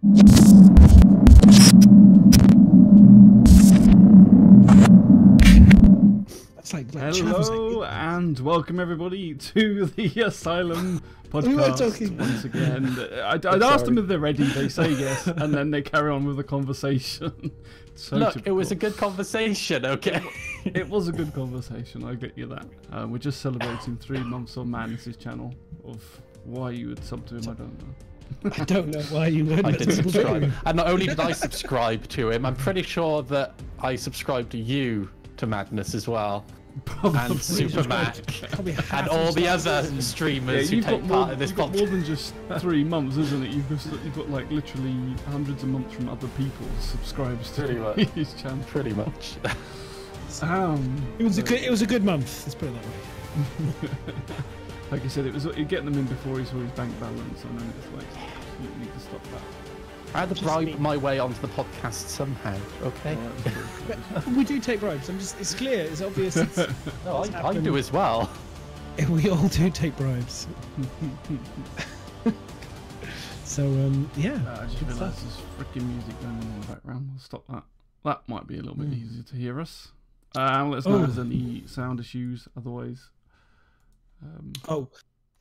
Hello and welcome everybody to the Asylum podcast once again. I'd asked them if they're ready, they say yes, and then they carry on with the conversation. So look, typical. It was a good conversation, okay? It was a good conversation, I get you that. We're just celebrating 3 months on Madness's channel. Of why you would sub to him, I don't know. I don't know why you would. I did subscribe. And not only did I subscribe to him, I'm pretty sure that I subscribed to you to Madness as well. Probably. And Super Mac. And all the other streamers who take part in this podcast. You've got more than just 3 months, isn't it? You've got like literally hundreds of months from other people's subscribers to his channel. Pretty much. It was a good month. Let's put it that way. Like I said, it was getting them in before he saw his bank balance, and then it's like you need to stop that. I had to bribe my way onto the podcast somehow, okay? We do take bribes. It's clear, it's obvious. No, I do as well. We all do take bribes. So, yeah. I just realised there's freaking music going on in the background. We'll stop that. That might be a little bit easier to hear us. Let us know if there's any sound issues, otherwise.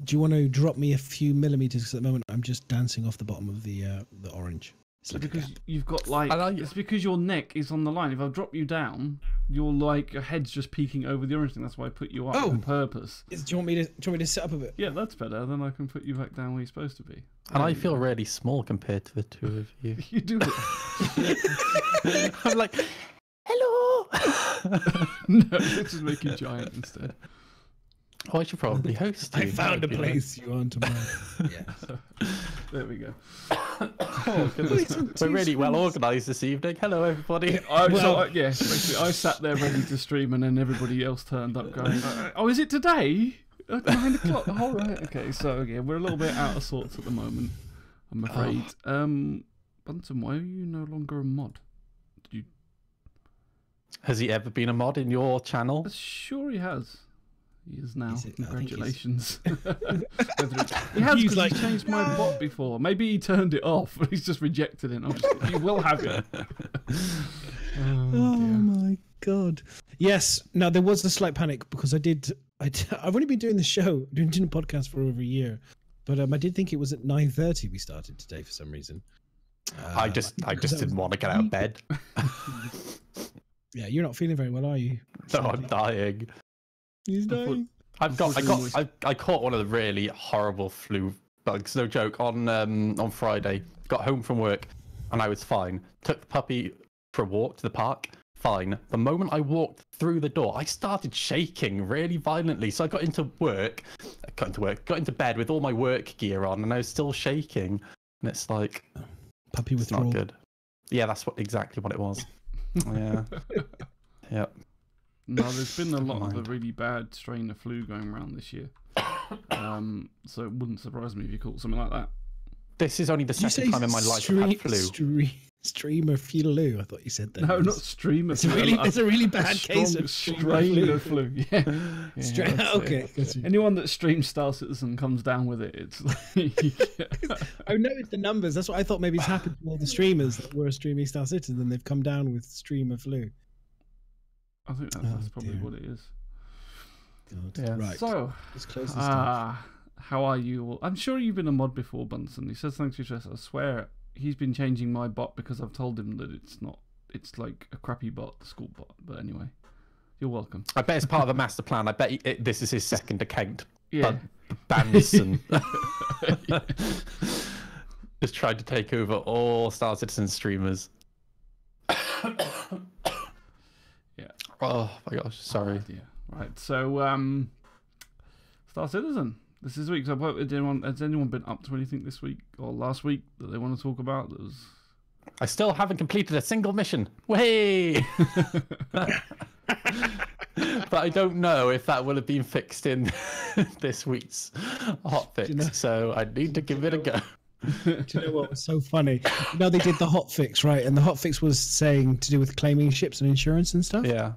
Do you want to drop me a few millimeters? Because at the moment I'm just dancing off the bottom of the orange. It's like because you've got like it's because your neck is on the line. If I drop you down, your head's just peeking over the orange thing. That's why I put you up on purpose. Do you want me to sit up a bit? Yeah, that's better. Then I can put you back down where you're supposed to be. And I feel really small compared to the two of you. You do. I'm like, hello. No, let's just make you giant instead. Oh, I should probably host you. I found a place you want to mine. Yeah. There we go. Oh, we're really well organised this evening. Hello, everybody. Basically, I sat there ready to stream, and then everybody else turned up going, "Oh, is it today? At 9 o'clock? Oh, right. Okay, so yeah, we're a little bit out of sorts at the moment, I'm afraid. Bunsen, why are you no longer a mod? Has he ever been a mod in your channel? Sure, he has. He is now. Congratulations. He has, because he changed my bot before. Maybe he turned it off, but he's just rejected it. You will have it. Oh my god. Yes. Now there was a slight panic because I've only been doing the show, doing a podcast for over a year, but I did think it was at 9:30 we started today for some reason. I just didn't want to get out of bed. Yeah, you're not feeling very well, are you? No, I'm dying. He's dying. I caught one of the really horrible flu bugs. No joke. On Friday, got home from work, and I was fine. Took the puppy for a walk to the park. Fine. The moment I walked through the door, I started shaking really violently. So I got into bed with all my work gear on, and I was still shaking. And it's like, puppy withdrawal. Not good. Yeah, that's exactly what it was. Yeah. Yeah. No, there's been a lot of the really bad strain of flu going around this year. So it wouldn't surprise me if you caught something like that. This is only the second time in my life I've had flu. Streamer flu. I thought you said that. No, not streamer flu. It's a really bad case of strain of flu. Yeah. Okay. Anyone that streams Star Citizen comes down with it. It's like I noticed the numbers. That's what I thought maybe it's happened to all the streamers that were streaming Star Citizen, and they've come down with streamer flu. I think that's probably what it is. God. Yeah. Right. So, how are you all? I'm sure you've been a mod before, Bunsen. He says thanks for your stress. I swear he's been changing my bot because I've told him that it's like a crappy bot, the school bot. But anyway, you're welcome. I bet it's part of a master plan. I bet this is his second account. Yeah. Banson. Just tried to take over all Star Citizen streamers. Yeah. Oh my gosh, sorry. Yeah. Right. So, Star Citizen. This is week. So, has anyone been up to anything this week or last week that they want to talk about? I still haven't completed a single mission. Way. But I don't know if that will have been fixed in this week's hotfix. So I need to give it a go. Do you know what was so funny? You know, they did the hotfix, right? And the hotfix was saying to do with claiming ships and insurance and stuff. Yeah.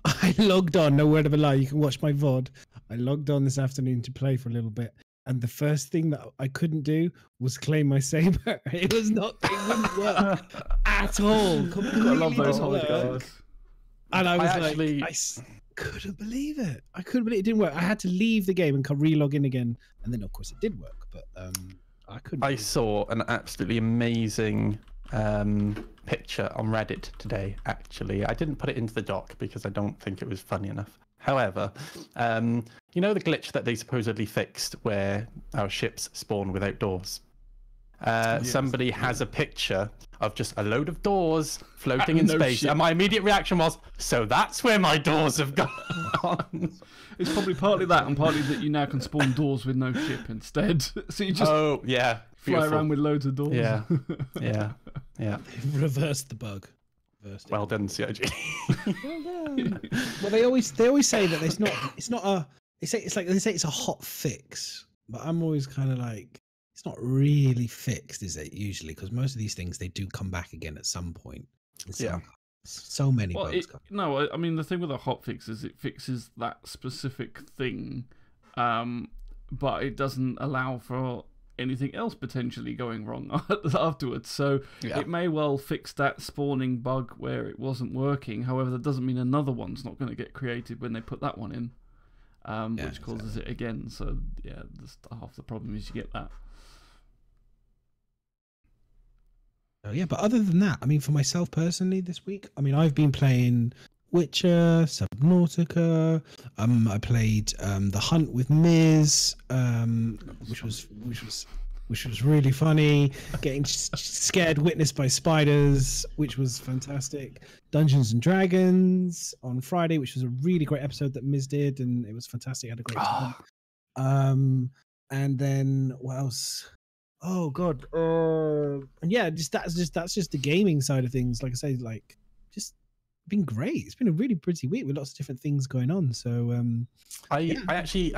I logged on, no word of a lie. You can watch my VOD. I logged on this afternoon to play for a little bit. and the first thing that I couldn't do was claim my saber. It wouldn't work at all. I love those Completely holidays. work. And I was actually- couldn't believe it. I couldn't believe it didn't work. I had to leave the game and re-log in again, and then of course it did work. But I couldn't. I saw an absolutely amazing picture on Reddit today. Actually, I didn't put it into the doc because I don't think it was funny enough. However, you know the glitch that they supposedly fixed where our ships spawn without doors? Somebody has a picture of just a load of doors floating in No space, shit. and my immediate reaction was, so that's where my doors have gone. It's probably partly that, and partly that you now can spawn doors with no ship instead. So you just Oh yeah, fly beautiful. around with loads of doors. Yeah, yeah, yeah. Reversed the bug. Reversed it. Well done, CIG. Well, they always say that it's not a. They say it's a hot fix, but I'm always kind of like, it's not really fixed, is it? Usually, because most of these things they do come back again at some point. Yeah. So many Well, bugs. no, I mean the thing with a hotfix is it fixes that specific thing, but it doesn't allow for anything else potentially going wrong afterwards. So Yeah. it may well fix that spawning bug where it wasn't working. However, that doesn't mean another one's not going to get created when they put that one in, which causes it again. So yeah, half the problem is you get that. Oh, yeah, but other than that, I mean, for myself personally, this week, I mean, I've been playing Witcher, Subnautica. I played The Hunt with Miz, which was really funny. Getting scared witnessed by spiders, which was fantastic. Dungeons and Dragons on Friday, which was a really great episode that Miz did, and it was fantastic. I had a great time. And then what else? Oh God, and yeah, that's just the gaming side of things. Like I say, like just been great. It's been a really pretty week with lots of different things going on. So I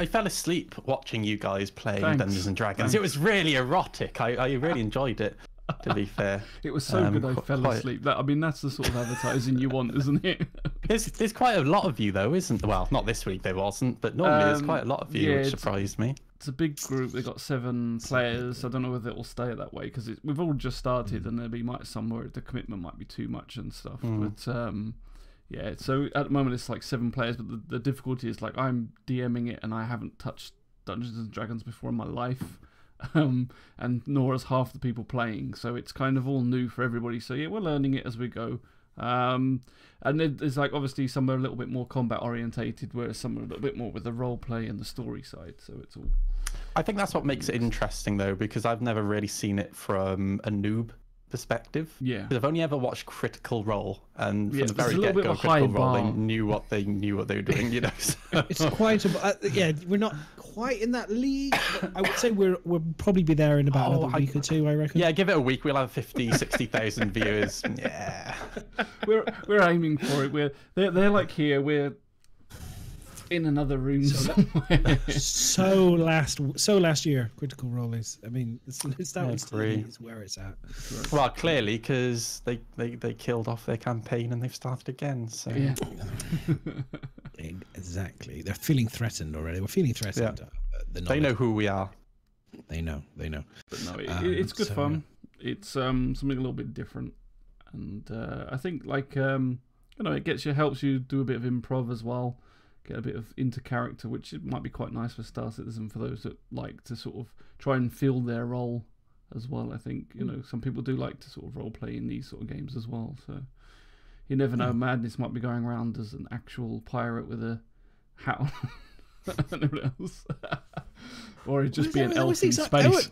fell asleep watching you guys play Thanks. Dungeons and Dragons. Thanks. It was really erotic. I really enjoyed it. To be fair, It was so good I fell quite- asleep. I mean, that's the sort of advertising you want, isn't it? there's quite a lot of you though, isn't there? Well, not this week there wasn't, but normally there's quite a lot of you, yeah, which it's- surprised me. It's a big group. They've got 7 players. I don't know whether it will stay that way because we've all just started, and there'll be somewhere the commitment might be too much and stuff. But yeah, so at the moment it's like 7 players, but the difficulty is like I'm DMing it and I haven't touched Dungeons and Dragons before in my life, and nor has half the people playing. So it's kind of all new for everybody. So yeah, we're learning it as we go. And then there's like obviously some are a little bit more combat orientated, whereas some are a little bit more with the role play and the story side. So it's all. I think that's what makes it interesting though, because I've never really seen it from a noob perspective. Yeah. 'Cause I've only ever watched Critical Role, and from Yeah, the there's very a little bit get-go, of a high Critical Role, they bar. knew what they were doing. You know. So- it's quite yeah, we're not quite in that league. But I would say we'll probably be there in about another week or two. I reckon. Yeah, give it a week. We'll have 50, 60,000 viewers. Yeah. We're aiming for it. They're like here. We're in another room somewhere. So last year, Critical Role is. I mean, it's that I one's agree. is where it's at. Well, clearly, because they killed off their campaign and they've started again. So Yeah. Exactly. They're feeling threatened already. We're feeling threatened. they know who we are. They know. But no, it's good so, fun. It's something a little bit different, and I think like it helps you do a bit of improv as well, get a bit of into character, which might be quite nice for Star Citizen for those that like to sort of try and feel their role as well. I think some people do like to sort of role play in these sort of games as well. So you never know, madness might be going around as an actual pirate with a hat on. And everything else. Or it'd just be an elf in space.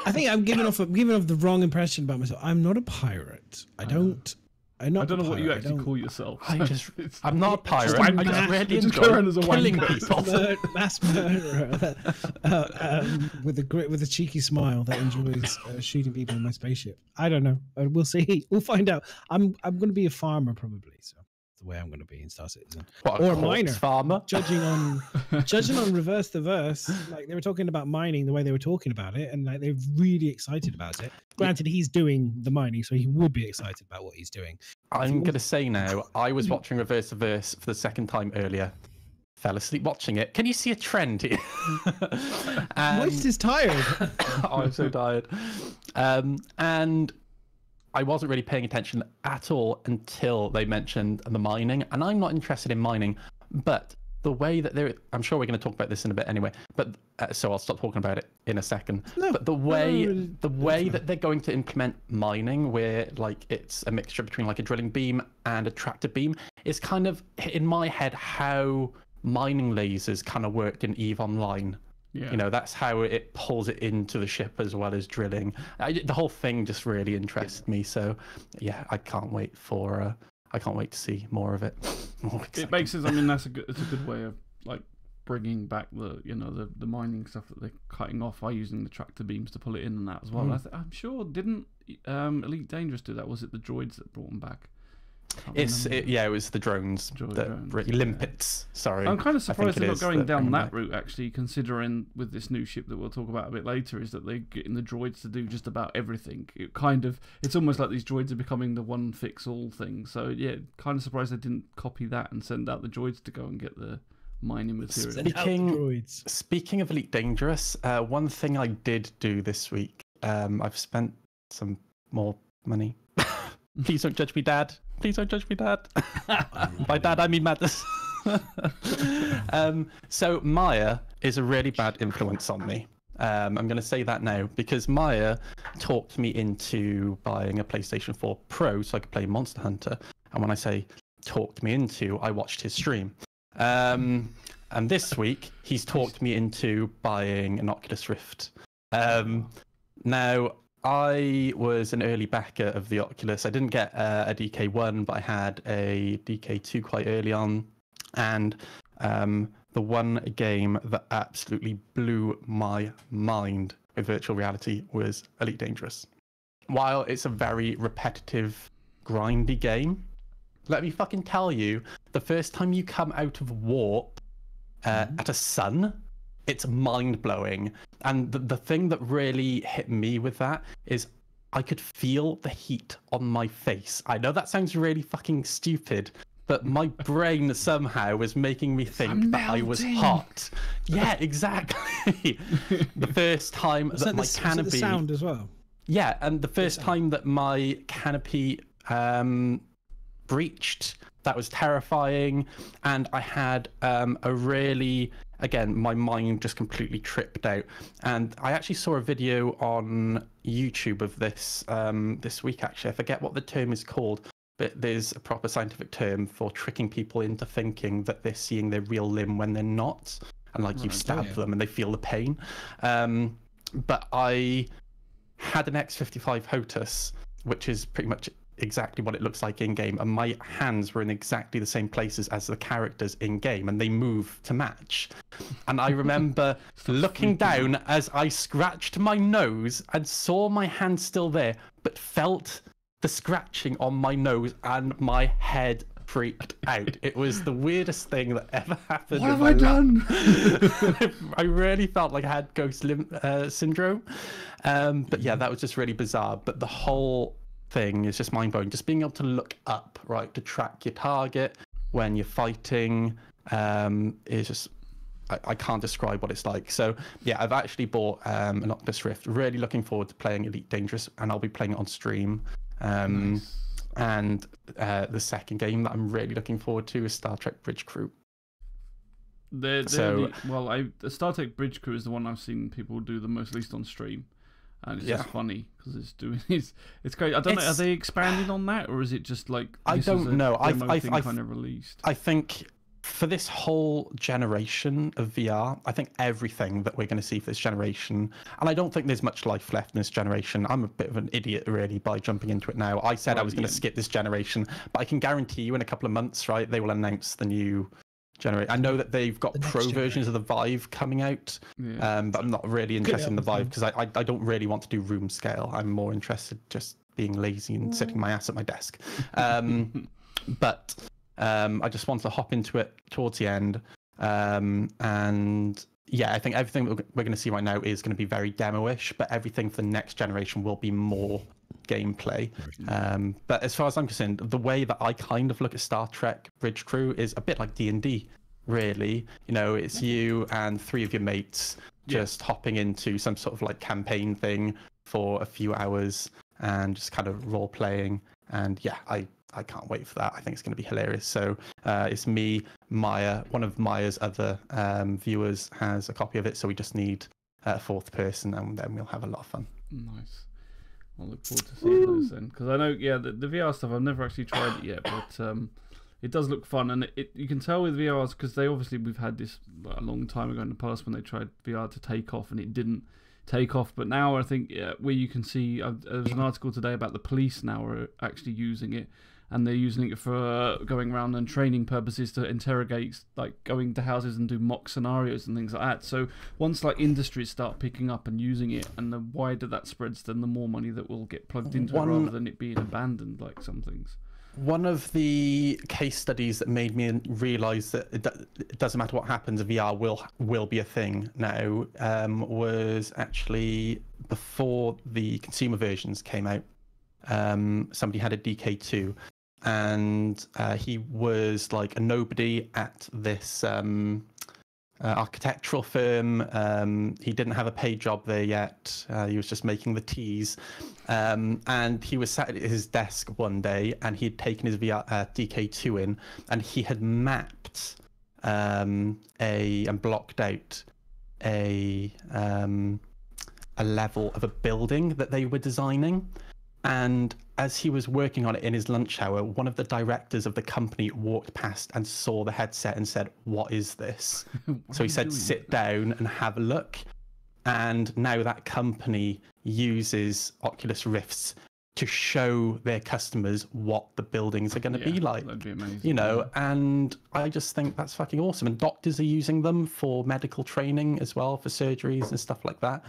I think I'm giving off the wrong impression about myself. I'm not a pirate. I don't know what you actually call yourself. I'm not a pirate. I'm I just not- really just enjoy go around as a killing wanker. people. mass murderer with a cheeky smile that enjoys shooting people in my spaceship. I don't know. We'll see. We'll find out. I'm going to be a farmer probably. So that's the way I'm going to be in Star Citizen. What, Or a corpse miner. farmer. Judging on Reverse the Verse, like they were talking about mining the way they were talking about it, and like they're really excited about it. Granted, he's doing the mining, so he would be excited about what he's doing. I'm going to say now, I was watching Reverse the Verse for the second time earlier. fell asleep watching it. Can you see a trend here? Moist is tired. Oh, I'm so tired. And I wasn't really paying attention at all until they mentioned the mining. And I'm not interested in mining, but the way that I'm sure we're going to talk about this in a bit anyway, but so I'll stop talking about it in a second. But the way that they're going to implement mining, where like it's a mixture between like a drilling beam and a tractor beam, is kind of in my head how mining lasers kind of worked in EVE Online. Yeah. You know, that's how it pulls it into the ship as well as drilling. The whole thing just really interested me. So yeah, I can't wait to see more of it. It makes sense. I mean, it's a good way of like bringing back the mining stuff that they're cutting off by using the tractor beams to pull it in and that as well. I'm sure didn't Elite Dangerous do that? Was it the droids that brought them back? It was the drones, limpets. Sorry, I'm kind of surprised they're not going down that route actually, considering with this new ship that we'll talk about a bit later, is that they're getting the droids to do just about everything. It's almost like these droids are becoming the one fix all thing. So yeah, kind of surprised they didn't copy that and send out the droids to go and get the mining material. Speaking of Elite Dangerous, one thing I did do this week, I've spent some more money. Please don't judge me, Dad. Please don't judge me, Dad. By Dad, I mean Madness. So Maya is a really bad influence on me. I'm going to say that now because Maya talked me into buying a PlayStation 4 Pro so I could play Monster Hunter. And when I say talked me into, I watched his stream. And this week, he's talked me into buying an Oculus Rift. Now, I was an early backer of the Oculus. I didn't get a DK1, but I had a DK2 quite early on. And the one game that absolutely blew my mind with virtual reality was Elite Dangerous. While it's a very repetitive, grindy game, let me fucking tell you, the first time you come out of warp at a sun, it's mind-blowing. And the thing that really hit me with that is I could feel the heat on my face. I know that sounds really fucking stupid, but my brain somehow was making me think that I was hot. Yeah, exactly. The first time that my canopy... the sound as well? Yeah, and the first time that my canopy breached, that was terrifying. And I had a really... Again, my mind just completely tripped out. And I actually saw a video on YouTube of this this week, actually. I forget what the term is called, but there's a proper scientific term for tricking people into thinking that they're seeing their real limb when they're not. And like you stab them and they feel the pain. But I had an X55 HOTUS, which is pretty much exactly what it looks like in game, and my hands were in exactly the same places as the characters in game, and they move to match. And I remember looking down as I scratched my nose and saw my hand still there, but felt the scratching on my nose, and my head freaked out. It was the weirdest thing that ever happened. What have I done? I really felt like I had ghost limb syndrome. But yeah, that was just really bizarre. But the whole thing is just mind-blowing. Just being able to look up, right, to track your target when you're fighting is just... I can't describe what it's like. So yeah, I've actually bought an Oculus Rift. Really looking forward to playing Elite Dangerous, and I'll be playing it on stream. Nice. And the second game that I'm really looking forward to is Star Trek Bridge Crew. The Star Trek Bridge Crew is the one I've seen people do the most, least on stream, and it's just funny because it's great. I don't know, are they expanding on that, or is it just like I don't know? I kind of released. I think for this whole generation of VR, I think everything that we're going to see for this generation, and I don't think there's much life left in this generation. I'm a bit of an idiot, really, by jumping into it now. I said I was going to skip this generation, but I can guarantee you in a couple of months, right, they will announce the new generation. I know that they've got pro versions of the Vive coming out, but I'm not really interested in the Vive because I don't really want to do room scale. I'm more interested just being lazy and sitting my ass at my desk. But I just want to hop into it towards the end. And yeah, I think everything that we're going to see right now is going to be very demo-ish, but everything for the next generation will be more gameplay. But as far as I'm concerned, the way that I kind of look at Star Trek Bridge Crew is a bit like D&D. really. You know, it's you and 3 of your mates just hopping into some sort of like campaign thing for a few hours and just kind of role playing. And yeah, I can't wait for that. I think it's going to be hilarious. So it's me, Maya, one of Maya's other viewers has a copy of it. So we just need a 4th person, and then we'll have a lot of fun. Nice. I'll look forward to seeing those then, because I know, the VR stuff, I've never actually tried it yet, but it does look fun, and you can tell with VRs, because we've had this a long time ago in the past when they tried VR to take off and it didn't take off, but now I think where you can see, there was an article today about the police now are actually using it, and they're using it for going around and training purposes to interrogate, like going to houses and do mock scenarios and things like that. So once like industries start picking up and using it, and the wider that spreads, then the more money that will get plugged into it, rather than it being abandoned like some things. One of the case studies that made me realise that it doesn't matter what happens, VR will be a thing now, was actually before the consumer versions came out. Somebody had a DK2, and he was like a nobody at this architectural firm. He didn't have a paid job there yet. He was just making the teas. And he was sat at his desk one day, and he'd taken his DK2 in, and he had mapped and blocked out a level of a building that they were designing. And as he was working on it in his lunch hour, one of the directors of the company walked past and saw the headset and said, "What is this?" So he said, "Sit down and have a look." And now that company uses Oculus Rifts to show their customers what the buildings are going to be like. That'd be amazing. You know, and I just think that's fucking awesome. And doctors are using them for medical training as well, for surgeries and stuff like that.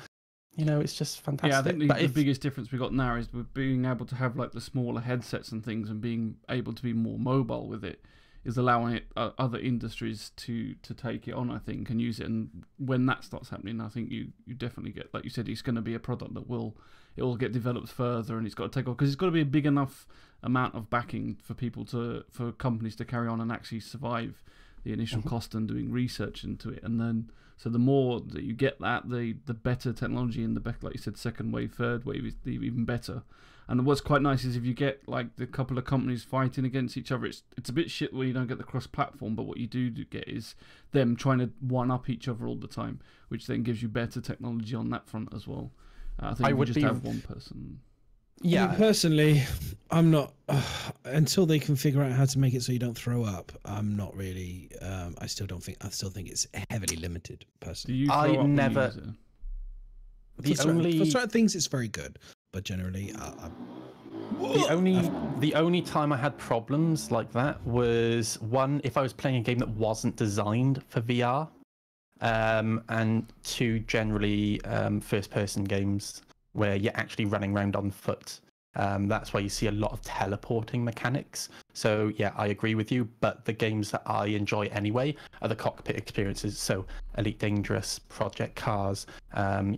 You know, it's just fantastic. Yeah, I think the biggest difference we got now is with being able to have like the smaller headsets and things, and being able to be more mobile with it, is allowing it, other industries to take it on, I think, and use it. And when that starts happening, I think you definitely get, like you said, it's going to be a product that will get developed further, and it's got to take off, because it's got to be a big enough amount of backing for companies to carry on and actually survive the initial cost and doing research into it. And then, so the more that you get that, the better technology, and the better, like you said, second wave, third wave is even better. And what's quite nice is if you get like the couple of companies fighting against each other, it's a bit shit where you don't get the cross-platform, but what you do get is them trying to one-up each other all the time, which then gives you better technology on that front as well. I think you just have one person. Yeah, personally, I'm not until they can figure out how to make it so you don't throw up. I'm not really. I still think it's heavily limited. Personally, Do you throw up when you use it? For certain things, it's very good, but generally, the only time I had problems like that was, one, if I was playing a game that wasn't designed for VR, and two, generally first-person games where you're actually running around on foot. That's why you see a lot of teleporting mechanics. So yeah, I agree with you, but the games that I enjoy anyway are the cockpit experiences. So Elite Dangerous, Project Cars,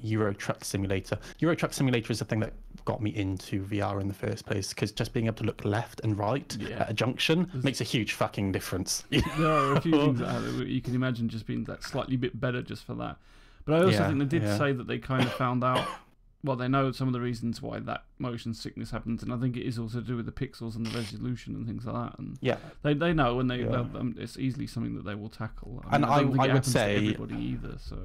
Euro Truck Simulator. Euro Truck Simulator is the thing that got me into VR in the first place, because just being able to look left and right at a junction makes a huge fucking difference. There are a few things that you can imagine just being that slightly bit better just for that. But I also think they did say that they kind of found out, well, they know some of the reasons why that motion sickness happens, and I think it is also to do with the pixels and the resolution and things like that. And they know, and it's easily something that they will tackle. I would say to everybody either. So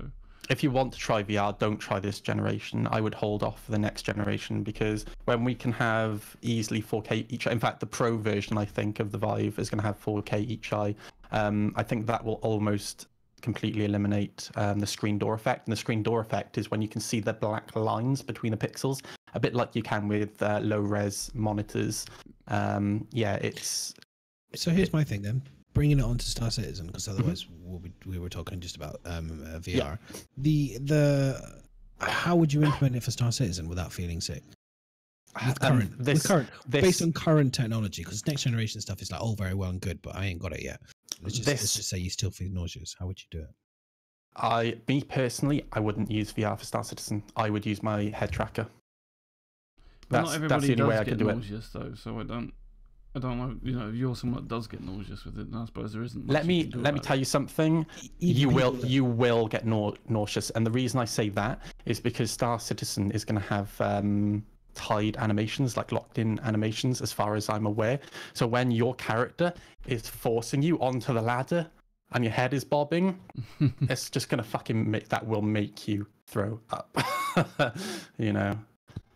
if you want to try VR, don't try this generation. I would hold off for the next generation, because when we can have easily 4K each eye, in fact, the Pro version, I think, of the Vive is going to have 4K each eye. I think that will almost completely eliminate the screen door effect. And the screen door effect is when you can see the black lines between the pixels, a bit like you can with low-res monitors. It's... So here's my thing then. Bringing it on to Star Citizen, because otherwise we were talking just about VR. Yeah. How would you implement it for Star Citizen without feeling sick? Based on current technology, because next generation stuff is like all very well and good, but I ain't got it yet. Let's just say you still feel nauseous. How would you do it? Me personally, I wouldn't use VR for Star Citizen. I would use my head tracker. But not everybody that's the only way I could do nauseous, though, so I don't. I don't know. You know, if you're someone that does get nauseous with it, then I suppose there isn't. Much Let me tell you something. You will get nauseous, and the reason I say that is because Star Citizen is going to have tied animations, like locked-in animations, as far as I'm aware. So when your character is forcing you onto the ladder and your head is bobbing, it's just going to fucking make you throw up. You know.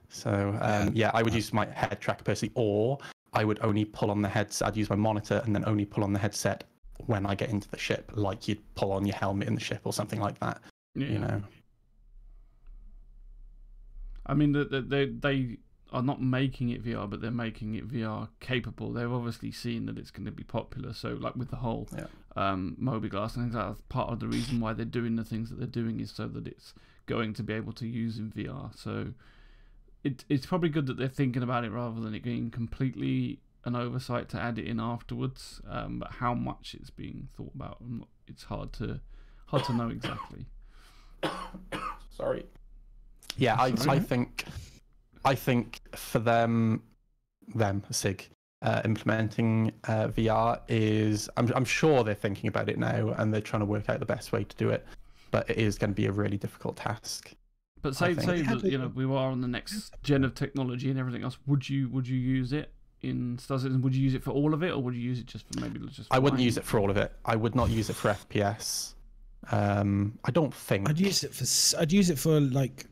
So yeah, I would use my head tracker personally, or I would only pull on the headset. I'd use my monitor and then only pull on the headset when I get into the ship, like you'd pull on your helmet in the ship or something like that. Yeah. You know. I mean, they are not making it VR, but they're making it VR capable. They've obviously seen that it's going to be popular. So, like with the whole Mobi-Glass and things like that, part of the reason why they're doing the things that they're doing is so that it's going to be able to use in VR. So, it's probably good that they're thinking about it rather than it being completely an oversight to add it in afterwards. But how much it's being thought about, it's hard to know exactly. Sorry. Yeah, I think for them, SIG, implementing VR is, I'm sure they're thinking about it now and they're trying to work out the best way to do it, but it is going to be a really difficult task. But say that, you know, we are on the next gen of technology and everything else. Would you use it in Star Citizen? Would you use it for all of it, or would you use it just for maybe just? I wouldn't use it for all of it. I would not use it for FPS. I don't think. I'd use it for like,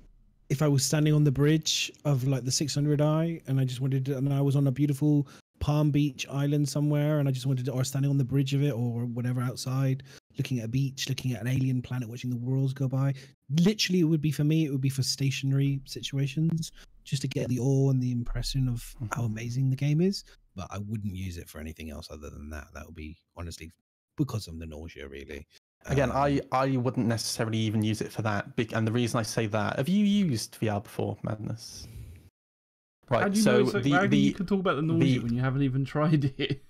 if I was standing on the bridge of like the 600i and I just wanted to, and I was on a beautiful Palm Beach island somewhere and I just wanted to, or standing on the bridge of it or whatever outside, looking at a beach, looking at an alien planet, watching the worlds go by. Literally, it would be for me, it would be for stationary situations, just to get the awe and the impression of how amazing the game is. But I wouldn't use it for anything else other than that. That would be, honestly, because of the nausea, really. Again, I wouldn't necessarily even use it for that. And the reason I say that, have you used VR before, Madness? Right, so you can talk about the nausea when you haven't even tried it.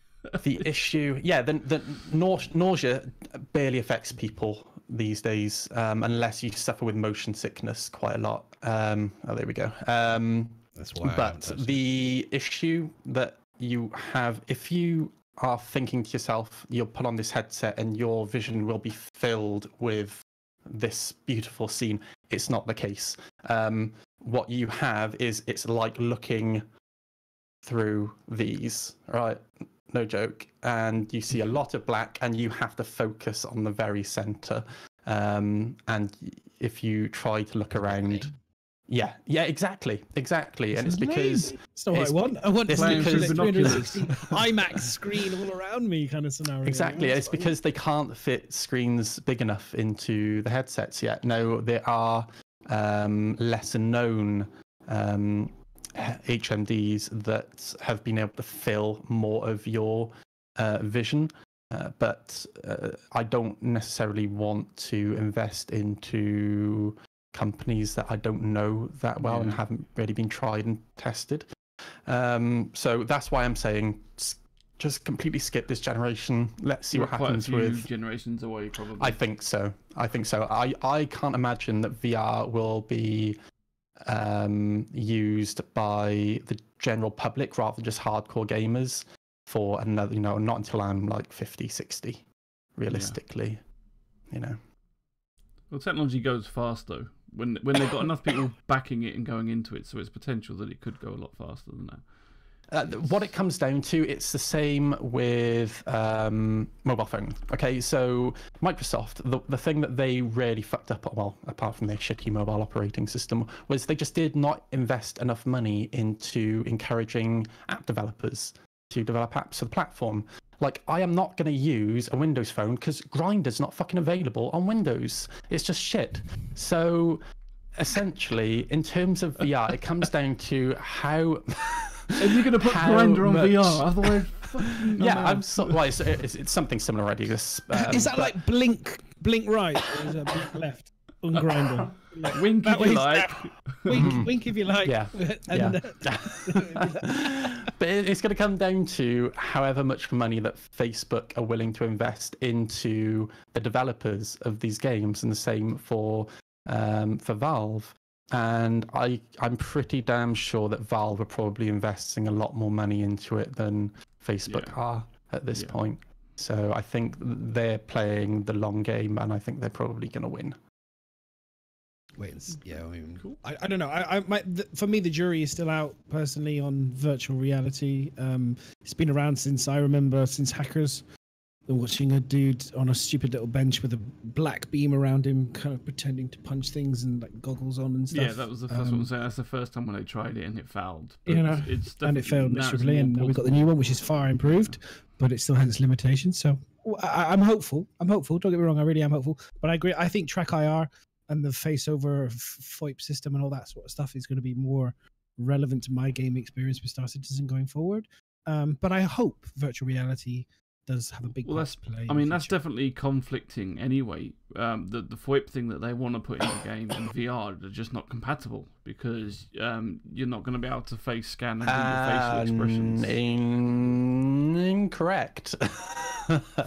The issue, yeah, the nausea barely affects people these days, unless you suffer with motion sickness quite a lot. Oh, there we go. That's why. But the issue that you have, if you are thinking to yourself, you'll put on this headset and your vision will be filled with this beautiful scene, it's not the case. What you have is, it's like looking through these, right? No joke. And you see a lot of black and you have to focus on the very center. And if you try to look around, yeah, exactly. And it's because it's not what I want. I want this to because 360 IMAX screen all around me kind of scenario. Exactly. It's because they can't fit screens big enough into the headsets yet. No, there are lesser known HMDs that have been able to fill more of your vision, but I don't necessarily want to invest into companies that I don't know that well and haven't really been tried and tested. So that's why I'm saying just completely skip this generation. Let's see what happens with generations away, probably. I think so. I can't imagine that VR will be used by the general public rather than just hardcore gamers for another, you know, not until I'm like 50, 60, realistically, you know. Well, technology goes fast though. When they've got enough people backing it and going into it, so it's potential that it could go a lot faster than that. What it comes down to, it's the same with mobile phone. Okay, so Microsoft, the thing that they really fucked up, well, apart from their shitty mobile operating system, was they just did not invest enough money into encouraging app developers to develop apps for the platform. Like, I am not going to use a Windows phone because Grindr's not fucking available on Windows. It's just shit. So, essentially, in terms of VR, it comes down to how... Are you going to put Grindr on VR? Otherwise, yeah, I'm so, well, it's something similar already. Is that like blink right, or is that blink left on Grindr? Like, wink if you like. Wink if you like. Yeah. But it's going to come down to however much money that Facebook are willing to invest into the developers of these games, and the same for Valve. and I'm pretty damn sure that Valve are probably investing a lot more money into it than Facebook are at this point. So I think they're playing the long game, and I think they're probably going to win. I mean, cool. I don't know. For me, the jury is still out personally on virtual reality. It's been around since I remember, since Hackers. Watching a dude on a stupid little bench with a black beam around him, kind of pretending to punch things and like goggles on and stuff. Yeah, that was the first one. So that's the first time when they tried it and it failed. But and it failed miserably. And now we've got the new one, which is far improved, but it still has its limitations. So I'm hopeful. Don't get me wrong, I really am hopeful. But I agree. I think Track IR and the face over FOIP system and all that sort of stuff is going to be more relevant to my game experience with Star Citizen going forward. But I hope virtual reality does have a big part to play. I mean, that's definitely conflicting anyway. The FOIP thing that they want to put in the game and VR are just not compatible because you're not going to be able to face scan and do your facial expressions. Incorrect.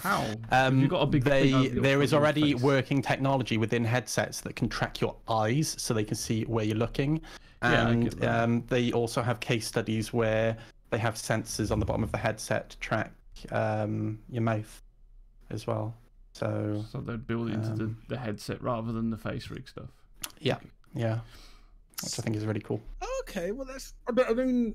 How? You've got a big there is already working technology within headsets that can track your eyes so they can see where you're looking. And they also have case studies where they have sensors on the bottom of the headset to track your mouth as well. So they're built into the headset rather than the face rig stuff. Yeah, yeah. Which I think is really cool. Okay, well that's. I mean,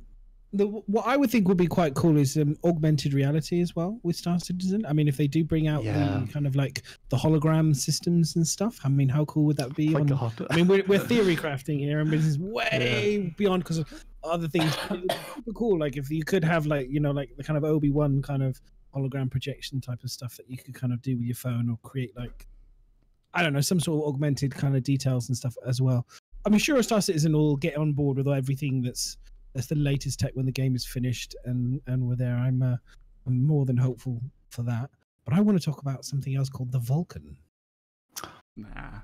what I would think would be quite cool is augmented reality as well with Star Citizen. I mean, if they do bring out the kind of like the hologram systems and stuff, I mean, how cool would that be? Oh my God. I mean, we're theory crafting here, and this is way beyond because of other things. Super cool. Like if you could have like like the kind of Obi-Wan kind of hologram projection type of stuff that you could kind of do with your phone or create like I don't know some sort of augmented kind of details and stuff as well. I mean, sure, Star Citizen will get on board with everything that's the latest tech when the game is finished and we're there. I'm more than hopeful for that. But I want to talk about something else called the Vulcan. Nah.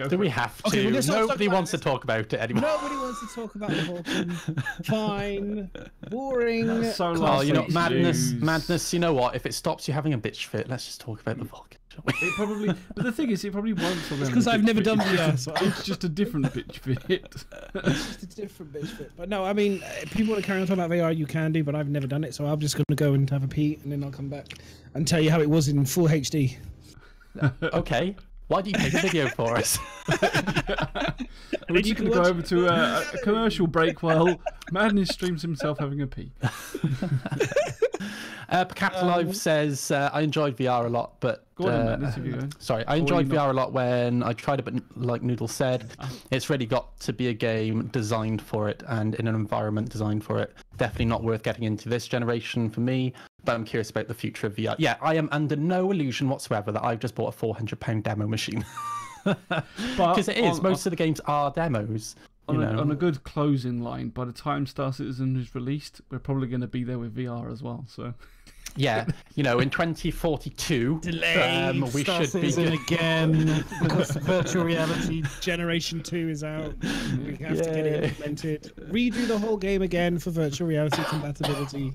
Do we have to? Okay, nobody wants to talk about it anymore. Nobody wants to talk about the Vulcan. Fine. Boring. So madness. You know what? If it stops you having a bitch fit, let's just talk about the Vulcan. It probably, but the thing is, it probably won't. Because I've never done VR. So it's just a different bitch fit. It's just a different bitch fit. But no, I mean, if people want to carry on talking about VR, you can do, but I've never done it, so I'm just going to go and have a pee, and then I'll come back and tell you how it was in full HD. Okay. Why do you take a video for us? We're just going to go over to a commercial break while Madness streams himself having a pee. Capital Live says, I enjoyed VR a lot, but... Go on, Madness, if you go. Sorry, I enjoyed VR a lot when I tried it, but like Noodle said, it's really got to be a game designed for it and in an environment designed for it. Definitely not worth getting into this generation for me, but I'm curious about the future of VR. Yeah, I am under no illusion whatsoever that I've just bought a £400 demo machine. Because it is. Most of the games are demos. On a good closing line, by the time Star Citizen is released, we're probably going to be there with VR as well. So, yeah, in 2042, we Star should be again because virtual reality generation 2 is out. We have to get it implemented. Redo the whole game again for virtual reality compatibility.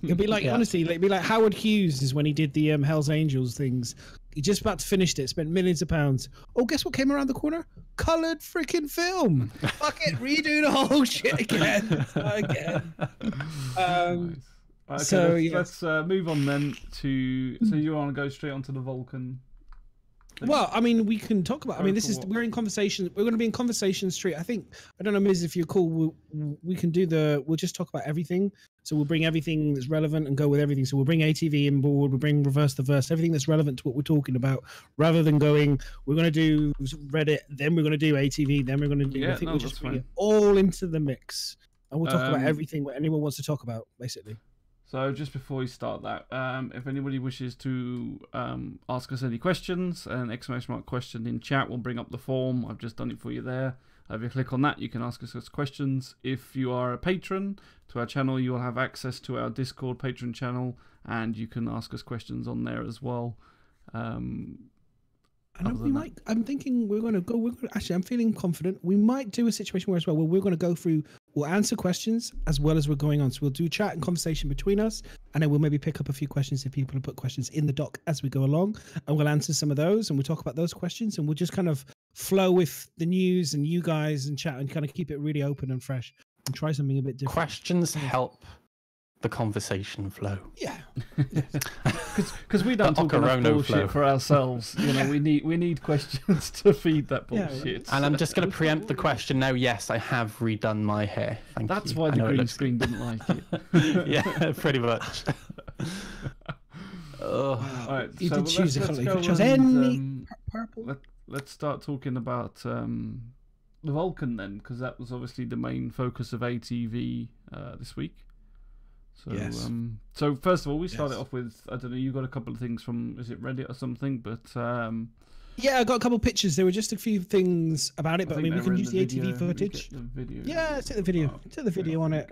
It'll be like honestly, it'd be like Howard Hughes is when he did the Hell's Angels things. He just about finished it, spent millions of pounds. Oh, guess what came around the corner? Coloured freaking film. Fuck it, redo the whole shit again. Nice. Okay, let's move on then to. So you want to go straight onto the Vulcan? Well, I mean, we can talk about. I mean, we're in conversation. We're going to be in Conversation Street. I don't know, Miz, if you're cool. We can do we'll just talk about everything. So we'll bring everything that's relevant and go with everything. So we'll bring ATV in board. We'll bring Reverse the Verse. Everything that's relevant to what we're talking about, rather than going. We're going to do Reddit, then we're going to do ATV, then we're going to do. Yeah, I think we'll just bring it all into the mix, and we'll talk about everything what anyone wants to talk about, basically. So just before we start that, if anybody wishes to ask us any questions, an !! question in chat, we'll bring up the form. I've just done it for you there. If you click on that, you can ask us questions. If you are a patron to our channel, you will have access to our Discord patron channel, and you can ask us questions on there as well. I'm thinking we're going to go. Actually, I'm feeling confident. We might do a situation where we're going to go through. We'll answer questions as well as we're going on. So we'll do chat and conversation between us, and then we'll maybe pick up a few questions if people have put questions in the doc as we go along, and we'll answer some of those, and we'll talk about those questions, and we'll just kind of flow with the news and you guys and chat and kind of keep it really open and fresh and try something a bit different. Questions help the conversation flow. Yeah, because we don't talk enough bullshit for ourselves. You know, we need questions to feed that bullshit. And I'm just going to preempt the question now. Yes, I have redone my hair. That's why the green screen didn't like it. Yeah, pretty much. All right, you so did choose a colour. You could choose purple. Let's start talking about the Vulcan then, because that was obviously the main focus of ATV this week. So, Yes. So first of all, we started off with, I don't know, you got a couple of things from, is it Reddit or something? But yeah, I got a couple of pictures. There were just a few things about it, but I mean, we can use the ATV footage. The video. Yeah, let's take the video. Take the video on it.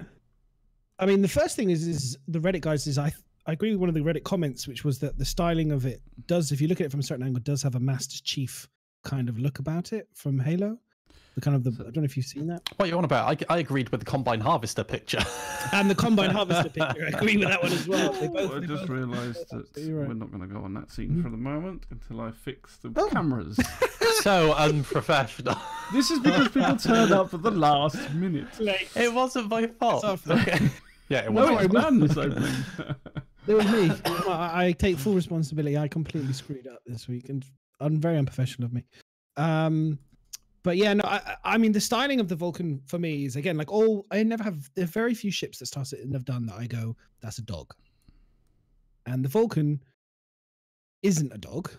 I mean, the first thing is the Reddit guys is I agree with one of the Reddit comments, which was that the styling of it does, if you look at it from a certain angle, does have a Master Chief kind of look about it from Halo. The kind of I don't know if you've seen that. What are you on about? I agreed with the Combine Harvester picture. And the Combine Harvester picture. I agree with that one as well. I just realised that we're not going to go on that scene for the moment until I fix the cameras. So unprofessional. This is because people turned up at the last minute. It wasn't my fault. Okay. Yeah, it was. No, I planned this opening. It was me. I take full responsibility. I completely screwed up this week, and I'm very unprofessional of me. But yeah, no, I mean, the styling of the Vulcan for me is, again, like I never have, there are very few ships that start it and have done that I go, that's a dog. And the Vulcan isn't a dog.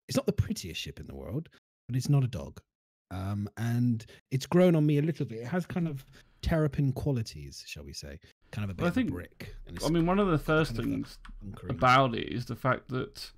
It's not the prettiest ship in the world, but it's not a dog. And it's grown on me a little bit. It has kind of Terrapin qualities, shall we say. Kind of a bit of a brick. I mean, one of the first things about it is the fact that,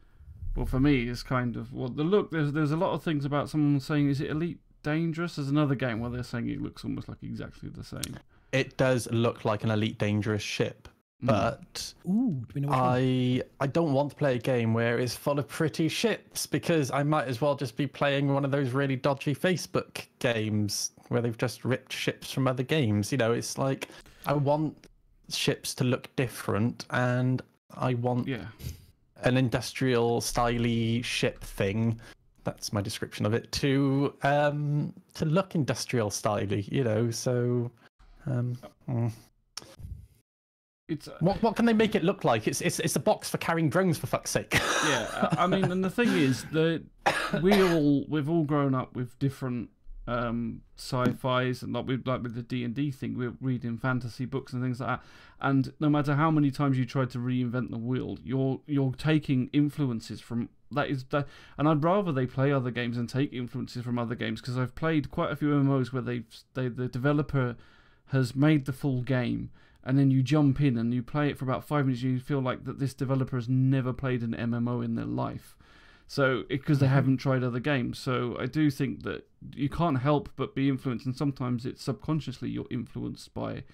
well, for me, it's kind of, well, the look, there's a lot of things about someone saying, is it Elite Dangerous? There's another game where they're saying it looks almost like exactly the same. It does look like an Elite Dangerous ship, but I don't want to play a game where it's full of pretty ships, because I might as well just be playing one of those really dodgy Facebook games where they've just ripped ships from other games. You know, it's like, I want ships to look different, and I want... Yeah. An industrial styly ship thing, that's my description of it, to look industrial styly, you know. So it's what can they make it look like? It's a box for carrying drones, for fuck's sake. Yeah, I mean, and the thing is that we've all grown up with different sci-fis, and like with the D&D thing, we're reading fantasy books and things like that, and no matter how many times you try to reinvent the wheel, you're taking influences from that, and I'd rather they play other games and take influences from other games, because I've played quite a few MMOs where the developer has made the full game, and then you jump in and you play it for about 5 minutes and you feel like that this developer has never played an MMO in their life. So, because they haven't tried other games. So, I do think that you can't help but be influenced, and sometimes it's subconsciously you're influenced by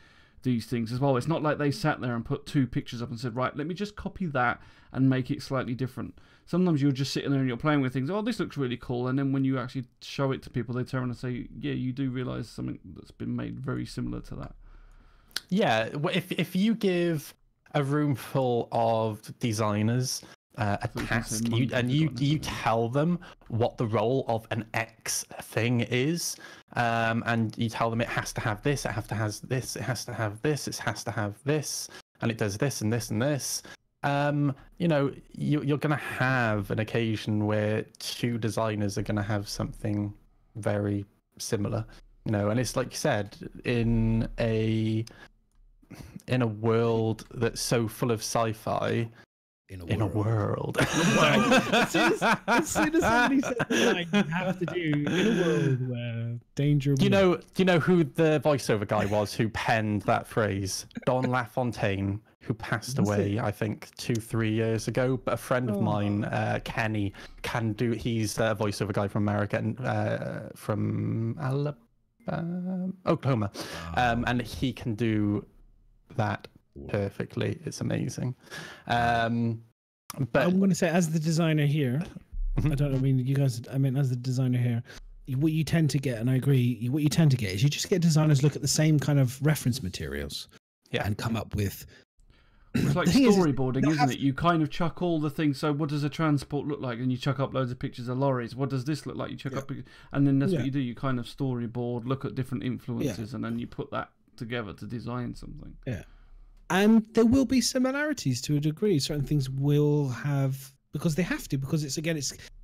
these things as well. It's not like they sat there and put 2 pictures up and said, right, let me just copy that and make it slightly different. Sometimes you're just sitting there and you're playing with things, oh, this looks really cool, and then when you actually show it to people, they turn around and say, yeah, you do realise something that's been made very similar to that. Yeah, if you give a room full of designers a task, you tell them what the role of an X thing is, and you tell them it has to have this, it has to have this, it has to have this, it has to have this, and it does this and this and this. You know, you're going to have an occasion where 2 designers are going to have something very similar. You know, and it's like you said, in a world that's so full of sci-fi. In a world. as soon as somebody said the line, you have to do in a world where danger. Do you know who the voiceover guy was who penned that phrase? Don LaFontaine, who passed away, I think 2-3 years ago. But a friend of mine, Kenny, he's a voiceover guy from America and from Oklahoma, and he can do that perfectly. It's amazing. But I'm going to say, as the designer here, I don't know, I mean, you guys, I mean, as the designer here, what you tend to get, and I agree, what you tend to get is you just get designers look at the same kind of reference materials, and come up with It's like storyboarding, isn't it? You kind of chuck all the things. So what does a transport look like? And you chuck up loads of pictures of lorries. What does this look like? You chuck up, and then that's what you do. You kind of storyboard, look at different influences, and then you put that together to design something. Yeah. And there will be similarities to a degree. Certain things will have, because they have to, because it's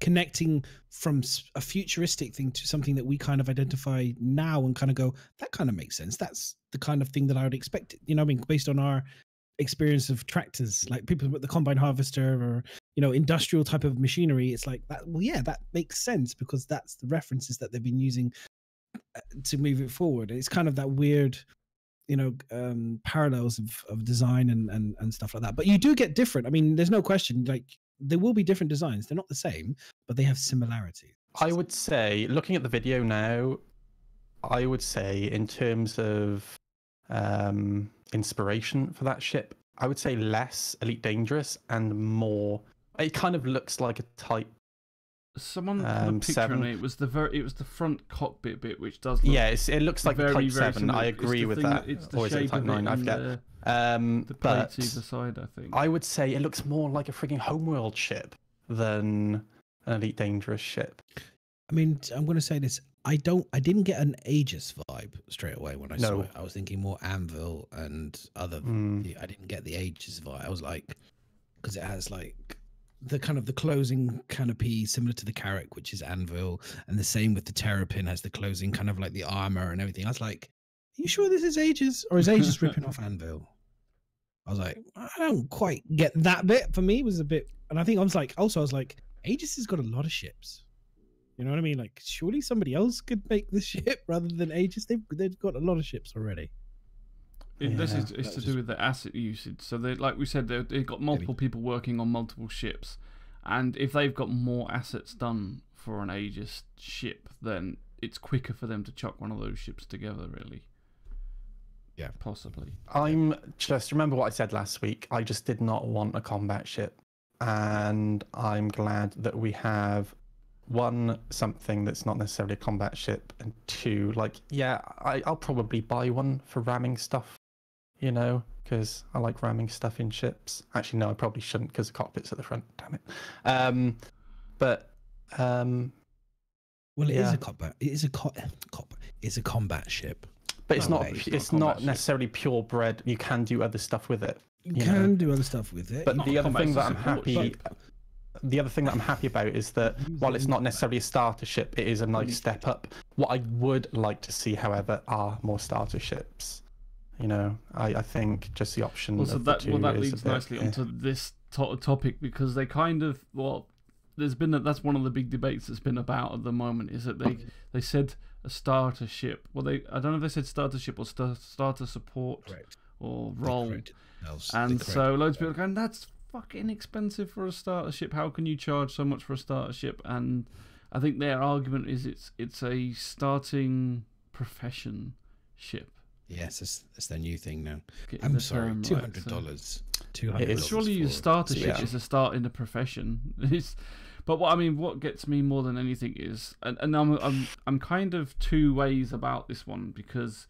connecting from a futuristic thing to something that we kind of identify now and kind of go, that kind of makes sense. That's the kind of thing that I would expect. You know what I mean? Based on our experience of tractors, like people with the combine harvester or, you know, industrial type of machinery. It's like that. Well, yeah, that makes sense because that's the references that they've been using to move it forward. It's kind of that weird, you know, parallels of design and stuff like that. But you do get different. I mean, there's no question. Like, there will be different designs. They're not the same, but they have similarities. I would say, looking at the video now, I would say in terms of inspiration for that ship, I would say less Elite Dangerous and more. It kind of looks like a Type. Someone put a picture 7. on it. It was the front cockpit bit, which does look it looks like very, Type 7. I agree with that. It's the Or is it shape Type of 9? it I forget. the plates either side, I think. I would say it looks more like a freaking Homeworld ship than an Elite Dangerous ship. I mean, I'm going to say this. I didn't get an Aegis vibe straight away when I saw it. I was thinking more Anvil and other. I didn't get the Aegis vibe. I was like, because it has like the kind of the closing canopy similar to the Carrack, which is Anvil, and the same with the Terrapin has the closing kind of like the armor and everything. I was like, are you sure this is Aegis, or is Aegis ripping off Anvil? I was like, I don't quite get that bit. For me, it was a bit, and I think I was like, Aegis has got a lot of ships. You know what I mean? Like, surely somebody else could make this ship rather than Aegis. They've got a lot of ships already. It's to do with the asset usage. So they, like we said, they've got multiple people working on multiple ships, and if they've got more assets done for an Aegis ship, then it's quicker for them to chuck one of those ships together. Really. Yeah, possibly. Remember what I said last week. I just did not want a combat ship, and I'm glad that we have. One, something that's not necessarily a combat ship, and two, like, I'll probably buy one for ramming stuff, you know, because I like ramming stuff in ships. Actually, no, I probably shouldn't because the cockpit's at the front. Damn it. Well, it is a combat. It is it's a combat ship. But it's not. It's not necessarily purebred. You can do other stuff with it. You can do other stuff with it. But the other thing that I'm happy. The other thing that I'm happy about is that while it's not necessarily a starter ship, it is a nice step up. What I would like to see, however, are more starter ships. You know, I think just the option. Well, so that leads nicely onto this topic, because they kind of that's one of the big debates that's been about at the moment, is that they said a starter ship. Well, I don't know if they said starter ship or starter support or role, and so loads of people are going, that's fucking expensive for a starter ship. How can you charge so much for a starter ship? And I think their argument is it's a starting profession ship. Yes, it's their new thing now. I'm sorry, $200. $200. Surely a starter ship is a start in the profession. But what gets me more than anything is, and I'm kind of two ways about this one, because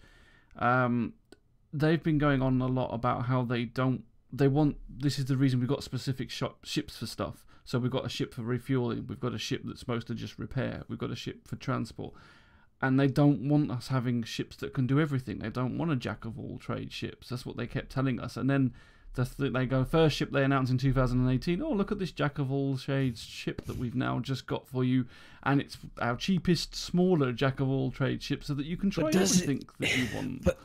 they've been going on a lot about how this is the reason we've got specific ships for stuff. So we've got a ship for refueling, we've got a ship that's supposed to just repair, we've got a ship for transport. And they don't want us having ships that can do everything. They don't want a jack of all trade ships. That's what they kept telling us. And then they go, first ship they announced in 2018, oh, look at this jack of all trades ship that we've now just got for you. And it's our cheapest, smaller jack of all trade ship, so that you can try everything that you want. But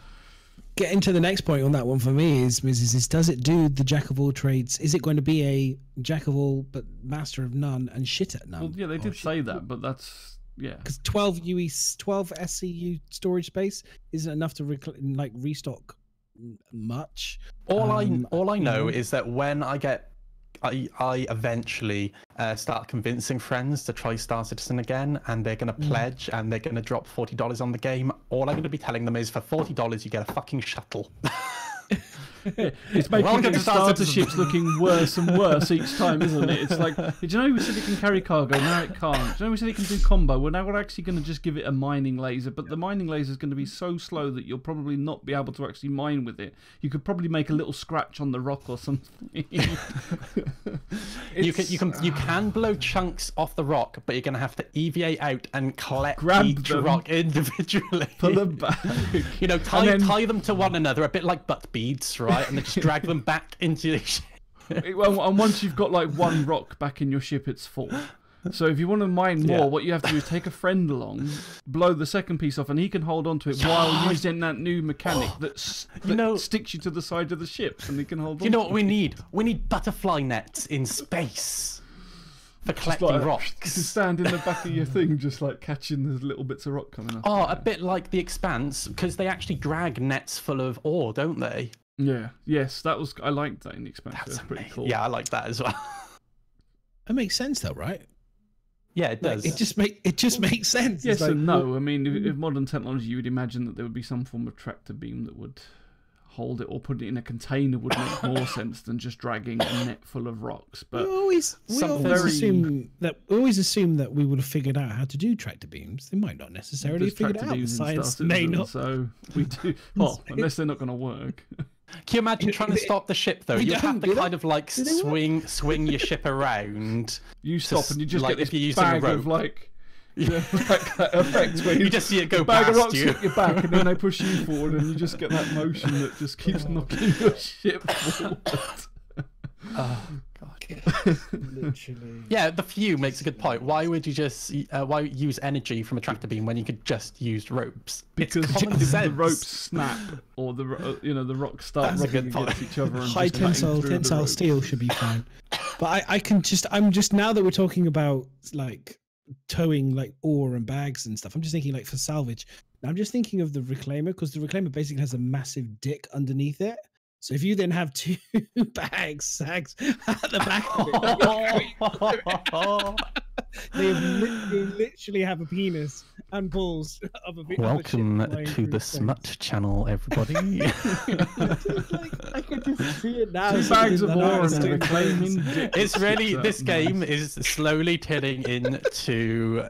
getting to the next point on that one for me is does it do the jack of all trades? Is it going to be a jack of all but master of none and shit at none? Well, yeah, they did say that, but that's... Yeah, because 12 SCU storage space isn't enough to restock much. All I know is that when I eventually start convincing friends to try Star Citizen again, and they're going to pledge and they're going to drop $40 on the game, all I'm going to be telling them is, for $40 you get a fucking shuttle. It's making Welcome the to Star starter Citizen. ships looking worse and worse each time, isn't it? It's like, did you know we said it can carry cargo? Now it can't. Do you know we said it can do combo? Well, now we're actually going to just give it a mining laser, but the mining laser is going to be so slow that you'll probably not be able to actually mine with it. You could probably make a little scratch on the rock or something. You can blow chunks off the rock, but you're going to have to EVA out and collect Grab each them. rock individually. Pull them back. You know, tie then- them to one another, a bit like butt beads, right? And then just drag them back into the ship. Well, and once you've got like one rock back in your ship, it's full. So if you want to mine more, Yeah. what you have to do is take a friend along, blow the second piece off, and he can hold on to it while using that new mechanic that sticks you to the side of the ship, and he can hold on. You know what we need? We need butterfly nets in space for collecting To rocks. stand in the back of your thing, just like catching the little bits of rock coming up. Oh, a bit like the Expanse, because they actually drag nets full of ore, don't they? Yeah. Yes, that was. I liked that in the expansion. That's pretty amazing. cool. Yeah, I like that as well. That makes sense, though, right? Yeah, it does. It just makes sense. Yes It's like, and no. I mean, if modern technology, you would imagine that there would be some form of tractor beam that would hold it, or put it in a container would make more sense than just dragging a net full of rocks. But we always assume that we would have figured out how to do tractor beams. They might not necessarily have figured it out. Science may not. So we do. Well, unless they're not going to work. Can you imagine trying to stop the ship though? You have to kind of like swing your ship around. You stop and you just like get if you're this using a bag rope. of like. Yeah, like that effect where You just see it go bag of past rocks you. hit your back, and then they push you forward, and you just get that motion that just keeps knocking your ship forward. Oh god. Literally. Yeah, the few makes a good point. Why would you just why use energy from a tractor beam when you could just use ropes? Because It's common if the sense. ropes snap, or the the rocks start That's a rubbing good point. against each other, and High just cutting through the tensile ropes. steel should be fine. But I'm just now that we're talking about like towing like ore and bags and stuff, I'm just thinking like for salvage. I'm just thinking of the reclaimer, because the reclaimer basically has a massive dick underneath it. So if you then have two sags at the back of it, they literally have a penis and balls of a bit. Welcome to the Smut Channel, everybody. I could just see it now. Two bags of ore and a reclaiming dick. It's really So this nice. game is slowly turning into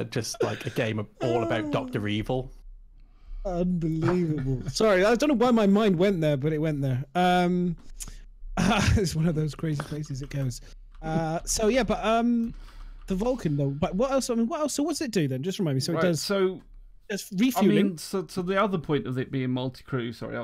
just like a game all about Dr. Evil. Unbelievable. Sorry, I don't know why my mind went there, but it went there. It's one of those crazy places it goes. So yeah, but the Vulcan though. But what else? I mean, what else? So what's it do then? Just remind me. So Right, it does. so It's I refueling. mean, so the other point of it being multi-crew, sorry, I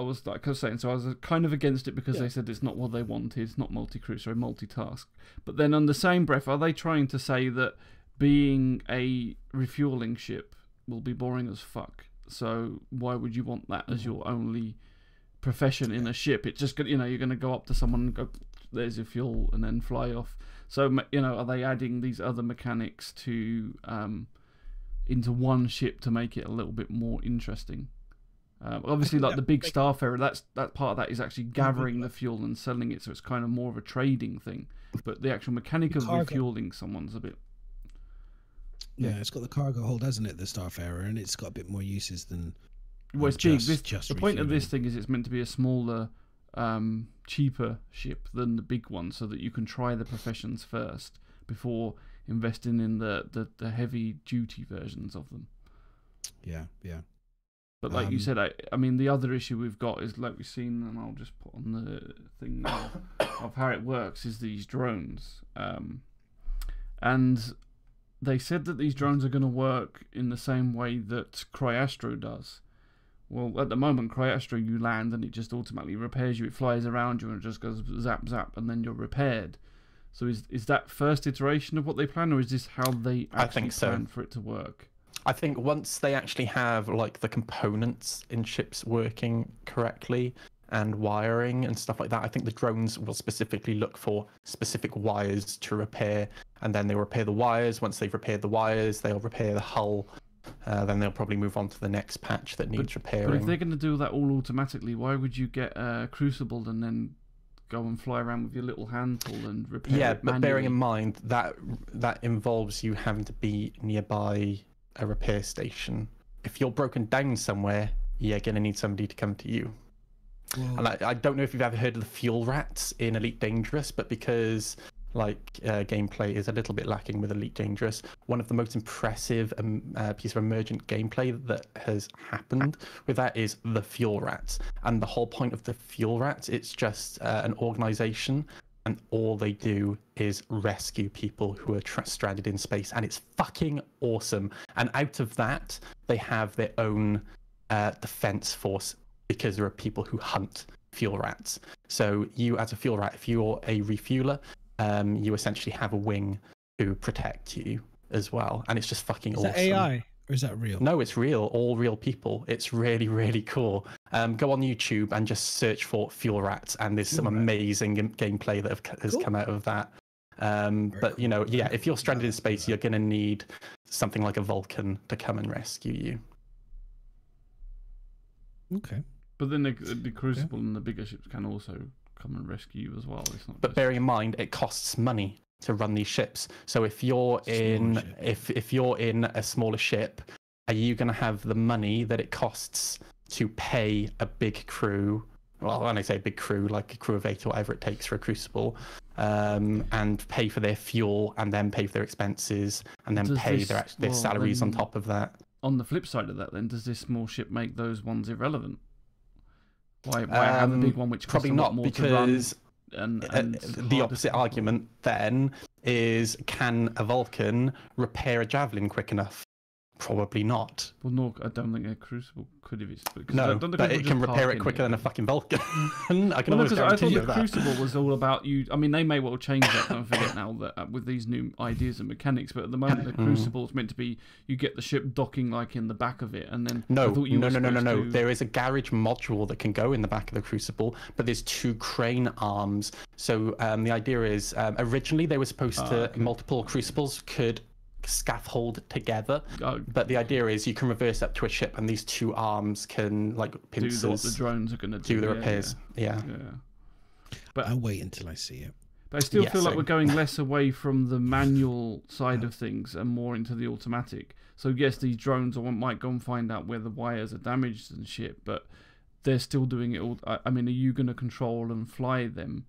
was like I was saying, so I was kind of against it because they said it's not what they wanted, it's not multi-crew, sorry, multitask. But then on the same breath, are they trying to say that being a refueling ship will be boring as fuck? So why would you want that as your only profession in a ship? It's just you're going to go up to someone and go, "There's your fuel," and then fly off. So are they adding these other mechanics to into one ship to make it a little bit more interesting? Obviously, like the big Starfarer, that part of that is actually gathering the fuel and selling it, so it's kind of more of a trading thing. But the actual mechanic of refueling someone's a bit. Yeah, it's got the cargo hold, hasn't it? The Starfarer, and it's got a bit more uses than. Well, it's big. Just The point of this refueling. thing is it's meant to be a smaller, cheaper ship than the big one, so that you can try the professions first before investing in the heavy duty versions of them. Yeah. But like you said, I mean, the other issue we've got is, like we've seen, and I'll just put on the thing now, of how it works, is these drones. And they said that these drones are going to work in the same way that Cryastro does. Well, at the moment, Cryastro, you land and it just automatically repairs you. It flies around you and it just goes zap, zap, and then you're repaired. So is that first iteration of what they plan, or is this how they actually plan for it to work? I think once they actually have like the components in ships working correctly and wiring and stuff like that, I think the drones will specifically look for specific wires to repair, and then they repair the wires. Once they've repaired the wires, they'll repair the hull. Then they'll probably move on to the next patch that needs repairing. But if they're going to do that all automatically, why would you get a Crucible and then go and fly around with your little hand tool and repair it but bearing in manually? mind that involves you having to be nearby a repair station. If you're broken down somewhere, you're going to need somebody to come to you. Whoa. And I don't know if you've ever heard of the fuel rats in Elite Dangerous, but because gameplay is a little bit lacking with Elite Dangerous, one of the most impressive piece of emergent gameplay that has happened with that is the fuel rats. And the whole point of the fuel rats, it's just an organization, and all they do is rescue people who are stranded in space, and it's fucking awesome. And out of that, they have their own defense force, because there are people who hunt fuel rats. So you, as a fuel rat, if you're a refueler, you essentially have a wing to protect you as well, and it's just fucking awesome. Is that AI or is that real? No, it's real. All real people. It's really, really cool. Go on YouTube and just search for fuel rats, and there's some amazing gameplay that has come out of that. But you know, yeah, if you're stranded in space, you're gonna need something like a Vulcan to come and rescue you. Okay. But then the Crucible and the bigger ships can also come and rescue you as well. It's not. But bearing in mind, it costs money to run these ships. So if you're in if you're in a smaller ship, are you going to have the money that it costs to pay a big crew? Well, when I say big crew, like a crew of 8 or whatever it takes for a Crucible, and pay for their fuel, and then pay for their expenses, and then pay their salaries on top of that. On the flip side of that, then, does this small ship make those ones irrelevant? Why have a big one which costs probably a lot not, more because to run? And the opposite argument then is, can a Vulcan repair a javelin quick enough? Probably not. Well, no, I don't think a Crucible could if it's. No, but it can repair it quicker than a fucking Vulcan. I can always I guarantee thought you the that. Crucible was all about you. I mean, they may well change that. Don't forget now that with these new ideas and mechanics. But at the moment, the Crucible is meant to be you get the ship docking like in the back of it, and then No. To... There is a garage module that can go in the back of the Crucible, but there's 2 crane arms. So the idea is, originally they were supposed to multiple Crucibles could scaffold together, but the idea is you can reverse up to a ship, and these 2 arms can, like pincers, do what the drones are going to do the repairs. Yeah. But I'll wait until I see it. But I still feel like we're going less away from the manual side of things and more into the automatic. So yes, these drones might go and find out where the wires are damaged and shit, but they're still doing it all. I mean, are you going to control and fly them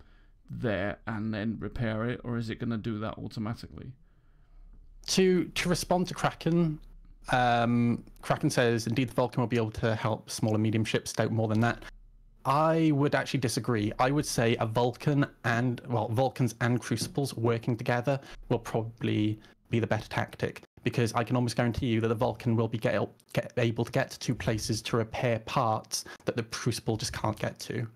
there and then repair it, or is it going to do that automatically? To respond to Kraken, Kraken says, indeed, the Vulcan will be able to help small and medium ships out more than that. I would actually disagree. I would say Vulcans and Crucibles working together will probably be the better tactic, because I can almost guarantee you that the Vulcan will be able to get to places to repair parts that the Crucible just can't get to.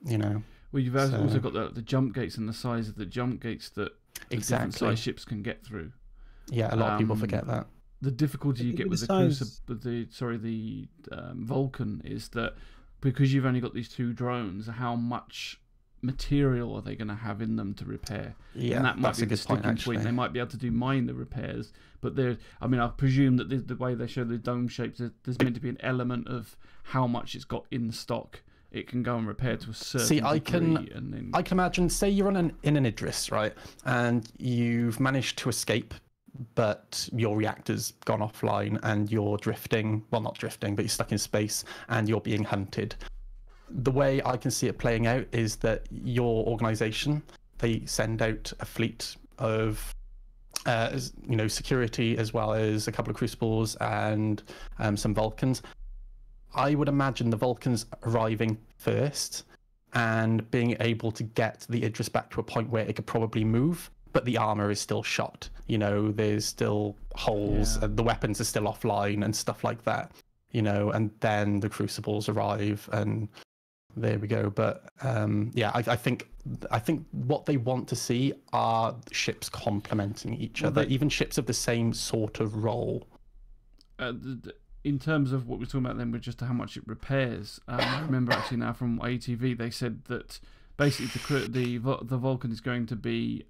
You know. Well, you've also got the jump gates and the size of the jump gates that different size ships can get through. Yeah, a lot of people forget that. The difficulty you get with the Vulcan is that because you've only got these 2 drones, how much material are they going to have in them to repair? Yeah, and that might that's be a the good sticking point, actually. They might be able to do minor repairs, but I presume that the way they show the dome shapes, there's meant to be an element of how much it's got in stock. It can go and repair to a certain degree. I can imagine, say you're in an Idris, right, and you've managed to escape, but your reactor's gone offline and you're drifting, well, not drifting, but you're stuck in space and you're being hunted. The way I can see it playing out is that your organization, they send out a fleet of security, as well as a couple of Crucibles and some Vulcans. I would imagine the Vulcans arriving first and being able to get the Idris back to a point where it could probably move, but the armor is still shot. You know, there's still holes, and the weapons are still offline and stuff like that. You know, and then the Crucibles arrive, and there we go. But I think what they want to see are ships complementing each other, even ships of the same sort of role. In terms of what we're talking about then, with just how much it repairs, I remember actually now from ATV, they said that basically the Vulcan is going to be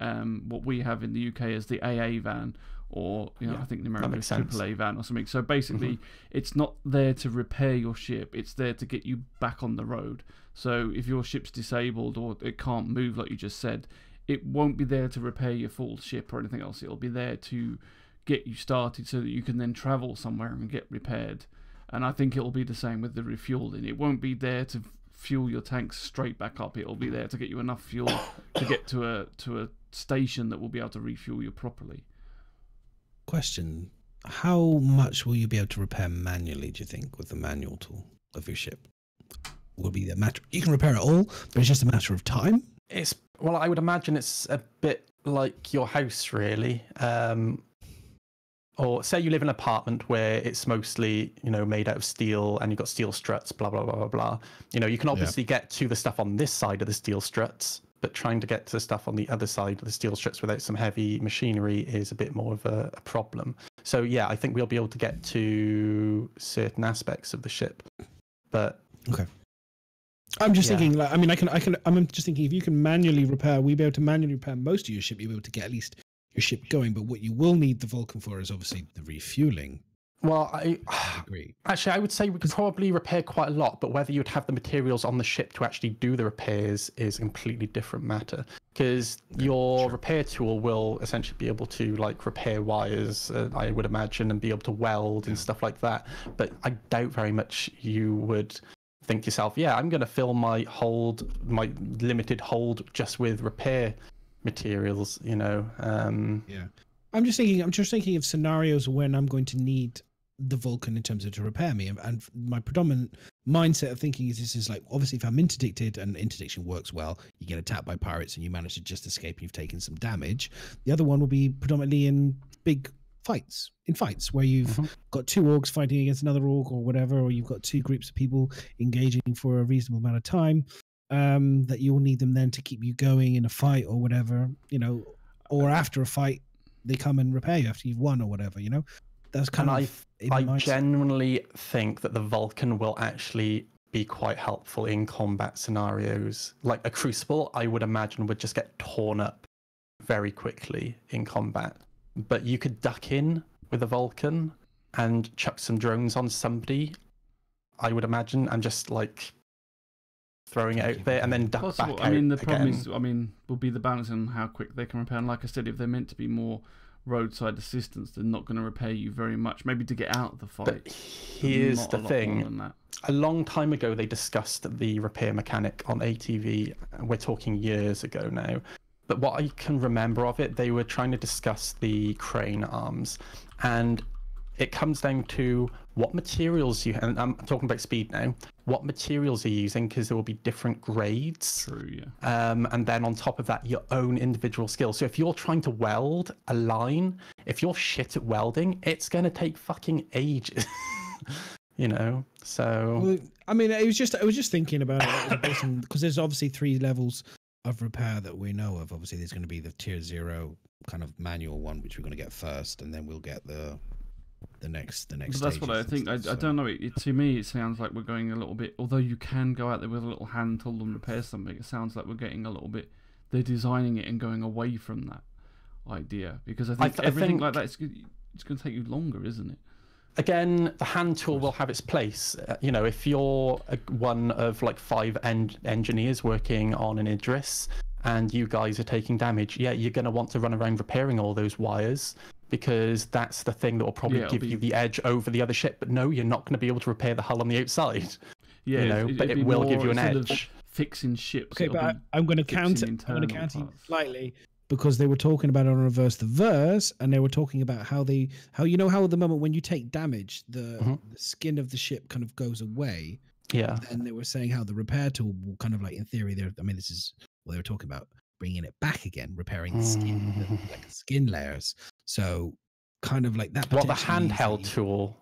what we have in the UK as the AA van, or I think the American is AAA van or something. So basically, it's not there to repair your ship; it's there to get you back on the road. So if your ship's disabled or it can't move, like you just said, it won't be there to repair your full ship or anything else. It'll be there to get you started so that you can then travel somewhere and get repaired. And I think it'll be the same with the refueling. It won't be there to fuel your tanks straight back up. It'll be there to get you enough fuel to get to a station that will be able to refuel you properly. Question: how much will you be able to repair manually? Do you think with the manual tool of your ship? Will be the matter. You can repair it all, but it's just a matter of time. Well, I would imagine it's a bit like your house, really. Or say you live in an apartment where it's mostly, made out of steel and you've got steel struts, blah, blah, blah, blah, blah. You can obviously get to the stuff on this side of the steel struts, but trying to get to the stuff on the other side of the steel struts without some heavy machinery is a bit more of a problem. So, yeah, I think we'll be able to get to certain aspects of the ship. But... Okay. I'm just thinking, I'm just thinking if you can manually repair, we'll be able to manually repair most of your ship, you'll be able to get at least your ship going, but what you will need the Vulcan for is obviously the refueling. Well, I agree. Actually, I would say we could probably repair quite a lot, but whether you'd have the materials on the ship to actually do the repairs is a completely different matter. Because your repair tool will essentially be able to repair wires, I would imagine, and be able to weld and stuff like that. But I doubt very much you would think to yourself, yeah, I'm going to fill my limited hold just with repair materials, Yeah. I'm just thinking of scenarios when I'm going to need the Vulcan in terms of to repair me, and my predominant mindset of thinking is this is obviously if I'm interdicted and interdiction works well, you get attacked by pirates and you manage to just escape and you've taken some damage. The other one will be predominantly in big fights where you've got two orcs fighting against another orc or whatever, or you've got two groups of people engaging for a reasonable amount of time, that you'll need them then to keep you going in a fight or whatever, or after a fight they come and repair you after you've won or whatever, that's kind of I genuinely think that the Vulcan will actually be quite helpful in combat scenarios. Like a Crucible, I would imagine would just get torn up very quickly in combat, but you could duck in with a Vulcan and chuck some drones on somebody, I would imagine, and just throwing it out there and then duck back out. I mean, the problem is, will be the balance on how quick they can repair. And like I said, if they're meant to be more roadside assistance, they're not going to repair you very much. Maybe to get out of the fight. But here's the thing. A long time ago, they discussed the repair mechanic on ATV. We're talking years ago now. But what I can remember of it, they were trying to discuss the crane arms. And it comes down to what materials and I'm talking about speed now, what materials you're using, because there will be different grades. True, yeah. And then on top of that, your own individual skills. So if you're trying to weld a line, if you're shit at welding, it's going to take fucking ages. So... Well, I was just thinking about it because there's obviously 3 levels of repair that we know of. Obviously, there's going to be the tier 0 kind of manual one, which we're going to get first, and then we'll get the next. But that's what I think. I don't know. To me, it sounds like we're going a little bit. Although you can go out there with a little hand tool and repair something, it sounds like we're getting a little bit. They're designing it and going away from that idea, because I think everything like that it's going to take you longer, isn't it? Again, the hand tool will have its place. If you're one of 5 engineers working on an Idris and you guys are taking damage, yeah, you're going to want to run around repairing all those wires, because that's the thing that will probably give you the edge over the other ship. But no, you're not going to be able to repair the hull on the outside. Yeah, but it will give you an edge. Fixing ships. Okay, but I'm going to counter you slightly, because they were talking about it on Reverse the Verse, and they were talking about how at the moment when you take damage, the skin of the ship kind of goes away. Yeah. And they were saying how the repair tool will kind of in theory, this is what they were talking about, bringing it back again, repairing the skin, the skin layers. So kind of that. What, the handheld tool?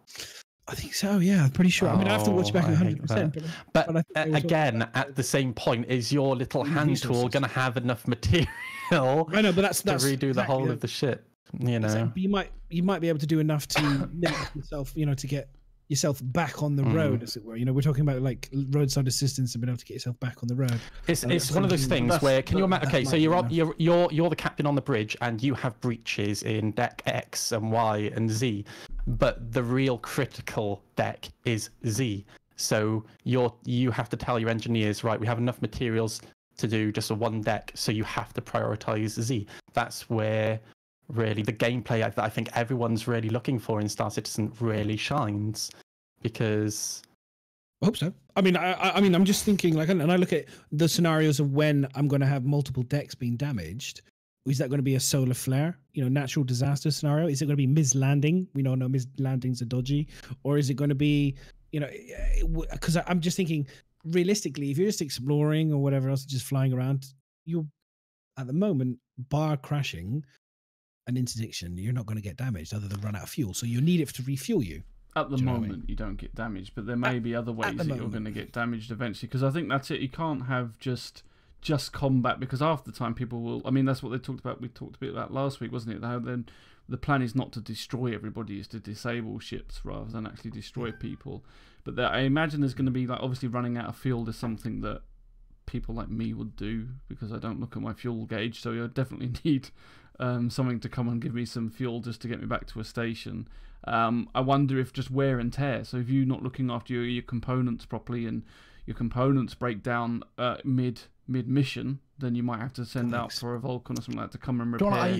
I think so, yeah. I'm pretty sure. I have to watch back 100%. But again, at the same point, is your little hand tool going to have enough material I know, but that's to redo the whole of the ship? But you might be able to do enough to limit yourself, to get yourself back on the road, as it were. We're talking about roadside assistance and being able to get yourself back on the road. It's one of those things where can you imagine? Okay, so you're the captain on the bridge and you have breaches in deck X and Y and Z, but the real critical deck is Z. So you have to tell your engineers, right, we have enough materials to do just a one deck, so you have to prioritize Z. That's where really the gameplay that I think everyone's really looking for in Star Citizen really shines, because I hope so. I mean, I mean, I'm just thinking like, and I look at the scenarios of when I'm going to have multiple decks being damaged. Is that going to be a solar flare, natural disaster scenario? Is it going to be mis-landing? We don't know mis-landings are dodgy, or is it going to be, because I'm just thinking realistically, if you're just exploring or whatever else, just flying around, you're at the moment bar crashing an interdiction, you're not going to get damaged other than run out of fuel. So you need it to refuel you. At the moment, you don't get damaged, but there may be other ways that you're going to get damaged eventually. Because I think that's it. You can't have just combat, because half the time people will. I mean, that's what they talked about. We talked a bit about last week, wasn't it? How then the plan is not to destroy everybody, is to disable ships rather than actually destroy people. But I imagine there's going to be, like, obviously running out of fuel is something that people like me would do, because I don't look at my fuel gauge. So I definitely need something to come and give me some fuel just to get me back to a station. I wonder if just wear and tear. So if you're not looking after your components properly and your components break down mid mission, then you might have to send out for a Vulcan or something like that to come and repair.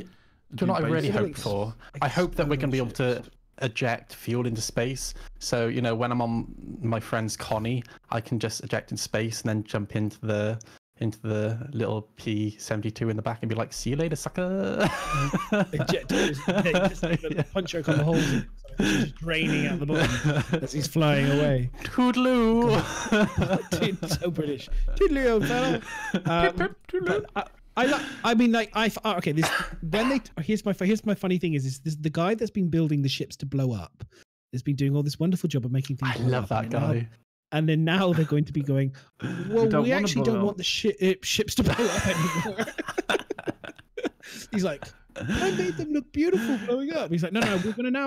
Do you know what I really hope for? I hope that we're going to be able to eject fuel into space. So, when I'm on my friend's Connie, I can just eject in space and then jump into the little P-72 in the back and be like, "See you later, sucker." Eject punch her on the holes, just draining out the bottom as he's flying away. Toodaloo. Dude, so British. Toodaloo, old fella. Okay. Here's my funny thing is this the guy that's been building the ships to blow up has been doing all this wonderful job of making things. I love that guy. And then now they're going to be going, well, we actually don't want the ships to blow up anymore. He's like, I made them look beautiful blowing up. He's like, no,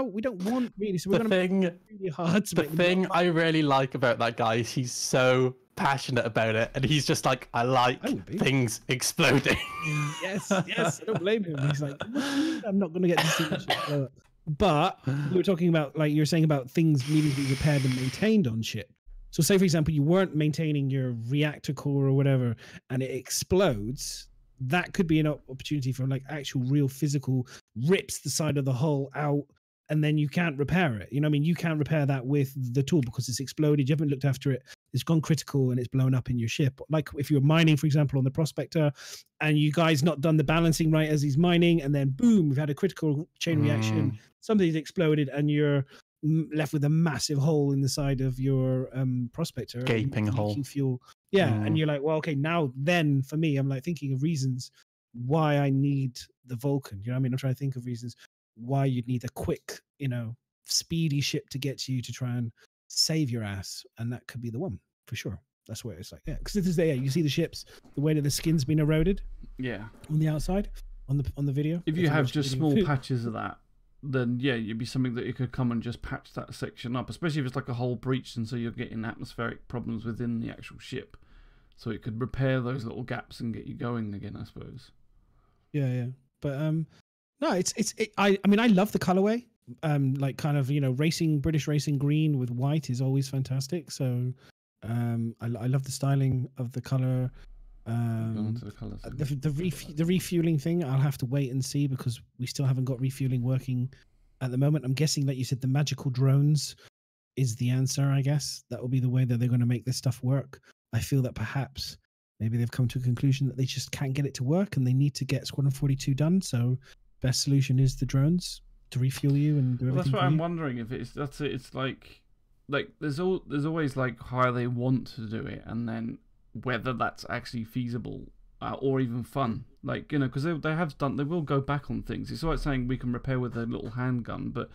we don't want really. So we're going to make it really hard to make them. The thing I really like about that guy is he's so passionate about it. And he's just like, I like things exploding. Yes, I don't blame him. He's like, what do you mean I'm not going to get this thing to blow up? But we were talking about, like you're saying about things needing to be repaired and maintained on ship. So say, for example, you weren't maintaining your reactor core or whatever, and it explodes. That could be an opportunity for like actual real physical rips the side of the hull out, and then you can't repair it. You can't repair that with the tool because it's exploded. You haven't looked after it. It's gone critical and it's blown up in your ship. Like if you're mining, for example, on the Prospector, and you guys not done the balancing right as he's mining, and then boom, we've had a critical chain reaction. Something's exploded, and you're left with a massive hole in the side of your Prospector, gaping hole, fuel. And you're like, well, okay, now then for me, I'm like thinking of reasons why I need the Vulcan. I'm trying to think of reasons why you'd need a quick, speedy ship to get you to try and save your ass, and that could be the one for sure. That's where it's like, because this is there. You see the ships, the way that the skin's been eroded, on the outside, on the video. If you have just small patches of that, then it'd be something that you could come and just patch that section up, especially if it's like a whole breach, and so you're getting atmospheric problems within the actual ship. So it could repair those little gaps and get you going again, I suppose. Yeah. But no, I mean, I love the colorway. Like kind of British racing green with white is always fantastic. So I love the styling of the color. The refueling thing, I'll have to wait and see, because we still haven't got refueling working at the moment. I'm guessing that you said the magical drones is the answer. I guess that will be the way that they're going to make this stuff work. I feel that perhaps maybe they've come to a conclusion that they just can't get it to work, and they need to get Squadron 42 done. So best solution is the drones to refuel you and do everything. That's what I'm wondering if that's it. It's like there's always like how they want to do it, and then whether that's actually feasible or even fun. Like, because they will go back on things. It's like saying we can repair with a little handgun, but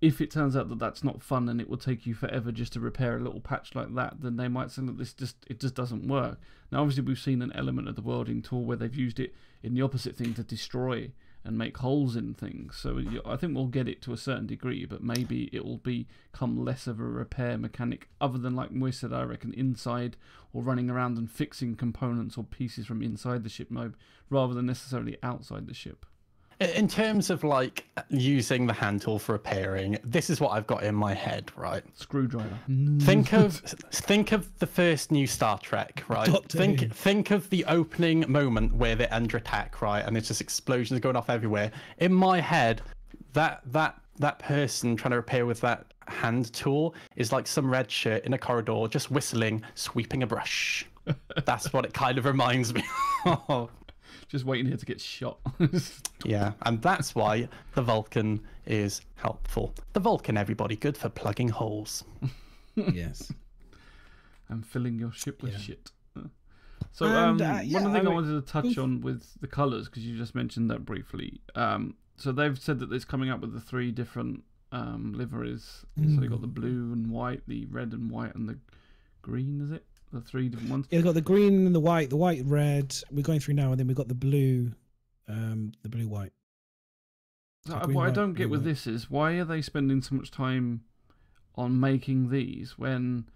if it turns out that that's not fun and it will take you forever just to repair a little patch like that, then they might say that it just doesn't work. Now, obviously, we've seen an element of the welding tool where they've used it in the opposite thing to destroy and make holes in things. So I think we'll get it to a certain degree, but maybe it will become less of a repair mechanic, other than, like Moise said, I reckon, inside, or running around and fixing components or pieces from inside the ship mode, rather than necessarily outside the ship. In terms of like using the hand tool for repairing, this is what I've got in my head, right? Screwdriver. Think of the first new Star Trek, right? Think of the opening moment where they're under attack, right? And there's just explosions going off everywhere. In my head, that person trying to repair with that hand tool is like some red shirt in a corridor, just whistling, sweeping a brush. That's what it kind of reminds me of. Just waiting here to get shot. Yeah, and that's why the Vulcan is helpful. The Vulcan, everybody, good for plugging holes. Yes. And filling your ship with shit. So And, one thing I wanted to touch on with the colours, because you just mentioned that briefly. So they've said that it's coming up with the 3 different liveries. So they got the blue and white, the red and white, and the green. Is it the 3 different ones? Yeah, we've got the green and the white, red. We're going through now, and then we've got the blue, white. So green, what I white, don't get blue, with white. this is why are they spending so much time on making these when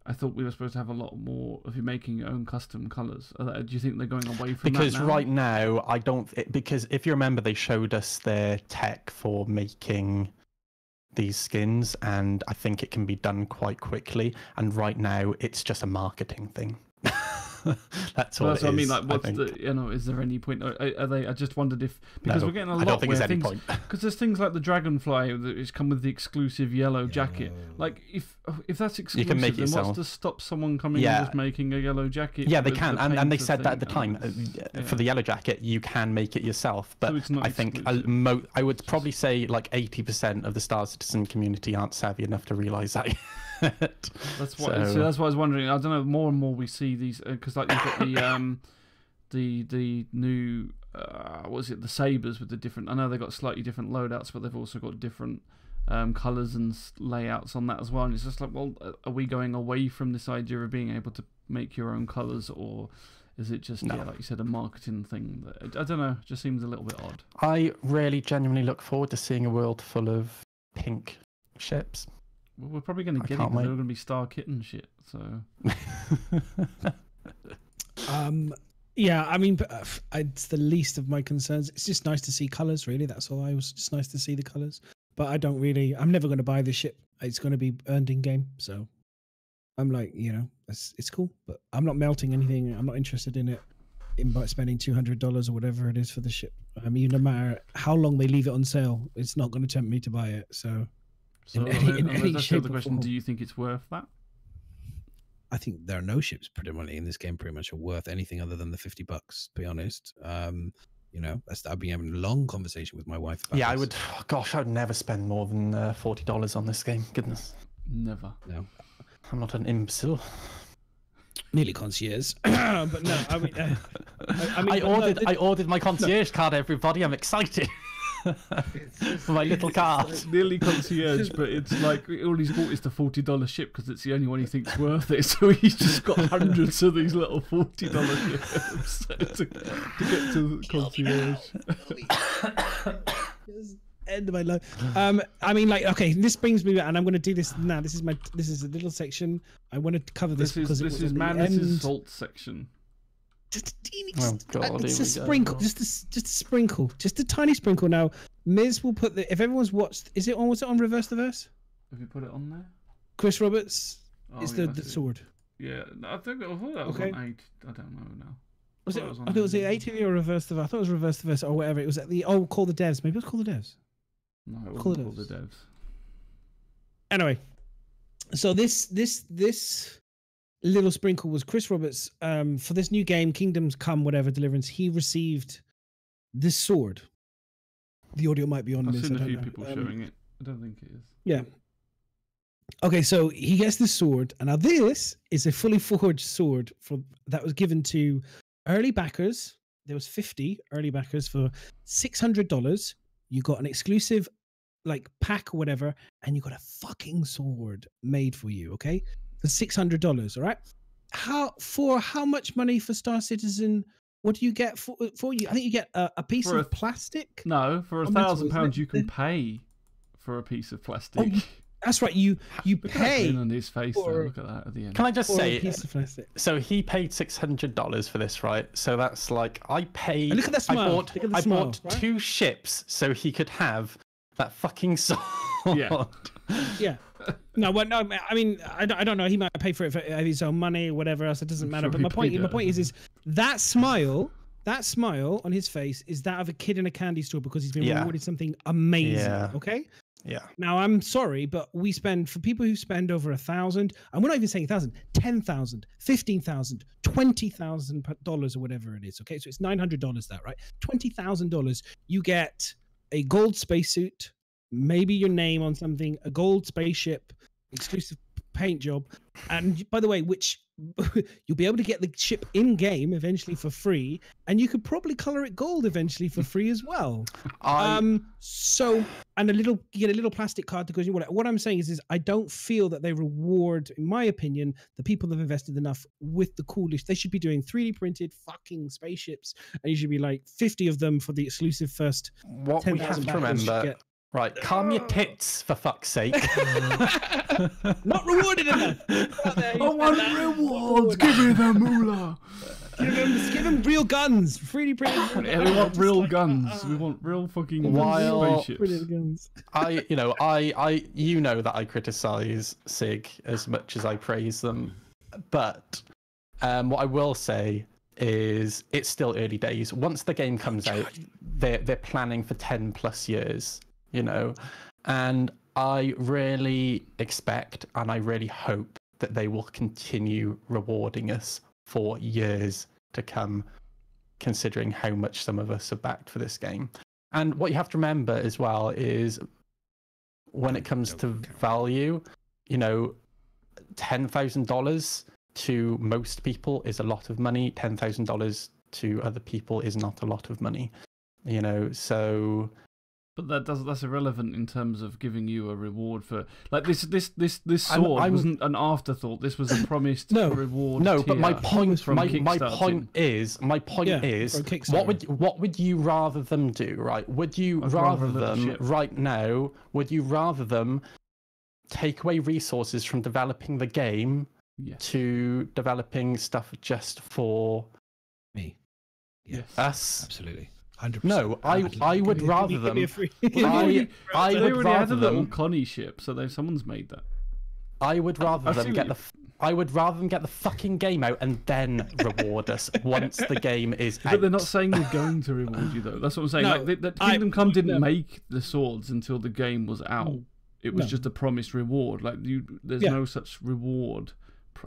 I thought we were supposed to have a lot more of you making your own custom colours. Do you think they're going away from Because that now? right now, I don't... Because if you remember, they showed us their tech for making these skins, and I think it can be done quite quickly. And right now, it's just a marketing thing. That's all That's what I mean. Like, I what's think. the? Is there any point? Are they? I just wondered if because No, we're getting a lot I don't think where there's any things point. because there's things like the Dragonfly that is come with the exclusive yellow jacket. Like if that's exclusive, make it then what's yourself. to stop someone coming Yeah. and just making a yellow jacket? Yeah, they with can, the and they painter said that at the thing? time. For the yellow jacket, you can make it yourself. But So it's not I think exclusive. I would probably say like 80% of the Star Citizen community aren't savvy enough to realise that. That's what. So that's what I was wondering. I don't know. More and more we see these because like you've got the new what is it? The sabers with the different. I know they've got slightly different loadouts, but they've also got different colours and layouts on that as well. And it's just like, well, are we going away from this idea of being able to make your own colours, or is it just like you said, a marketing thing? I don't know. It just seems a little bit odd. I really genuinely look forward to seeing a world full of pink ships. Well, we're probably going to get it can't because wait. they're going to be Star Kitten shit. So. Yeah, I mean, it's the least of my concerns. It's just nice to see colors, really. That's all. It's just nice to see the colors. But I don't really. I'm never going to buy this ship. It's going to be earned in game. So I'm like, it's cool. But I'm not melting anything. I'm not interested in it. By spending $200 or whatever it is for the ship. I mean, no matter how long they leave it on sale, it's not going to tempt me to buy it. So in any that's shape the or question. form. Do you think it's worth that? I think there are no ships predominantly in this game pretty much are worth anything other than the $50, to be honest. I've been having a long conversation with my wife about Yeah, this. I would never spend more than $40 on this game. Goodness. Never. No. I'm not an imbecile. Nearly concierge. But no, I ordered my concierge card, everybody. I'm excited. For my little card. Nearly concierge, but it's like all he's bought is the $40 ship because it's the only one he thinks worth it. So he's just got hundreds of these little $40 ships to get to the concierge. End of my life. I mean, like, okay, this brings me back, and I'm going to do this now. This is a little section. I wanted to cover this because this is Madness's salt section. Just a teeny, God, it's here a we go. sprinkle, just a sprinkle, just a tiny sprinkle. Now, Miz will put if everyone's watched, was it on Reverse the Verse? Have you put it on there? Chris Roberts is yeah, the that's it. sword. Yeah, I thought that was on 8. I don't know now. Was it? thought it was on I thought it was the 18 or Reverse the Verse. I thought it was Reverse the Verse or whatever. It was at the Call the Devs. Maybe it was Call the Devs. No, it Call wasn't it called the devs. Anyway, so this little sprinkle was Chris Roberts for this new game, Kingdoms Come, whatever, Deliverance. He received this sword. The audio might be on I've this. seen I a don't few know. people showing it. I don't think it is. Yeah. Okay, so he gets this sword, and now this is a fully forged sword that was given to early backers. There was 50 early backers for $600. You got an exclusive like pack or whatever, and you got a fucking sword made for you. Okay, for $600. All right. How much money for Star Citizen? What do you get for you? I think you get a piece of plastic. No, for £1,000 you can pay for a piece of plastic. Oh, that's right. You Look at that pay grin on his face. for- Look at that at the end. Can I just for say, a piece of plastic. so he paid $600 for this, right? So that's like I paid. And look at that smile. I bought, Look at the I smile, bought right? 2 ships so he could have that fucking sword. Yeah. Yeah. No, well, no. I mean, I don't know. He might pay for it for his own money or whatever else. It doesn't matter. sure But he my point paid it. is that smile on his face is that of a kid in a candy store because he's been Yeah. rewarded something amazing. Yeah. Okay. Yeah. Now, I'm sorry, but we spend, for people who spend over $1,000, and we're not even saying 1,000, 10,000, 15,000, $20,000 or whatever it is. Okay, so it's $900 that, right? $20,000, you get a gold spacesuit, maybe your name on something, a gold spaceship, exclusive paint job, and by the way, which you'll be able to get the ship in game eventually for free, and you could probably color it gold eventually for free as well. So, and you get a little plastic card that goes in. What I'm saying is I don't feel that they reward, in my opinion, the people that have invested enough with the coolest. They should be doing 3D printed fucking spaceships, and you should be like 50 of them for the exclusive first. What we have to remember. Right, calm your tits, for fuck's sake. Not rewarded enough. I want rewards. Give me the moolah. Give him real guns. 3D printed. Yeah, we want real guns. We want real fucking spaceships. Guns. You know that I criticize SIG as much as I praise them, but what I will say is it's still early days. Once the game comes out, they're planning for 10 plus years. You know, and I really expect and I really hope that they will continue rewarding us for years to come, considering how much some of us have backed for this game. And what you have to remember as well is when it comes to value, you know, $10,000 to most people is a lot of money. $10,000 to other people is not a lot of money, you know, so... But that's irrelevant in terms of giving you a reward for this sword wasn't an afterthought. This was a promised reward. No, but my point is, what would you rather them do? Right? Would you rather them right now? Would you rather them take away resources from developing the game to developing stuff just for me? Yes, us. Absolutely. 100%. No, I would rather them. I would rather them Connie ship, so someone's made that. I would rather them get the fucking game out and then reward us once the game is out. But they're not saying they're going to reward you though. That's what I'm saying. No, like Kingdom Come didn't make the swords until the game was out. It was just a promised reward. Like there's no such reward,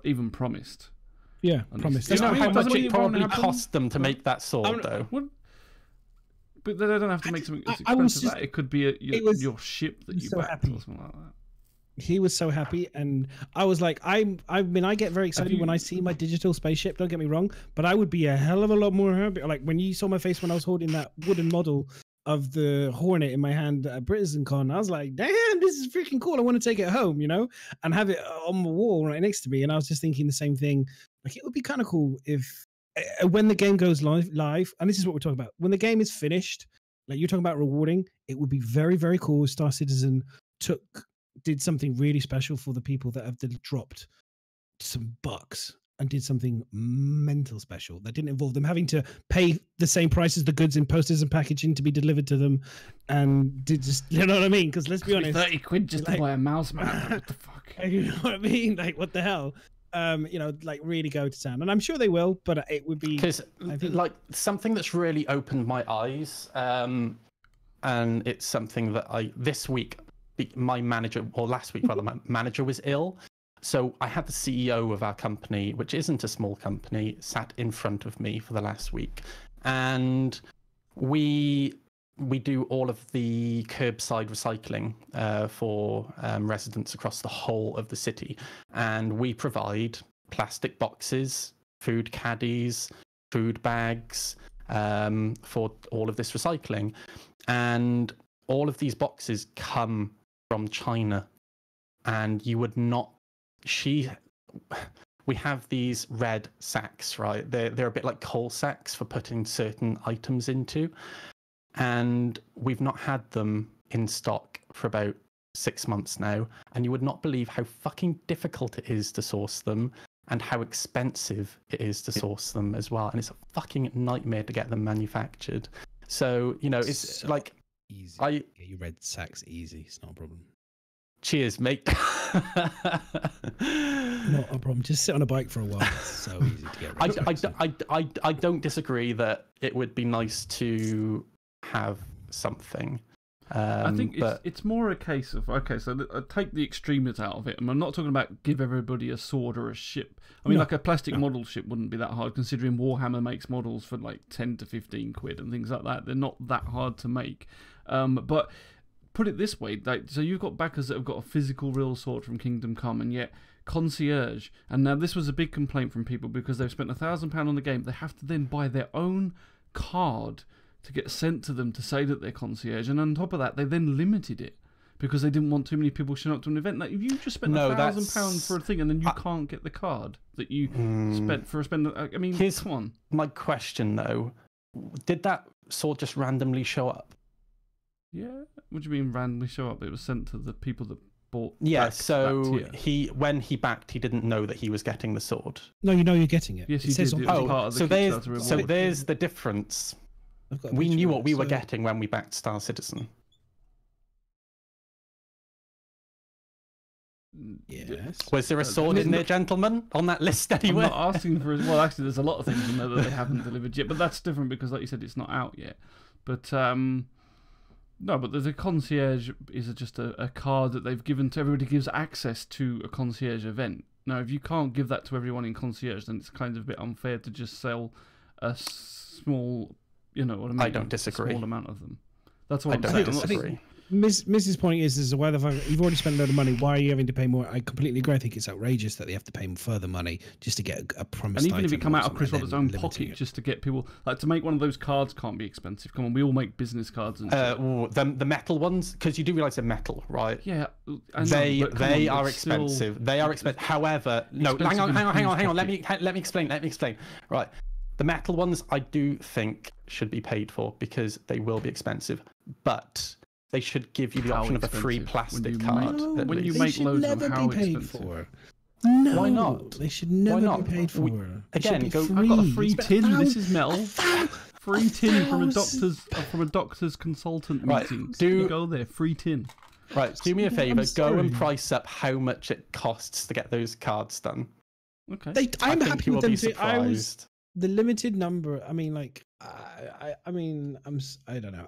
even promised. Yeah, promised. You know how much it probably cost them to make that sword, though. But they don't have to make something as expensive as that. It could be your ship that you backed or something like that. He was so happy, and I was like, I get very excited when I see my digital spaceship. Don't get me wrong, but I would be a hell of a lot more happy. Like when you saw my face when I was holding that wooden model of the Hornet in my hand at BritainCon, I was like, damn, this is freaking cool. I want to take it home, you know, and have it on the wall right next to me. And I was just thinking the same thing. Like it would be kind of cool if, when the game goes live, and this is what we're talking about, when the game is finished, like you're talking about rewarding, it would be very, very cool if Star Citizen did something really special for the people that have dropped some bucks and did something mental special that didn't involve them having to pay the same price as the goods in posters and packaging to be delivered to them, and did just, you know what I mean? Because let's be honest, 30 quid just to buy a mouse mat. What the fuck? You know what I mean? Like what the hell? You know, like really go to town, and I'm sure they will, but it would be because like something that's really opened my eyes, and it's something that this week my manager, or last week rather, my manager was ill, so I had the CEO of our company, which isn't a small company, sat in front of me for the last week, and we do all of the curbside recycling for residents across the whole of the city. And we provide plastic boxes, food caddies, food bags for all of this recycling. And all of these boxes come from China. And you would not... We have these red sacks, right? They're a bit like coal sacks for putting certain items into. And we've not had them in stock for about 6 months now, and you would not believe how fucking difficult it is to source them and how expensive it is to source them as well, and it's a fucking nightmare to get them manufactured. So, you know, it's so like easy. Get your red sacks easy, it's not a problem. Cheers, mate. Not a problem. Just sit on a bike for a while. It's so easy to get I don't disagree that it would be nice to have something. I think it's more a case of, okay, so take the extremes out of it. And I'm not talking about give everybody a sword or a ship. I mean, like a plastic model ship wouldn't be that hard, considering Warhammer makes models for like 10 to 15 quid and things like that. They're not that hard to make. But put it this way, like, so you've got backers that have got a physical real sword from Kingdom Come, and yet concierge, and now this was a big complaint from people because they've spent £1,000 on the game. They have to then buy their own card to get sent to them to say that they're concierge, and on top of that, they then limited it because they didn't want too many people showing up to an event. Like, if you just spent £1,000 for a thing and then you can't get the card that you spent for a spend, I mean, come on. My question though: did that sword just randomly show up? Yeah. What do you mean randomly show up? It was sent to the people that bought. Yeah. So when he backed, he didn't know that he was getting the sword. No, you know you're getting it. Yes, you did. So there's the difference. We knew what we were getting when we backed Star Citizen. Yes. Was there a sword in there, gentlemen, on that list anywhere? I'm not asking for. Well, actually, there's a lot of things in there that they haven't delivered yet, but that's different because, like you said, it's not out yet. But no, but the concierge is just a card that they've given to everybody. Gives access to a concierge event. Now, if you can't give that to everyone in concierge, then it's kind of a bit unfair to just sell a small. You know what I mean? I don't disagree. A small amount of them. That's what I'm saying. I don't disagree. Mrs. point is why the fuck you've already spent a load of money. Why are you having to pay more? I completely agree. I think it's outrageous that they have to pay further money just to get a promised. And even if it come out of Chris Roberts' Roberts' own pocket, just to get people like to make one of those cards can't be expensive. Come on, we all make business cards and the metal ones, because you do realize they're metal, right? Yeah, they are expensive. They are expensive. However, no, hang on. Let me explain. Right. The metal ones, I do think, should be paid for because they will be expensive. But they should give you the option of a free plastic card. When you make loads of them, how expensive? No, why not? They should never be paid for. Again, I've got a free tin. This is Mel. Free tin from a doctor's consultant meeting. You go there, free tin. Right, do me a favour. Go and price up how much it costs to get those cards done. Okay. I'm happy with them. Surprised. The limited number. I mean, like, I don't know.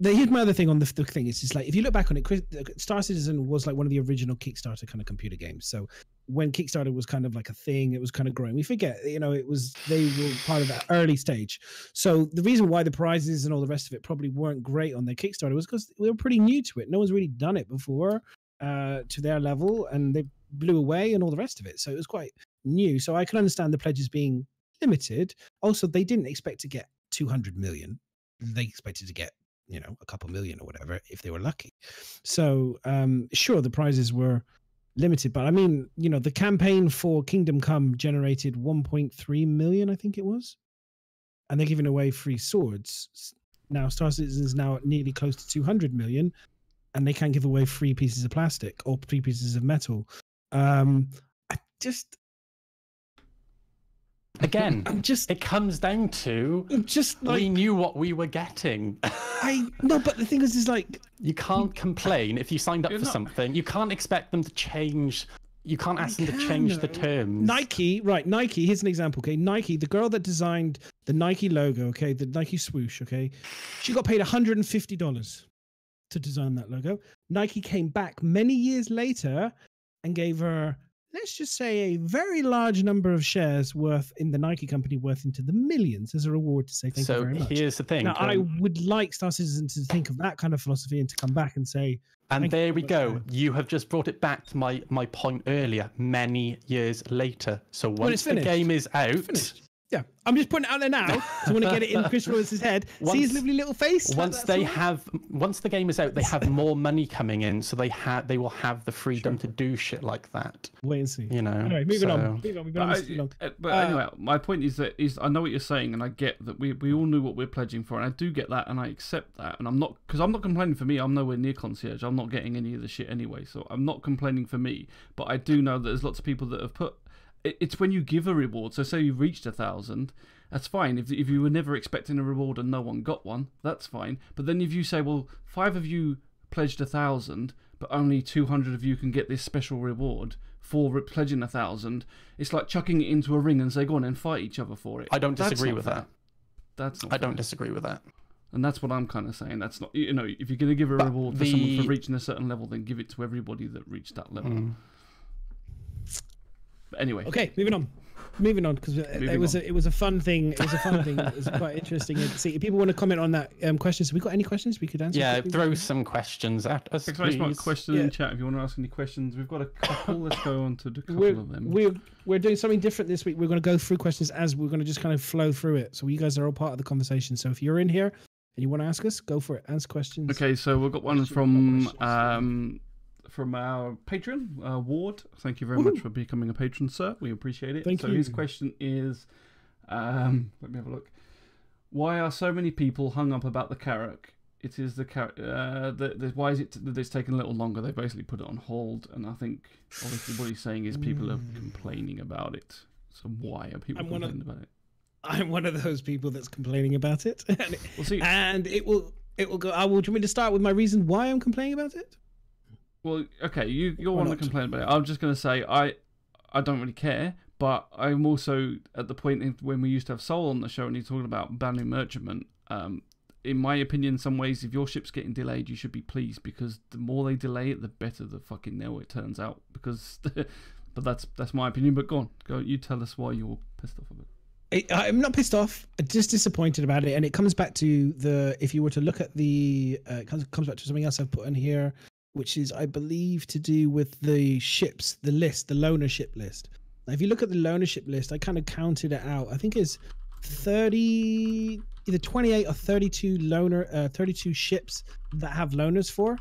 Here's my other thing on the thing. It's just like, if you look back on it, Star Citizen was like one of the original Kickstarter kind of computer games. So when Kickstarter was kind of like a thing, it was kind of growing. We forget, they were part of that early stage. So the reason why the prizes and all the rest of it probably weren't great on their Kickstarter was because we were pretty new to it. No one's really done it before to their level, and they blew away and all the rest of it. So it was quite new. So I can understand the pledges being limited. Also, they didn't expect to get 200 million. They expected to get, a couple million or whatever if they were lucky. So sure, the prizes were limited, but I mean, the campaign for Kingdom Come generated 1.3 million, I think it was, and they're giving away free swords. Now Star Citizen is now nearly close to 200 million, and they can give away free pieces of plastic or free pieces of metal. It comes down to we knew what we were getting. No, but the thing is like, you can't complain if you signed up for something. You can't expect them to change. You can't ask them to change the terms. Nike, here's an example, okay? Nike, the girl that designed the Nike logo, okay, the Nike swoosh, okay, she got paid $150 to design that logo. Nike came back many years later and gave her, let's just say, a very large number of shares worth in the Nike company, worth into the millions as a reward to say thank you very much. So here's the thing. Now, I would like Star Citizen to think of that kind of philosophy and to come back and say... And there we go. You have just brought it back to my point earlier, many years later. So once the game is out... Yeah, I'm just putting it out there now. I want to get it in Chris Roberts' head. See his lovely little face. Once the game is out, they have more money coming in, so they will have the freedom to do shit like that. Wait and see. Anyway, moving on. We've been on this too long. But anyway, my point is I know what you're saying, and I get that we all knew what we're pledging for, and I do get that, and I accept that, and I'm not complaining for me. I'm nowhere near concierge. I'm not getting any of the shit anyway, so I'm not complaining for me. But I do know that there's lots of people that have put. It's when you give a reward. So say you've reached 1,000, that's fine. If you were never expecting a reward and no one got one, that's fine. But then if you say, well, 5 of you pledged 1,000, but only 200 of you can get this special reward for pledging 1,000, it's like chucking it into a ring and say, go on and fight each other for it. I don't disagree with that. That's not I don't disagree with that. And that's what I'm kind of saying. That's not, you know, if you're going to give a reward to someone for reaching a certain level, then give it to everybody that reached that level. But anyway. Okay, moving on, because it was a fun thing. It was a fun thing. It was quite interesting to see. If people want to comment on that question, so we got any questions we could answer? Yeah, throw some questions at us, please. Question in chat if you want to ask any questions. We've got a couple. Let's go on to a couple of them. We're doing something different this week. We're going to go through questions as we're going to just kind of flow through it. So you guys are all part of the conversation. So if you're in here and you want to ask us, go for it. Ask questions. Okay, so we've got one from our patron, Ward. Thank you very much for becoming a patron, sir. We appreciate it. Thank you. His question is, let me have a look. Why are so many people hung up about the Carrack? It is why is it that it's taken a little longer? They basically put it on hold, and I think obviously what he's saying is people are complaining about it. So why are people complaining about it? I'm one of those people that's complaining about it, We'll see. And it will go. Do you want me to start with my reason why I'm complaining about it? Well, okay, you're one to complain about it. I'm just going to say I don't really care, but I'm also at the point when we used to have Soul on the show and he's talking about banning merchantment. In my opinion, in some ways, if your ship's getting delayed, you should be pleased because the more they delay it, the better the fucking nail it turns out. Because, but that's my opinion. But go on, you tell us why you're pissed off about it. I'm not pissed off. I'm just disappointed about it, and it comes back to if you were to look at it comes back to something else I've put in here, which is, I believe, to do with the ships, the loaner ship list. Now, if you look at the loaner ship list, I kind of counted it out. I think it's 30, either 28 or 32 ships that have loaners for.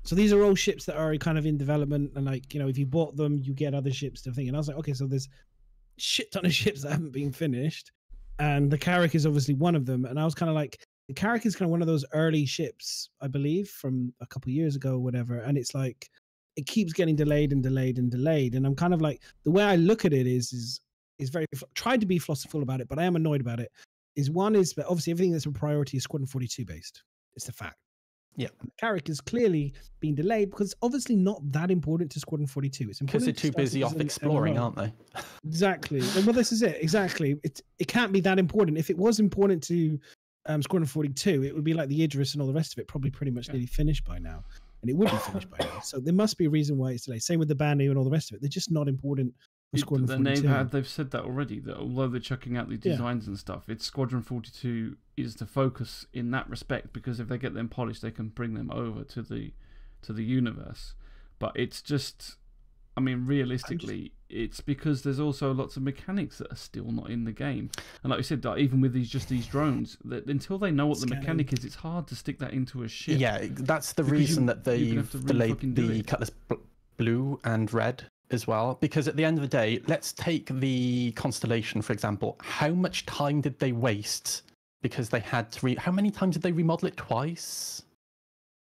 So these are all ships that are kind of in development, and like, you know, if you bought them, you get other ships to think. And I was like, okay, so there's shit ton of ships that haven't been finished, and the Carrack is obviously one of them. And I was kind of like, the Carrack is kind of one of those early ships, I believe, from a couple of years ago or whatever. And it's like, it keeps getting delayed and delayed and delayed. And I'm kind of like, the way I look at it is very, tried to be philosophical about it, but I am annoyed about it. One is that obviously everything that's a priority is Squadron 42 based. It's the fact. Yeah. The Carrack is clearly being delayed because it's obviously not that important to Squadron 42. It's important because they're too busy off exploring, aren't they? Exactly. Well, this is it. Exactly. It can't be that important. If it was important to Squadron 42, it would be like the Idris and all the rest of it, probably pretty much nearly finished by now. And it would be finished by now. So there must be a reason why it's delayed. Same with the Banu and all the rest of it. They're just not important for Squadron 42. They've said that already, that although they're chucking out the designs and stuff, it's Squadron 42 is to focus in that respect, because if they get them polished, they can bring them over to the universe. But it's just, I mean, realistically, it's because there's also lots of mechanics that are still not in the game. And like you said, even with these these drones, until they know what the mechanic is, it's hard to stick that into a ship. Yeah, that's the reason that they've delayed the Cutlass Blue and Red as well. Because at the end of the day, let's take the Constellation, for example. How much time did they waste? Because they had to how many times did they remodel it? Twice?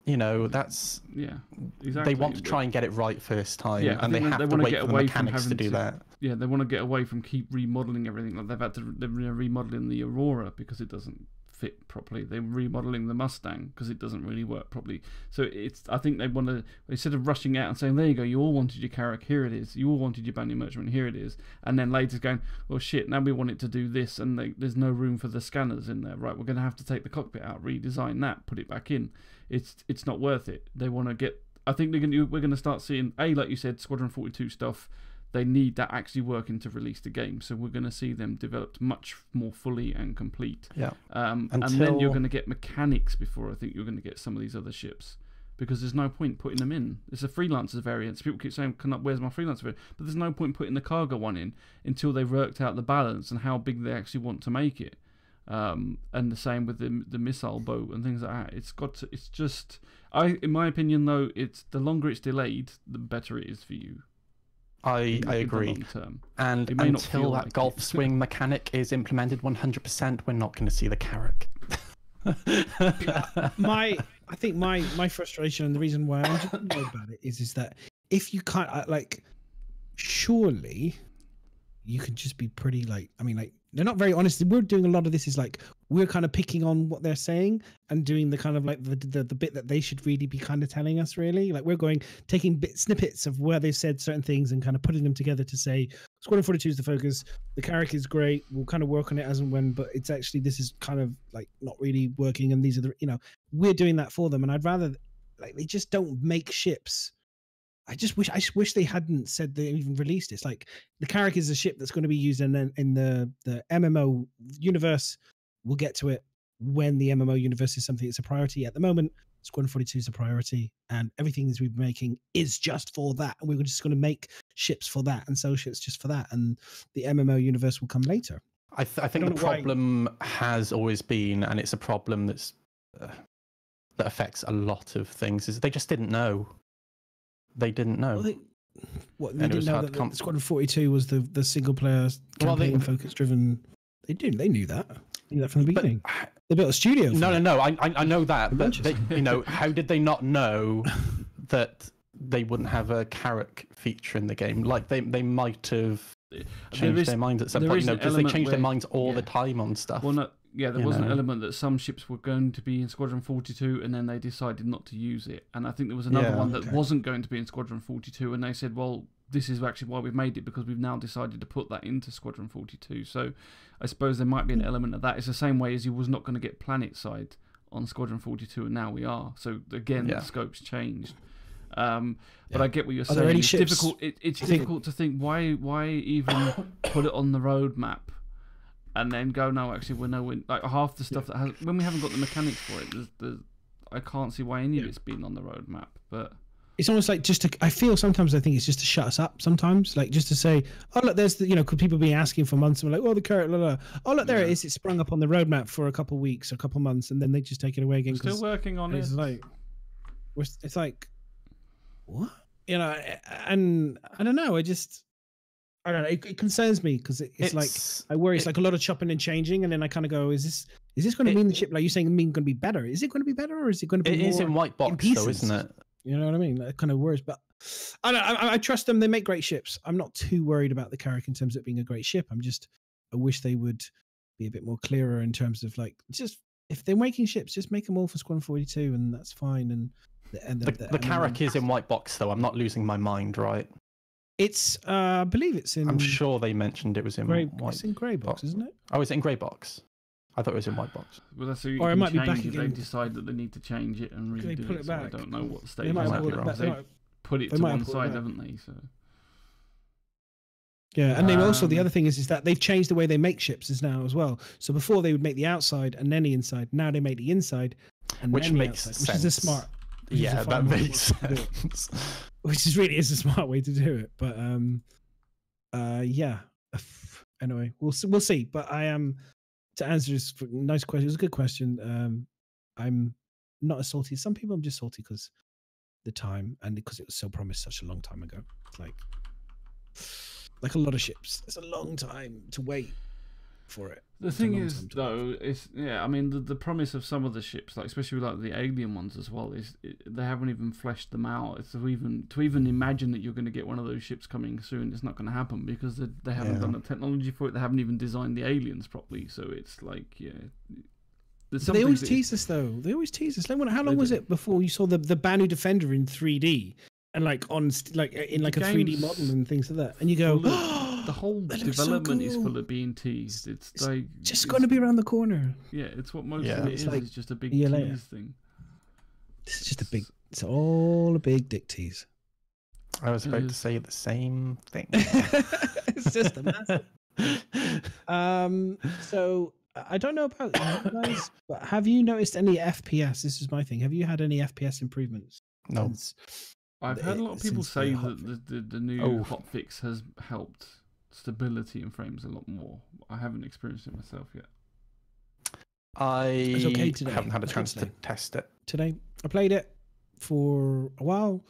You know, that's... Yeah, exactly. They want to try and get it right first time, and they have to wait get for the mechanics to do that. Yeah, they want to get away from keep remodeling everything. Like they're remodeling the Aurora because it doesn't fit properly. They're remodeling the Mustang because it doesn't really work properly. So I think they want to, instead of rushing out and saying, there you go, you all wanted your Carrack, here it is. You all wanted your Banner Merchant, here it is. And then later going, well, shit, now we want it to do this, and there's no room for the scanners in there. Right, we're going to have to take the cockpit out, redesign that, put it back in. It's not worth it. They want to get... I think we're going to start seeing, like you said, Squadron 42 stuff. They need that actually working to release the game. So we're going to see them developed much more fully and complete. Yeah. And then you're going to get mechanics before I think you're going to get some of these other ships. Because there's no point putting them in. It's a freelancer variant. People keep saying, where's my freelancer variant? But there's no point putting the cargo one in until they've worked out the balance and how big they actually want to make it. And the same with the missile boat and things like that. It's just, in my opinion though, the longer it's delayed, the better it is for you. I agree. Long term. And until that golf swing mechanic is implemented 100%, we're not going to see the Carrack. I think my frustration and the reason why I'm just annoyed about it is that if you can't, surely you can just be pretty they're not very honest. We're doing a lot of this is like we're kind of picking on what they're saying and doing the kind of like the bit that they should really be kind of telling us, really. Like we're taking snippets of where they've said certain things and kind of putting them together to say Squadron 42 is the focus. The character is great. We'll kind of work on it as and when, but it's actually, this is kind of like not really working. And these are the, we're doing that for them. And I'd rather, like, they just don't make ships. I just wish they hadn't said they even released it. It's like the Carrack is a ship that's going to be used in the MMO universe. We'll get to it when the MMO universe is something that's a priority. At the moment, Squadron 42 is a priority, and everything that we're making is just for that. And we're just going to make ships for that and sell ships just for that. And the MMO universe will come later. I think the problem has always been, and it's a problem that affects a lot of things, is they just didn't know. They didn't know. Well, they didn't know that Squadron 42 was the single player campaign focus driven. They did. They knew that. They knew that from the beginning. They built a studio. No. I know that. But how did they not know that they wouldn't have a Carrack feature in the game? Like they might have changed their minds at some point. Because they change their minds all the time on stuff. Well, there was an element that some ships were going to be in Squadron 42 and then they decided not to use it. And I think there was another one that wasn't going to be in Squadron 42 and they said, well, this is actually why we've made it, because we've now decided to put that into Squadron 42. So I suppose there might be an element of that. It's the same way as you was not going to get planet side on Squadron 42 and now we are. So again, the scope's changed. But I get what you're saying. It's difficult. It's difficult to think why even put it on the roadmap. And then go, no, actually, we're nowhere. Like half the stuff that has, when we haven't got the mechanics for it, I can't see why any of it's been on the roadmap. But it's almost like I think it's just to shut us up sometimes, like just to say, oh look, there's could people be asking for months and we're like, oh the carrot, oh look, there it is, it's sprung up on the roadmap for a couple of weeks, a couple of months, and then they just take it away again. We're still working on it. It's like, it's like, what, and I don't know, I don't know. It concerns me because it's like I worry. It's like a lot of chopping and changing, and then I kind of go, "Is this going to mean the ship? Like you're saying, going to be better? Is it going to be better, or is it going to be?" It more is in white box, though, isn't it? You know what I mean? That kind of worries, but I trust them. They make great ships. I'm not too worried about the Carrack in terms of it being a great ship. I wish they would be a bit more clearer in terms of like just if they're making ships, just make them all for Squadron 42, and that's fine. And the Carrack is in white box, though. I'm not losing my mind, right? It's, I believe it's in. I'm sure they mentioned it was in white. It's in grey box, isn't it? Oh, is it in grey box? I thought it was in white box. Well, that's so or it might be back again. again. They decide that they need to change it and redo put it back. So I don't know what stage. They might have put it to one side, haven't they? So. Yeah, and they also the other thing is that they've changed the way they make ships now as well. So before they would make the outside and then the inside. Now they make the inside and which then the makes outside, sense. which is a smart. Yeah, that makes sense. Which really is a smart way to do it, but yeah. Anyway, we'll see. But I am to answer this nice question. It was a good question. I'm not as salty as some people. I'm just salty because the time and because it was so promised such a long time ago. It's like a lot of ships. It's a long time to wait for it. The thing is, though, I mean, the promise of some of the ships, like especially like the alien ones as well, they haven't even fleshed them out. It's to even imagine that you're going to get one of those ships coming soon, it's not going to happen because they haven't done the technology for it. They haven't even designed the aliens properly. So it's like, they always tease us, though. They always tease us. Like, how long was it before you saw the Banu Defender in 3D and in a 3D model and things like that, and you go. The whole development is full of being teased. It's like just going to be around the corner. Yeah, it's what most of it is. It's just a big tease thing. It's just it's all a big dick tease. I was about to say the same thing. It's just a massive. So I don't know about you guys, but have you noticed any FPS? This is my thing. Have you had any FPS improvements? No. I've heard a lot of people say that the new hotfix has helped stability in frames a lot more. I haven't experienced it myself yet. I haven't had a chance to test it. Today, I played it for a while.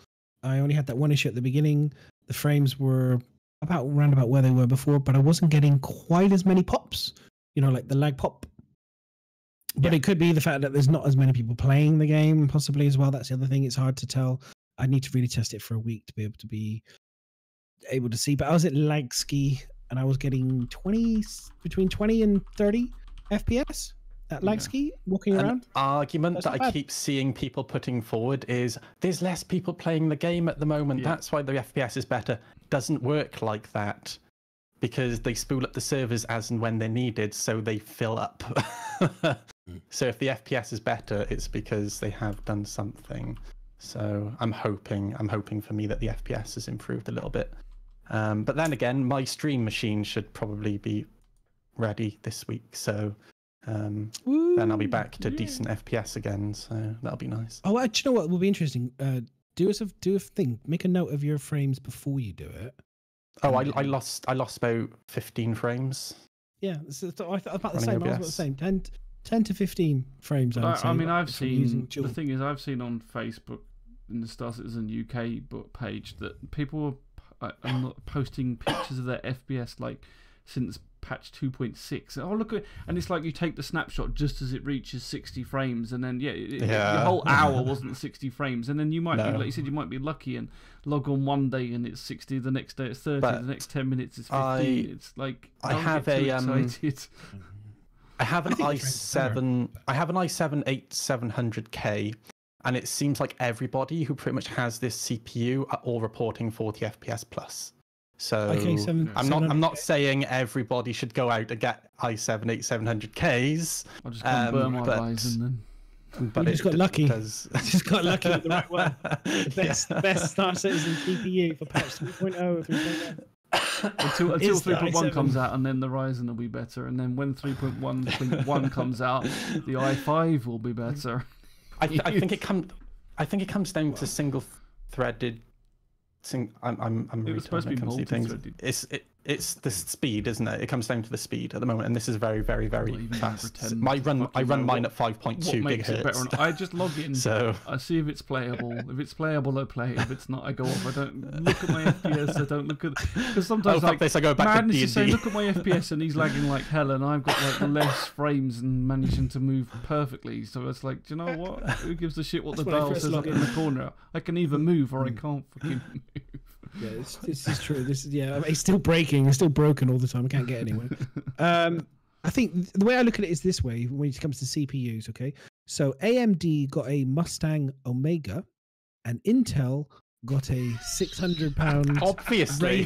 I only had that one issue at the beginning. The frames were around about where they were before, but I wasn't getting quite as many pops. Like the lag pop. But it could be the fact that there's not as many people playing the game, possibly as well. That's the other thing. It's hard to tell. I need to really test it for a week to be able to see. But I was at Lagski and I was getting between 20 and 30 FPS at lag ski walking An around. argument That's that not I bad. keep seeing people putting forward is there's less people playing the game at the moment. Yeah. That's why the FPS is better. Doesn't work like that because they spool up the servers as and when they're needed, so they fill up. So if the FPS is better, it's because they have done something. So I'm hoping for me that the FPS has improved a little bit. But then again, my stream machine should probably be ready this week. So then I'll be back to decent FPS again. So that'll be nice. Oh, do you know what will be interesting? Do a thing. Make a note of your frames before you do it. Oh, I lost about 15 frames. Yeah, so I thought about the Running same. I was about OBS. the same. 10 to 15 frames. I would say. I mean, I've if I'm using seen dual. the thing is I've seen on Facebook in the Star Citizen UK book page that people are not posting pictures of their FPS like since patch 2.6. Oh look at, and it's like you take the snapshot just as it reaches 60 frames, and then the whole hour wasn't 60 frames, and then you might be, like you said, you might be lucky and log on one day and it's 60, the next day it's 30, But the next 10 minutes it's 15. It's like I don't have get too a excited. I have an think it's very i7. I have an i7 8700K, and it seems like everybody who pretty much has this CPU are all reporting 40 FPS plus. So I'm not saying everybody should go out and get i7 8700Ks. I'll just come burn my but- eyes and then. But You just got lucky. Does... Just got lucky with the right one. The best Star Citizen GPU for patch 3.0 or 3.1. Until Is the 3.1 i7. comes out, and then the Ryzen will be better, and then when 3.1 comes out, the i5 will be better. I think it comes down to single-threaded. I'm It was supposed to be multi-threaded. It's the speed, isn't it? It comes down to the speed at the moment, and this is very, very, very Not even fast. pretend I to fucking run know mine what- at 5.2 What makes it better? gigahertz. I just log in. So I see if it's playable. If it's playable, I play. If it's not, I go off. I don't look at my FPS. I don't look at, because sometimes fuck this, I go back to Madness is saying, D&D. look at my FPS, and he's lagging like hell, and I've got like less frames and managing to move perfectly. So it's like, do you know what? Who gives a shit what the That's when I dial first says log up in the corner? I can either move or I Hmm. can't fucking move. Yeah, this is true. This is it's still breaking. It's still broken all the time. I can't get anywhere. I think the way I look at it is this way when it comes to CPUs. Okay, so AMD got a Mustang Omega, and Intel got a £600 obviously,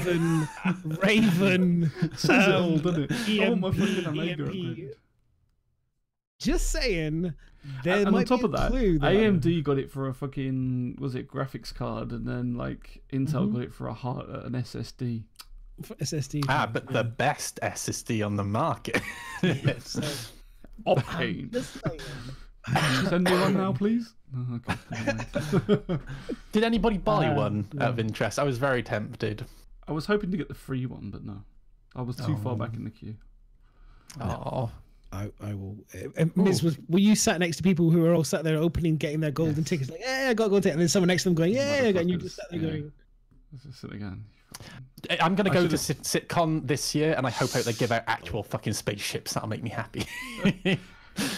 Raven. Says it all, doesn't it? Oh, my EMP. fucking Omega upgrade. Just saying. There And might on top be of a that, clue there. AMD got it for a fucking, was it graphics card, and then like Intel got it for an SSD. For SSD. but the best SSD on the market. Yes. Octane. Just saying. Send me one now, please. Oh, okay, never mind. Did anybody buy one no. out of interest? I was very tempted. I was hoping to get the free one, but no. I was too far Oh. back in the queue. Oh, I will. Miz, were you sat next to people who were all sat there opening, getting their golden tickets? Like, yeah, I got a golden ticket. And then someone next to them going, yeah, and you just sat there going, Let's just sit again. I'm gonna I go to should've- SitCon this year, and I hope they give out actual fucking spaceships. That'll make me happy.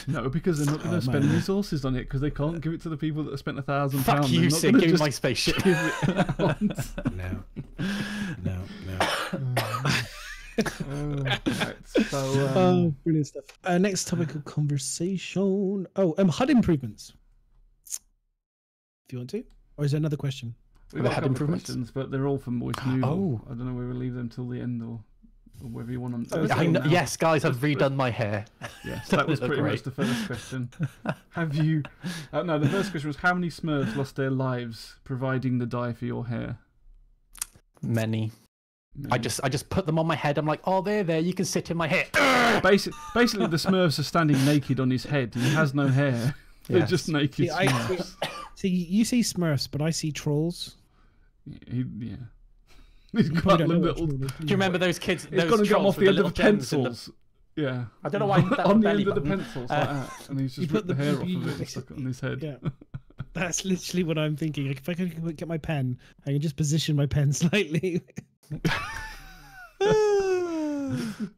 No, because they're not going to spend man. resources on it, because they can't give it to the people that have spent £1,000. Fuck you, Sid. Give me my spaceship. no. Right, so, Oh, brilliant stuff. Next topic of conversation. Oh, HUD improvements. If you want to, or is there another question? we've the got a HUD couple of improvements? questions, but they're all from Moist Noodle. Oh. I don't know whether we leave them till the end or whether you want them. Oh, I know, now. yes, guys, I've redone my hair. Yes, that was They look pretty great. much the first question. Have you? No, the first question was how many Smurfs lost their lives providing the dye for your hair? Many. I just put them on my head. I'm like, oh, there, you can sit in my hair. Basically, the Smurfs are standing naked on his head. He has no hair. They're Yes. just naked See, Smurfs. See, you see Smurfs, but I see trolls. Yeah. He's You got probably a don't know what little. troll is, do Do you remember those kids? He's Those got to get them trolls off with the end of the little gems in pencils. Yeah. I don't know why that's on the the end belly of the button. pencils like that, and he's You just put ripped the hair off you of it and stuck it on his head. Yeah. That's literally what I'm thinking. Like, if I could get my pen, I can just position my pen slightly.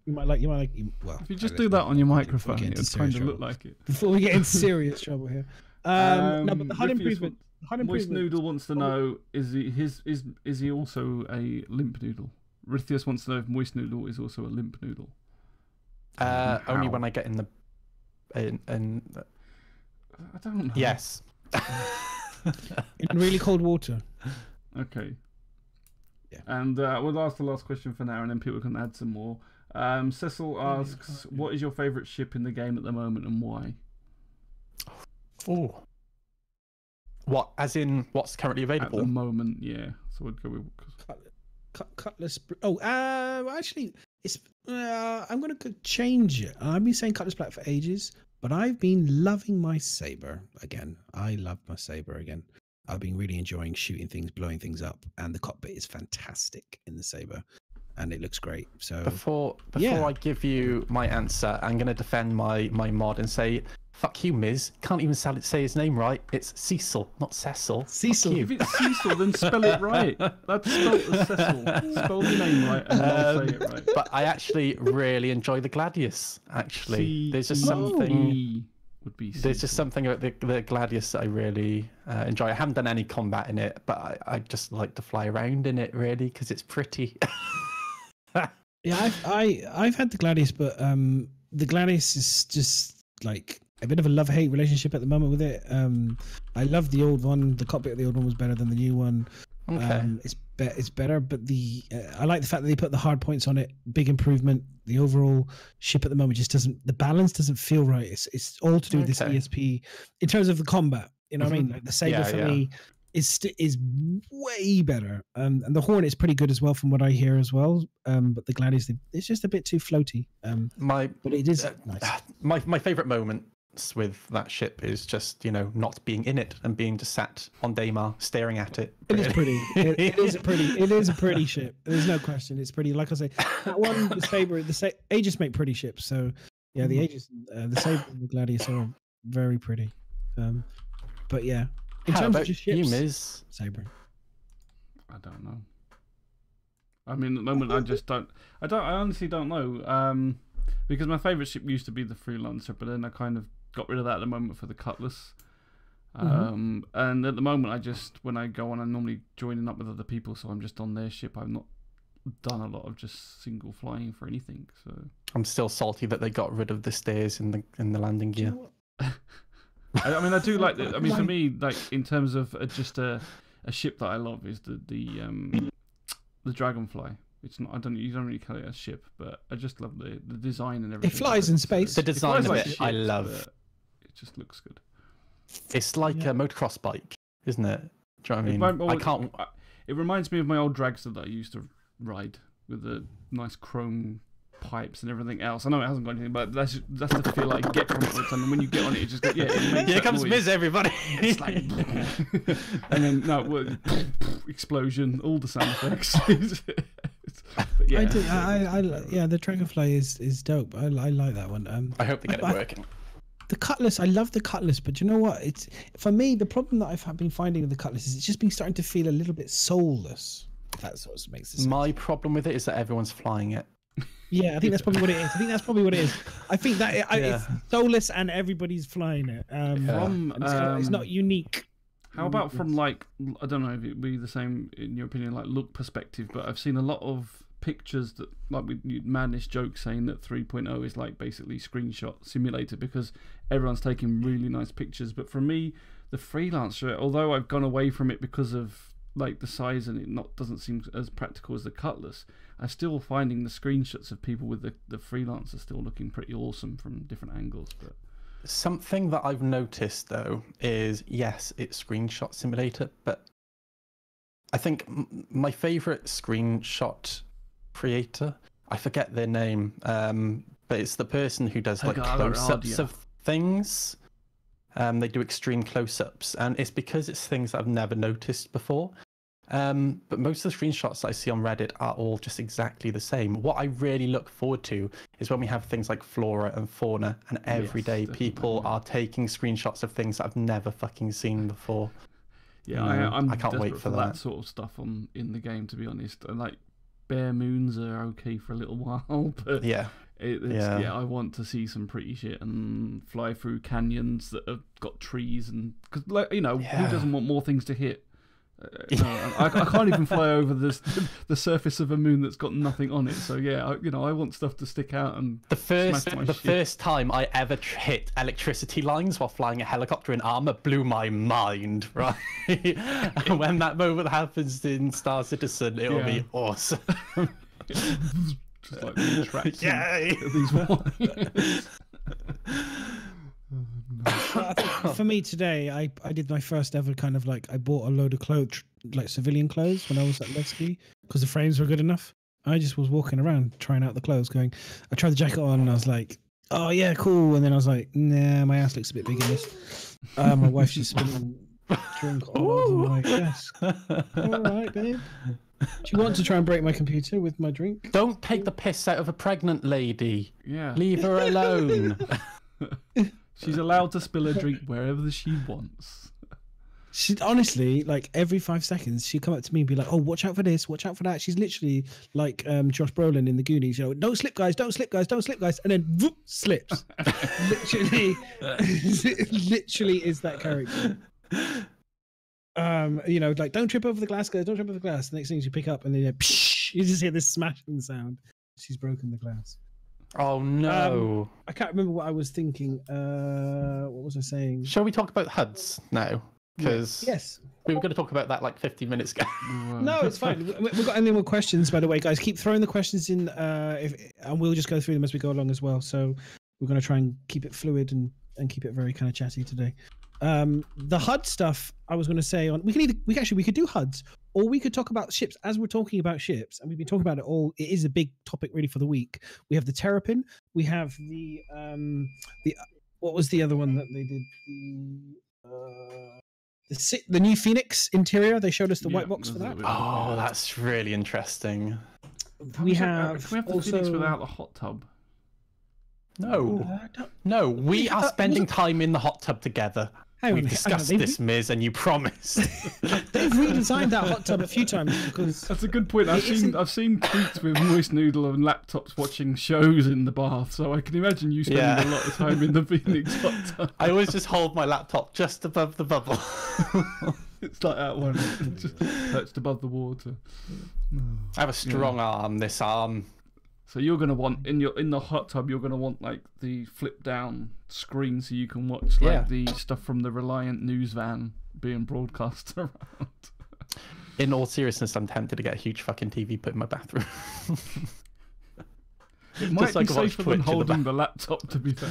Well, If you just do that on your microphone, get it into would kind serious of look trouble. like it. Before we get into serious trouble here. No, but the HUD Riffius improvement. HUD Moist improvement. Noodle wants to know: is he also a limp noodle? Rithius wants to know if moist noodle is also a limp noodle. Only when I get in the. I don't know. Yes. In really cold water. Okay. Yeah. And we'll ask the last question for now, and then people can add some more. Cecil asks, what is your favourite ship in the game at the moment and why? Oh. What? As in, what's currently available? At the moment, yeah. So we'd go with... Cutlass. Oh, actually, it's. I'm going to change it. I've been saying Cutlass Black for ages, but I've been loving my saber again. I love my saber again. I've been really enjoying shooting things, blowing things up, and the cockpit is fantastic in the saber, and it looks great. So before I give you my answer, I'm going to defend my mod and say, fuck you, Miz. Can't even say his name right. It's Cecil, not Cecil. Cecil. If it's Cecil, then spell it right. That's spelled as Cecil. Spell your name right, and then I'll say it right. But I actually really enjoy the Gladius. Actually, there's just something. There's just something about the Gladius that I really enjoy. I haven't done any combat in it, but I just like to fly around in it, really, because it's pretty. Yeah, I've had the Gladius, but the Gladius is just like a bit of a love-hate relationship at the moment with it. I love the old one. The cockpit of the old one was better than the new one. Okay. It's better, but I like the fact that they put the hard points on it. Big improvement. The overall ship at the moment just doesn't. The balance doesn't feel right. It's all to do with this ESP in terms of the combat. You know what I mean? Like the saber for me is way better. And the Hornet is pretty good as well, from what I hear as well. But the Gladius, it's just a bit too floaty. But it is nice. My favorite moments with that ship is just, not being in it and being just sat on Daymar staring at it. It is pretty. It is a pretty ship. There's no question. It's pretty. Like I say, that one, the saber, Aegis make pretty ships. So yeah, the Aegis, the saber and the Gladius are very pretty. But yeah, in terms of just ships, you, Miz? Saber. I don't know. I mean, at the moment, I honestly don't know. Because my favourite ship used to be the Freelancer, but then I kind of got rid of that at the moment for the Cutlass. And at the moment, when I go on, I'm normally joining up with other people, so I'm just on their ship. I've not done a lot of just single flying for anything. So I'm still salty that they got rid of the stairs in the landing gear. I mean, I do like. For me, like in terms of just a ship that I love is the Dragonfly. It's not. You don't really call it a ship, but I just love the design and everything. It flies in space. The design of it, I love. It just looks good. It's like a motocross bike, isn't it? Do you know what I mean? It reminds me of my old dragster that I used to ride with the nice chrome pipes and everything else. I know it hasn't got anything, but that's the feel I get from it all the time. And when you get on it, it just goes, Here comes noise. Miz, everybody. It's like, and then explosion, all the sound effects. But yeah, the Dragonfly is dope. I like that one. I hope they get it working. The Cutlass, I love the Cutlass, but you know what? It's for me, the problem that I've been finding with the Cutlass is it's just been starting to feel a little bit soulless. That sort of makes sense. My problem with it is that everyone's flying it. Yeah, I think that's probably what it is. I think that it's soulless and everybody's flying it. It's not unique. How about from I don't know if it'd be the same in your opinion, like look perspective, but I've seen a lot of pictures that with Madness joke saying that 3.0 is like basically screenshot simulator because everyone's taking really nice pictures. But for me, the Freelancer, although I've gone away from it because of like the size and it doesn't seem as practical as the Cutlass, I'm still finding the screenshots of people with the Freelancer still looking pretty awesome from different angles. But something that I've noticed though is, yes, it's screenshot simulator, but I think my favorite screenshot creator, I forget their name, but it's the person who does like close-ups of things. They do extreme close-ups, and it's because it's things that I've never noticed before. But most of the screenshots I see on Reddit are all just exactly the same. What I really look forward to is when we have things like flora and fauna, and every day people are taking screenshots of things that I've never fucking seen before. Yeah, I can't wait for that sort of stuff in the game, to be honest. And like bare moons are okay for a little while, but I want to see some pretty shit and fly through canyons that have got trees, and because who doesn't want more things to hit? I can't even fly over the surface of a moon that's got nothing on it. So yeah, I want stuff to stick out and the first time I ever hit electricity lines while flying a helicopter in armor blew my mind. Right, and when that moment happens in Star Citizen, it'll be awesome. Just like retracting Yay! these wires. I think for me today, I did my first ever kind of like I bought a load of clothes, like civilian clothes, when I was at Lesky because the frames were good enough. I just was walking around trying out the clothes, going. I tried the jacket on, and I was like, "Oh yeah, cool." And then I was like, "Nah, my ass looks a bit big in this." My wife's just spilling drink all over my desk. All right, babe. Do you want to try and break my computer with my drink? Don't take the piss out of a pregnant lady. Yeah. Leave her alone. She's allowed to spill a drink wherever she wants. She honestly, like every 5 seconds, she'd come up to me and be like, "Oh, watch out for this, watch out for that." She's literally like Josh Brolin in the Goonies. Don't slip, guys! Don't slip, guys! Don't slip, guys! And then whoop, slips. literally is that character. Like don't trip over the glass, guys! Don't trip over the glass. The next thing you pick up, and then you just hear this smashing sound. She's broken the glass. Oh no! I can't remember what I was thinking. What was I saying? Shall we talk about HUDs now? Because yes, we were going to talk about that like 15 minutes ago. No, it's fine. We've got any more questions, by the way, guys? Keep throwing the questions in, and we'll just go through them as we go along as well. So we're going to try and keep it fluid and keep it very kind of chatty today. The HUD stuff I was going to say on we could do HUDs, or we could talk about ships as we're talking about ships, and we've been talking about it all. It is a big topic really for the week. We have the Terrapin, we have the what was the other one that they did, the new Phoenix interior. They showed us the white box for that. Oh, that's really interesting. We have the Phoenix without the hot tub. No, we are spending time in the hot tub together. We discussed this, Miz, and you promised. They've redesigned that hot tub a few times because that's a good point. I've seen tweets with Moist Noodle and laptops watching shows in the bath, so I can imagine you spending a lot of time in the Phoenix hot tub. I always just hold my laptop just above the bubble. It's like that one, just perched above the water. I have a strong arm. This arm. So you're gonna want in the hot tub. You're gonna want like the flip down screen so you can watch like the stuff from the Reliant news van being broadcast around. In all seriousness, I'm tempted to get a huge fucking TV put in my bathroom. It might be safer than holding the laptop, to be fair.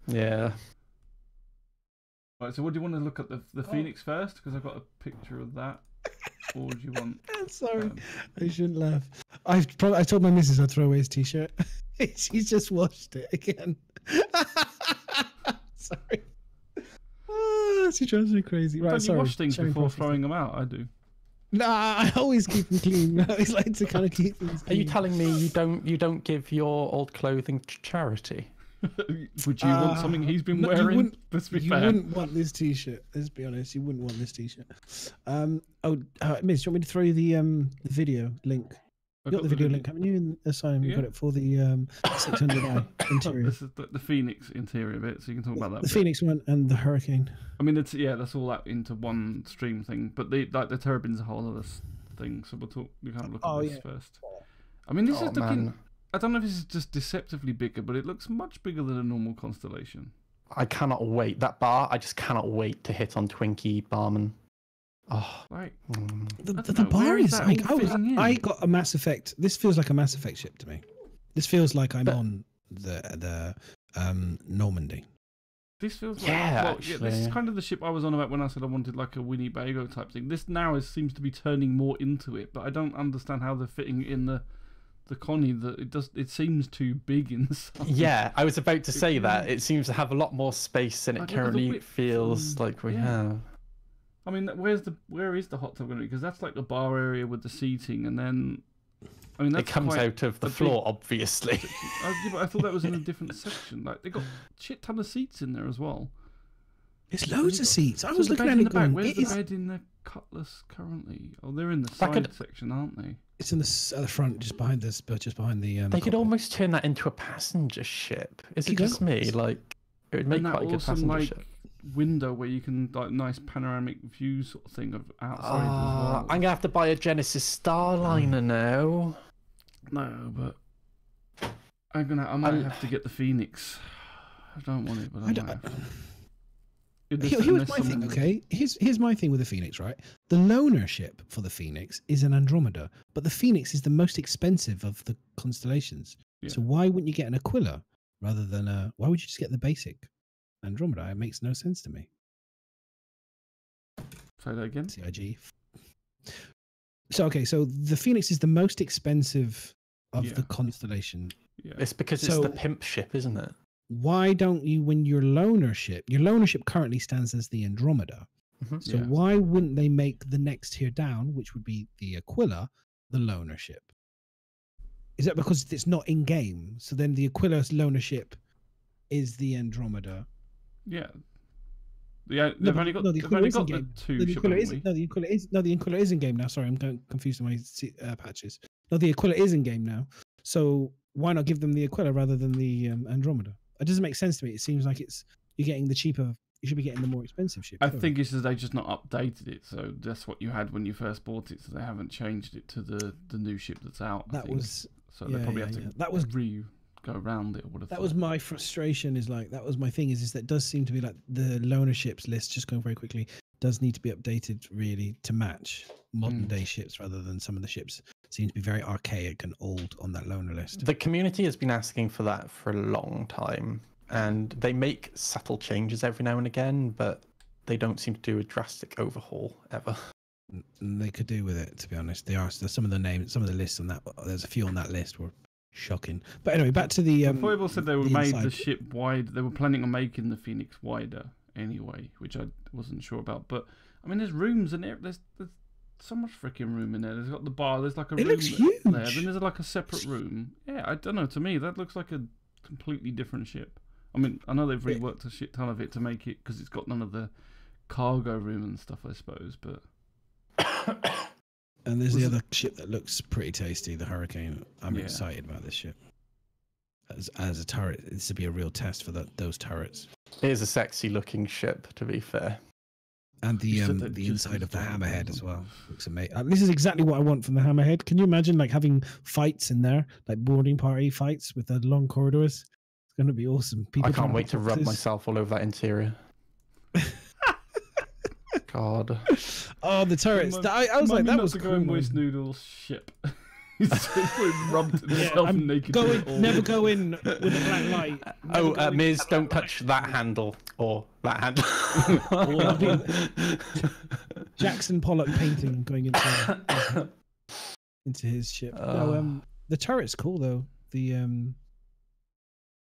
Yeah. Right. So, what do you want to look at the Phoenix first? Because I've got a picture of that. Or do you want? Sorry, I shouldn't laugh. I told my missus I'd throw away his t-shirt. She's just washed it again. Sorry. She drives me crazy. Right, don't sorry. You wash things before throwing them out? I do. Nah, I always keep them clean. I always like to kind of keep things clean. Are you telling me you don't give your old clothing to charity? Would you want something he's been wearing? You wouldn't want this t-shirt. Let's be honest. You wouldn't want this t-shirt. Miss, do you want me to throw you the video link? You got the video link, haven't you? In Asylum, you got it for the 600i interior. This is the Phoenix interior bit, so you can talk about that. The Phoenix one and the Hurricane. I mean, that's all out into one stream thing. But the Terrapin's a whole other thing. So we can't look at this first. I mean, this is looking. Man. I don't know if this is just deceptively bigger, but it looks much bigger than a normal constellation. I cannot wait. That bar, I just cannot wait to hit on Twinkie Barman. Oh, right. The bar is like I got a Mass Effect. This feels like a Mass Effect ship to me. This feels like I'm on the Normandy. This feels like this is kind of the ship I was on about when I said I wanted like a Winnebago type thing. This now seems to be turning more into it, but I don't understand how they're fitting in the Connie. It seems too big inside. Yeah, I was about to say that it seems to have a lot more space than it currently feels like we have. I mean, where is the hot tub going to be? Because that's like the bar area with the seating, and then it comes out of the floor, obviously. But I thought that was in a different section. Like they got a shit ton of seats in there as well. There's loads of seats. I was looking at it going, where's the bed in the Cutlass currently? Oh, they're in the side section, aren't they? It's in the front, just behind this, but just behind the. They could almost turn that into a passenger ship. Is it just me? Like, it would make quite a good passenger ship. window where you can like nice panoramic view sort of thing of outside as well. I'm gonna have to buy a Genesis Starliner now. No, but I might have to get the Phoenix. I don't want it, but I might have to. Here's my thing, okay? Here's my thing with the Phoenix, right? The loaner ship for the Phoenix is an Andromeda, but the Phoenix is the most expensive of the constellations. Yeah. So why wouldn't you get an Aquila rather than why would you just get the basic Andromeda? It makes no sense to me. Say that again. CIG. So so the Phoenix is the most expensive of the constellation. Yeah. It's because it's the pimp ship, isn't it? Why don't you, when your loaner ship currently stands as the Andromeda. Mm-hmm. So why wouldn't they make the next tier down, which would be the Aquila, the loaner ship? Is that because it's not in game? So then the Aquila's loaner ship is the Andromeda. Yeah. Yeah, they've only got the two. The Aquila is in game now. Sorry, I'm confused with my patches. No, the Aquila is in game now. So why not give them the Aquila rather than the Andromeda? It doesn't make sense to me. It seems like you're getting the cheaper. You should be getting the more expensive ship. I think it's just they just not updated it. So that's what you had when you first bought it. So they haven't changed it to the new ship that's out. So they probably have to go around it. That was my frustration. That was my thing. Is that it does seem to be like the loaner ships list, just going very quickly, does need to be updated really to match modern day ships rather than some of the ships seem to be very archaic and old on that loaner list. The community has been asking for that for a long time, and they make subtle changes every now and again, but they don't seem to do a drastic overhaul ever. They could do with it, to be honest. Some of the names, some of the lists on that. There's a few on that list were shocking. But anyway, back to the. Foible said they made the ship wide. They were planning on making the Phoenix wider anyway, which I wasn't sure about. But I mean, there's rooms in there. There's so much freaking room in there. There's got the bar. There's like a room. It looks huge. There. Then there's like a separate room. Yeah, I don't know. To me, that looks like a completely different ship. I mean, I know they've reworked a shit ton of it to make it because it's got none of the cargo room and stuff, I suppose. But and there's the other ship that looks pretty tasty, the Hurricane. I'm excited about this ship. As a turret, this would be a real test for those turrets. It is a sexy looking ship, to be fair. And the inside of the Hammerhead as well looks amazing. This is exactly what I want from the Hammerhead. Can you imagine like having fights in there, like boarding party fights with the long corridors? It's going to be awesome. I can't wait to rub myself all over that interior. God. Oh, the turrets. I was like, that was cool. Moist Noodle's ship. He's rubbed himself naked. Never go in with a black light. Miz, don't touch that handle or that handle. Jackson Pollock painting going into his ship. The turret's cool though.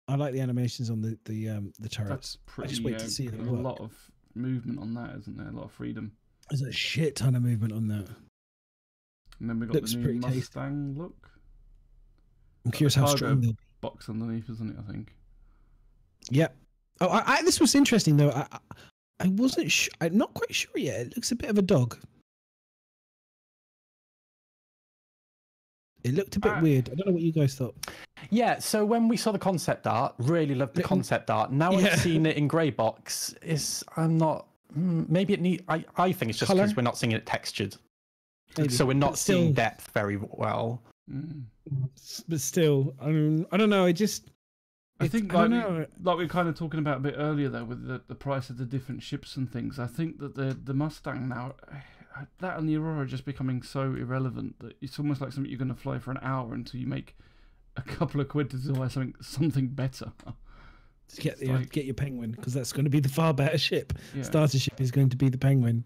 I like the animations on the turrets. That's pretty, I just wait to see it. There's a lot of movement on that, isn't there? A lot of freedom. There's a shit ton of movement on that. And then we got the new Mustang look. I'm curious how strong they'll be. Box underneath, isn't it? I think. Yep. Oh, this was interesting though. I wasn't sure. I'm not quite sure yet. It looks a bit of a dog. It looked a bit weird. I don't know what you guys thought. Yeah, so when we saw the concept art, really loved the concept art. Now I've seen it in grey box. Maybe it need. I think it's just because we're not seeing it textured. Maybe. So we're not seeing depth very well. But still, I don't know. I think like we were kind of talking about a bit earlier though, with the price of the different ships and things. I think that the Mustang now, that and the Aurora are just becoming so irrelevant that it's almost like something you're going to fly for an hour until you make a couple of quid to buy something better. Get your Penguin, because that's going to be the far better ship. Yeah. Starter ship is going to be the Penguin,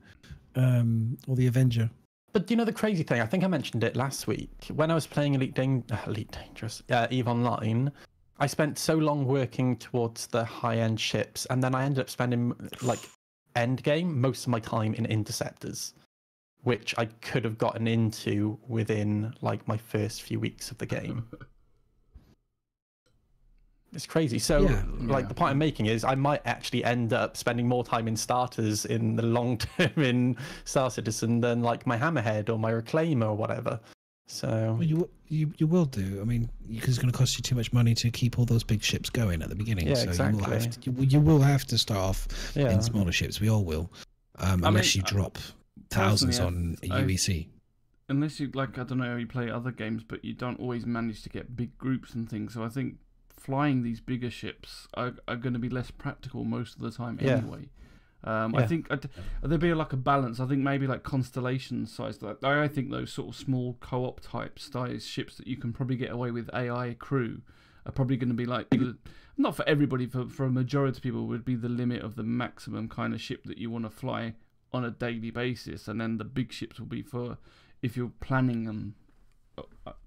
or the Avenger. But you know the crazy thing? I think I mentioned it last week when I was playing Elite Dangerous, EVE Online. I spent so long working towards the high-end ships, and then I ended up spending like endgame most of my time in interceptors, which I could have gotten into within like my first few weeks of the game. It's crazy. So, the point I'm making is I might actually end up spending more time in starters in the long term in Star Citizen than like my Hammerhead or my Reclaimer or whatever. So Well, you will do. I mean, because it's going to cost you too much money to keep all those big ships going at the beginning. Yeah, so exactly. you will have to start off yeah, in smaller ships. We all will, unless you drop thousands personally, on UEC. unless you like, I don't know how you play other games, but you don't always manage to get big groups and things. So I think flying these bigger ships are going to be less practical most of the time anyway. I think there'd be like a balance. I think maybe like Constellation size. I think those sort of small co-op type size ships that you can probably get away with AI crew are probably going to be like not for everybody, for a majority of people would be the limit of the maximum kind of ship that you want to fly on a daily basis, and then the big ships will be for if you're planning them.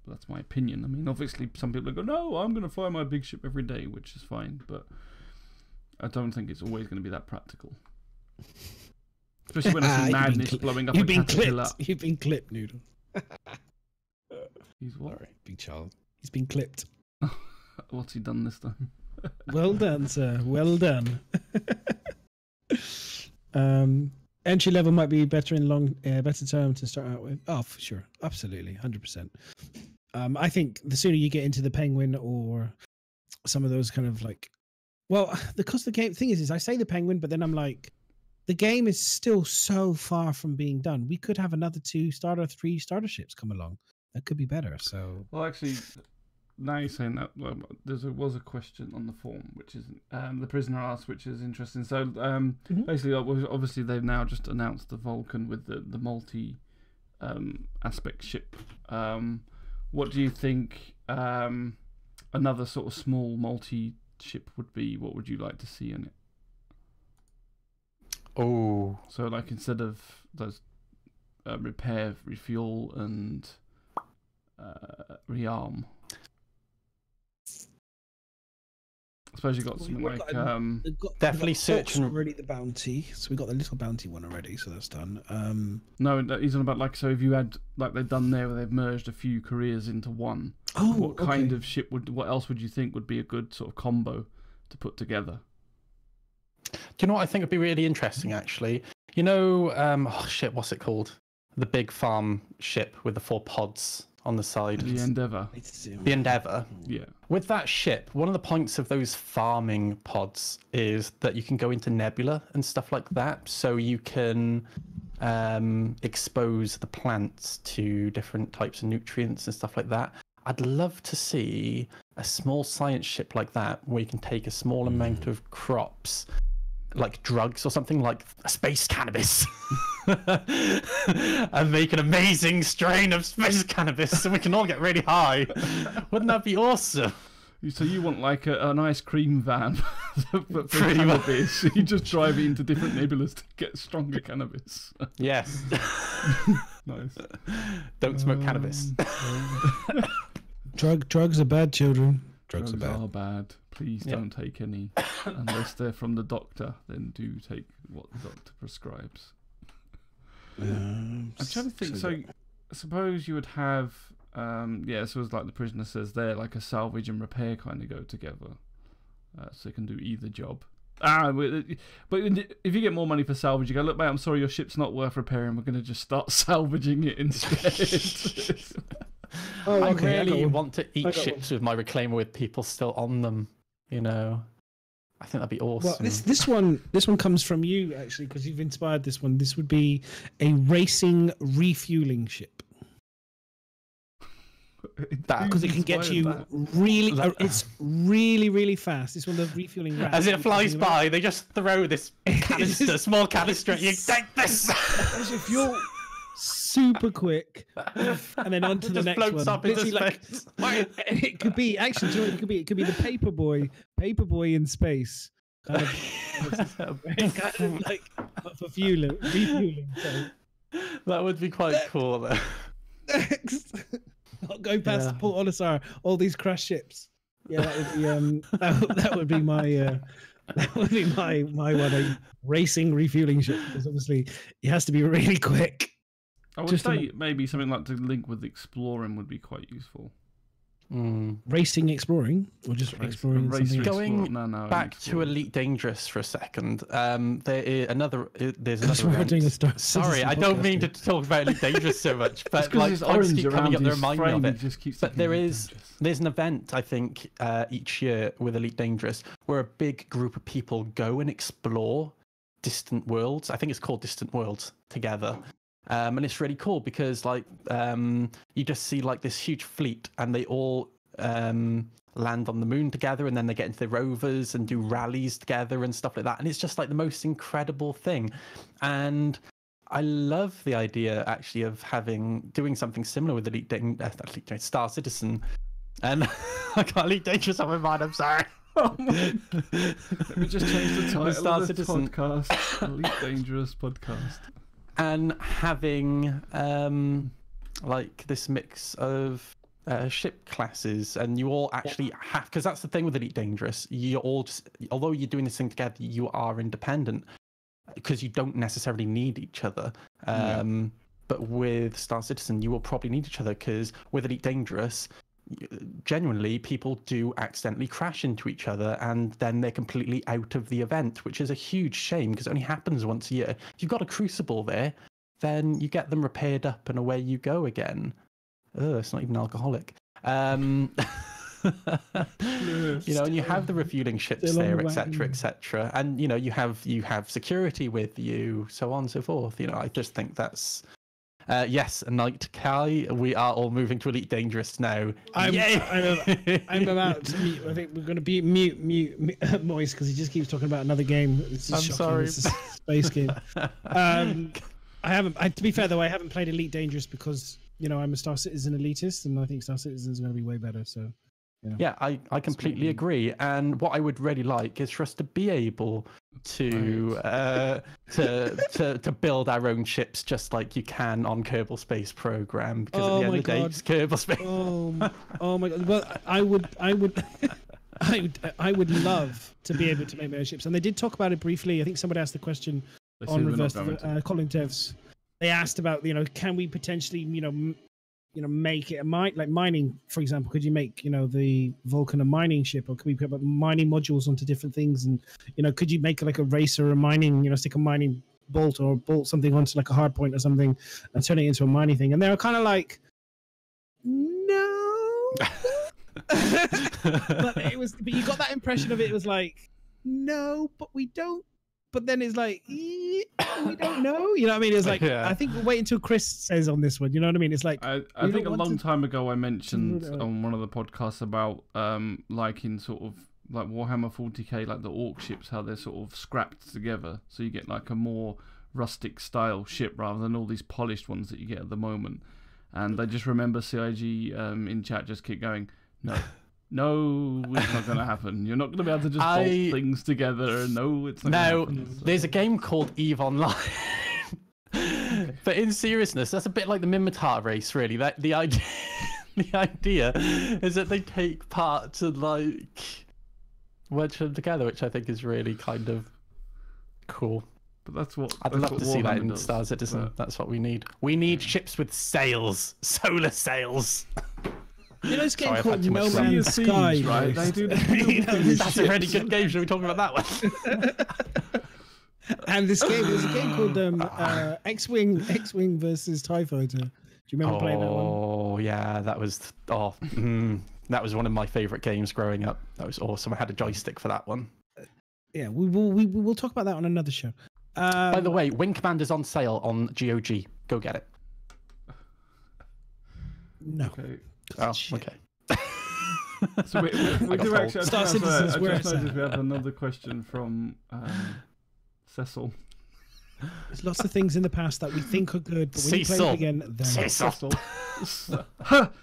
That's my opinion. I mean, obviously some people go, no, I'm going to fly my big ship every day, which is fine, but I don't think it's always going to be that practical. Especially when I see Madness blowing up a caterpillar. You've been clipped, Noodle. He's what? Sorry, big child. He's been clipped. What's he done this time? Well done, sir. Well done. Entry level might be better in better term to start out with. Oh, for sure, absolutely, 100%. I think the sooner you get into the Penguin or some of those kind of like, well, because the game thing is I say the Penguin, but then I'm like, the game is still so far from being done. We could have another 3 starter ships come along. That could be better. So, well, actually, now you're saying that, well, was a question on the forum, which is the prisoner asked, which is interesting. So basically, obviously, they've now just announced the Vulcan with the multi aspect ship. What do you think another sort of small multi ship would be? What would you like to see in it? Oh, so like instead of those repair, refuel, and rearm. I suppose you got something like definitely searching already the bounty. So we got the little bounty one already, so that's done. No, he's on about like, so if you had like they've done there where they've merged a few careers into one. Oh, what kind of ship what else would you think would be a good sort of combo to put together? Do you know what I think would be really interesting actually? You know, what's it called? The big farm ship with the 4 pods on the side. The Endeavour. The Endeavour. Yeah. With that ship, one of the points of those farming pods is that you can go into nebula and stuff like that, so you can expose the plants to different types of nutrients and stuff like that. I'd love to see a small science ship like that where you can take a small amount of crops, like drugs or something, like space cannabis, and make an amazing strain of space cannabis so we can all get really high. Wouldn't that be awesome? So you want like an ice cream van for cannabis? You just drive it into different nebulas to get stronger cannabis. Yes. Nice. Don't smoke cannabis. Drugs are bad, children. Drugs are bad. Please don't take any unless they're from the doctor. Then do take what the doctor prescribes. I'm trying to think. So suppose you would have, so it's like the prisoner says there, like a salvage and repair kind of go together, so you can do either job. But if you get more money for salvage, you go, look, mate, I'm sorry, your ship's not worth repairing. We're going to just start salvaging it instead. I really want to eat ships with my reclaimer with people still on them. You know, I think that'd be awesome. Well, this one comes from you actually, because you've inspired this one. This would be a racing refueling ship. Because it can get you really, it's really, really fast. It's one of the refueling rats. As it flies by, they just throw this canister, small canister at you. Take this! If you're super quick, and then on to the next one. Up into like, it could be, actually, do you know what it could be the paperboy in space. Kind of like for refueling. So. That would be quite cool, though. Not going past Port Olisar, all these crash ships. Yeah, that would be that would be my one, a racing refueling ship, because obviously it has to be really quick. I would say maybe something like to link with exploring would be quite useful. Racing, exploring, or just exploring something? Going back to Elite Dangerous for a second. There is another. There's another. We're doing a Sorry, I don't mean to talk about Elite Dangerous so much, but like points keep coming up that remind me of it. But there's an event I think each year with Elite Dangerous where a big group of people go and explore distant worlds. I think it's called Distant Worlds together. And it's really cool because like you just see like this huge fleet and they all land on the moon together, and then they get into their rovers and do rallies together and stuff like that. And it's just like the most incredible thing. And I love the idea actually of doing something similar with Star Citizen. And I got Elite Dangerous on my mind, I'm sorry. Let me just change the title Star of this Citizen podcast. Elite Dangerous podcast. And having like this mix of ship classes, and you all actually have, because that's the thing with Elite Dangerous, you all just, although you're doing this thing together, you are independent because you don't necessarily need each other. But with Star Citizen, you will probably need each other because with Elite Dangerous, genuinely people do accidentally crash into each other and then they're completely out of the event, which is a huge shame because it only happens once a year. If you've got a Crucible there, then you get them repaired up and away you go again. It's not even alcoholic. You know, and you have the refueling ships there, etc., and you know you have security with you, so on and so forth. You know, I just think that's yes, a night, Kai. We are all moving to Elite Dangerous now. I'm about to mute. I think we're going to be mute Moist because he just keeps talking about another game. I'm sorry. It's a space game. I haven't. To be fair though, I haven't played Elite Dangerous because you know I'm a Star Citizen elitist, and I think Star Citizen is going to be way better. So. You know, yeah, I completely agree. And what I would really like is for us to be able to build our own ships just like you can on Kerbal Space Program. Because at the end of the day, it's Kerbal Space. Oh my god! Well, I would love to be able to make my own ships, and they did talk about it briefly. I think somebody asked the question on Reverse Colin Devs. They asked about can we potentially make it like mining, for example. Could you make the Vulcan a mining ship, or could we put mining modules onto different things? And could you make like a racer, a mining, stick a mining bolt or bolt something onto like a hard point or something and turn it into a mining thing? And they were kind of like, no. but you got that impression of it was like, no, but we don't. But then it's like, we don't know. You know what I mean? It's like, I think we'll wait until Chris says on this one. You know what I mean? It's like, I think a long time ago I mentioned on one of the podcasts about like in sort of like Warhammer 40k, like the orc ships, how they're sort of scrapped together. So you get like a more rustic style ship rather than all these polished ones that you get at the moment. And I just remember CIG in chat just keep going, no, it's not going to happen. You're not going to be able to just bolt things together. No, it's not going to happen. So. There's a game called EVE Online. But in seriousness, that's a bit like the Mimitar race, really. That the idea is that they take part to like wedge them together, which I think is really kind of cool. But that's what I'd love to see that in Star Citizen. But... That's what we need. We need ships with sails, solar sails. This game called No Man's Sky, right? They do that's a really good game. Should we talk about that one? And this game, there's a game called X-Wing versus TIE Fighter. Do you remember playing that one? Oh yeah, that was that was one of my favorite games growing up. That was awesome. I had a joystick for that one. Yeah, we'll talk about that on another show. By the way, Wing Commander's on sale on GOG. Go get it. No. Okay. Oh, okay. So we do actually. Star Citizens. I just noticed we have another question from Cecil. There's lots of things in the past that we think are good, but when you play it again, they're not. Cecil.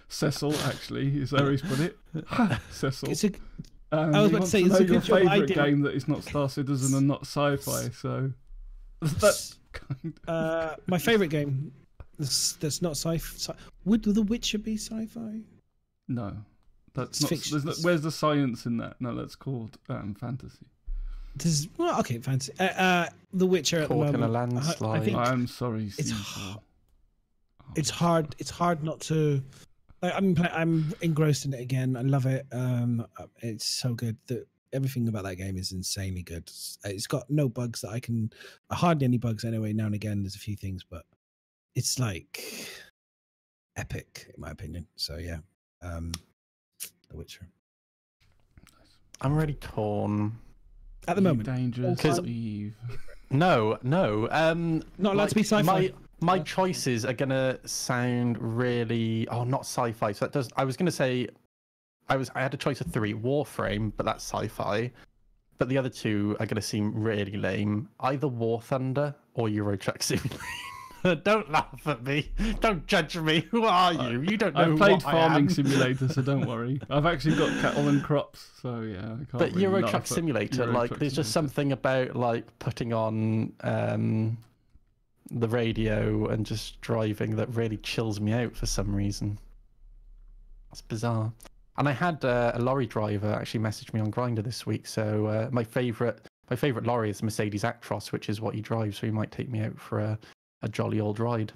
Cecil, actually, is how he's put it. Cecil. I was about to say, it's a good your job favourite game that is not Star Citizen and not sci-fi. So that's my favourite game. That's not sci-fi. Would The Witcher be sci-fi? No, that's not. Where's the science in that? No, that's called fantasy. Fantasy. The Witcher at the moment. In a landslide. I'm sorry. It's hard. It's hard not to. I'm engrossed in it again. I love it. It's so good. Everything about that game is insanely good. It's got no bugs that I can, hardly any bugs anyway. Now and again, there's a few things, but it's like epic in my opinion. So yeah, The Witcher. I'm really torn At the moment, dangerous. because no, not allowed to be sci-fi. My choices are gonna sound really not sci-fi. So that does. I was gonna say, I had a choice of 3: Warframe, but that's sci-fi. But the other 2 are gonna seem really lame. Either War Thunder or Euro Truck Simulator. Don't laugh at me. Don't judge me. Who are you? You don't know I've played what Farming I am. Simulator, so don't worry. I've actually got cattle and crops, so yeah. I can't But really Euro laugh Truck at Simulator, Euro like, Truck there's just Simulator. something about like putting on the radio and just driving that really chills me out for some reason. That's bizarre. And I had a lorry driver actually message me on Grindr this week. So my favorite lorry is Mercedes Actros, which is what he drives. So he might take me out for a jolly old ride.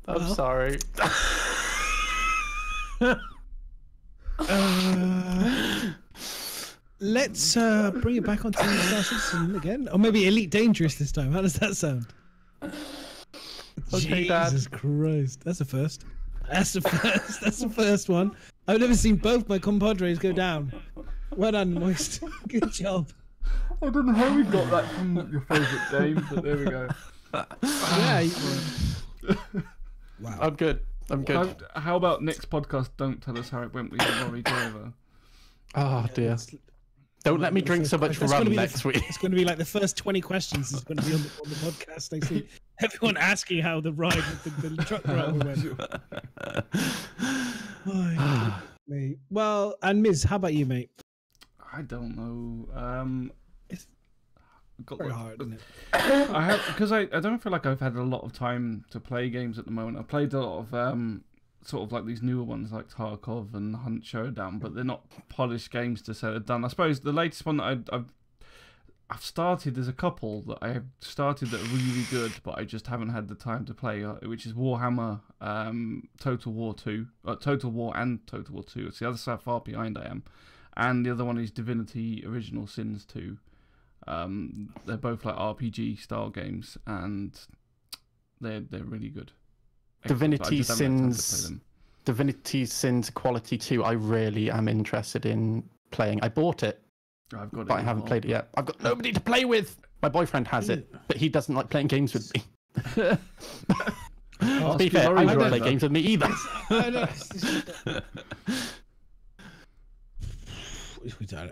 I'm sorry. Let's bring it back onto Star Citizen again, or maybe Elite Dangerous this time. How does that sound? Okay, Dad. Jesus Christ, that's a first. That's the first. That's the first one. I've never seen both my compadres go down. Well done, Moist. Good job. I don't know how we got that from your favourite game, but there we go. Yeah. Wow. I'm good. I'm good. How about next podcast? Don't tell us how it went with your lorry driver. Oh dear. Don't let me drink so much rum next week. It's going to be like the first 20 questions is going to be on the podcast next week. Everyone asking how the ride with the truck driver went. Mate. Well, and Miz, how about you, mate? I don't know. It's got very hard, isn't it? I have because I don't feel like I've had a lot of time to play games at the moment. I've played a lot of sort of like these newer ones like Tarkov and Hunt Showdown, but they're not polished games to say they're done. I suppose the latest one that I've started, there's a couple that I have started that are really good, but I just haven't had the time to play, which is Warhammer, Total War 2, Total War and Total War 2. It's the other side, far behind I am. And the other one is Divinity Original Sins 2. They're both like RPG style games, and they're really good. Divinity Sins Quality 2, I really am interested in playing. I bought it, I've got it, but I haven't played it yet. I've got nobody to play with. My boyfriend has it, but he doesn't like playing games with me. To be fair, I don't play games with me either.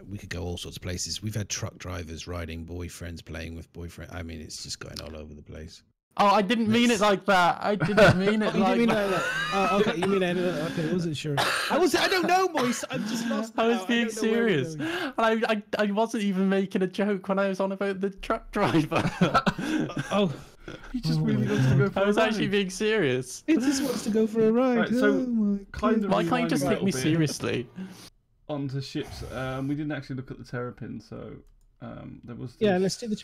We could go all sorts of places. We've had truck drivers riding boyfriends, playing with boyfriend. I mean, it's just going all over the place. Oh, I didn't mean it like that. I didn't mean it like that. Oh, okay, you mean okay, I wasn't sure. I don't know, Moist. I'm just lost. I was being serious. And I wasn't even making a joke when I was on about the truck driver. Oh. He just really wants to go for I was a ride. actually being serious. He just wants to go for a ride. Right, so my kind of Why can't you just take me bit seriously? onto ships. We didn't actually look at the Terrapin, so there was. Yeah, let's do the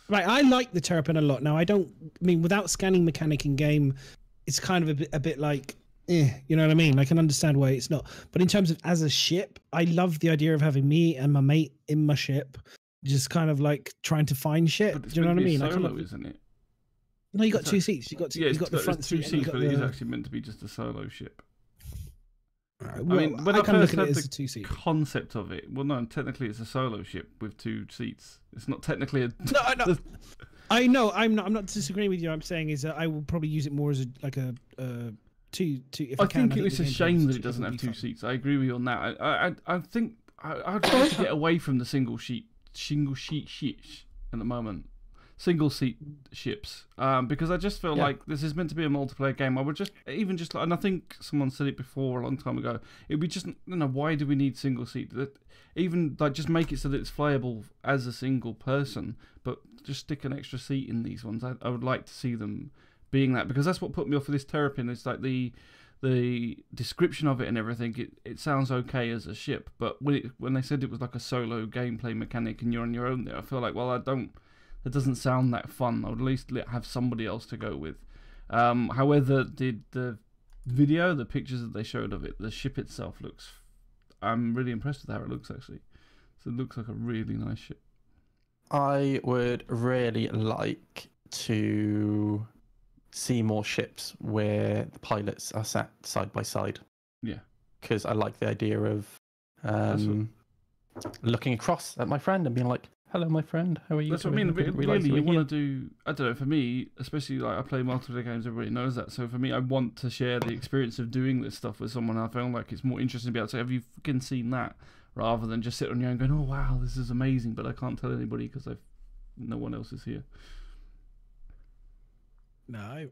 right. I like the Terrapin a lot. Now, I mean, without scanning mechanic in game, it's kind of a bit like, you know what I mean? I can understand why it's not. But in terms of as a ship, I love the idea of having me and my mate in my ship, just kind of like trying to find shit. But it's Do you know what I meant to mean? be solo, isn't it? No, you got two seats. You got the front it's two seat. seats, but it is actually meant to be just a solo ship. Right, well, I mean, when I kind of first look at had it as a the two-seat. concept of it, well, no, technically it's a solo ship with two seats. It's not technically a. No, I know. I know. I'm not disagreeing with you. I'm saying is that I will probably use it more as a two. If I can. think it's a shame that it doesn't have two seats. I agree with you on that. I think I'd like to get away from the single sheet ships at the moment. Single seat ships, because I just feel like this is meant to be a multiplayer game. I would and I think someone said it before a long time ago. It'd be just, why do we need single seat? Even like just make it so that it's playable as a single person, but just stick an extra seat in these ones. I would like to see them being that, because that's what put me off with this Terrapin. It's like the description of it and everything. It sounds okay as a ship, but when they said it was like a solo gameplay mechanic and you're on your own there, I feel like, well, that doesn't sound that fun. I would at least have somebody else to go with. However, the video, the pictures that they showed of it, the ship itself I'm really impressed with how it looks, actually. So it looks like a really nice ship. I would really like to see more ships where the pilots are sat side by side. Yeah. Because I like the idea of looking across at my friend and being like, hello, my friend, how are you? That's what I mean. Really, you want to do, I don't know, for me, especially like I play multiplayer games, everybody knows that. So for me, I want to share the experience of doing this stuff with someone. I feel like it's more interesting to be able to say, have you fucking seen that? Rather than just sit on your own going, oh, wow, this is amazing, but I can't tell anybody because no one else is here. No,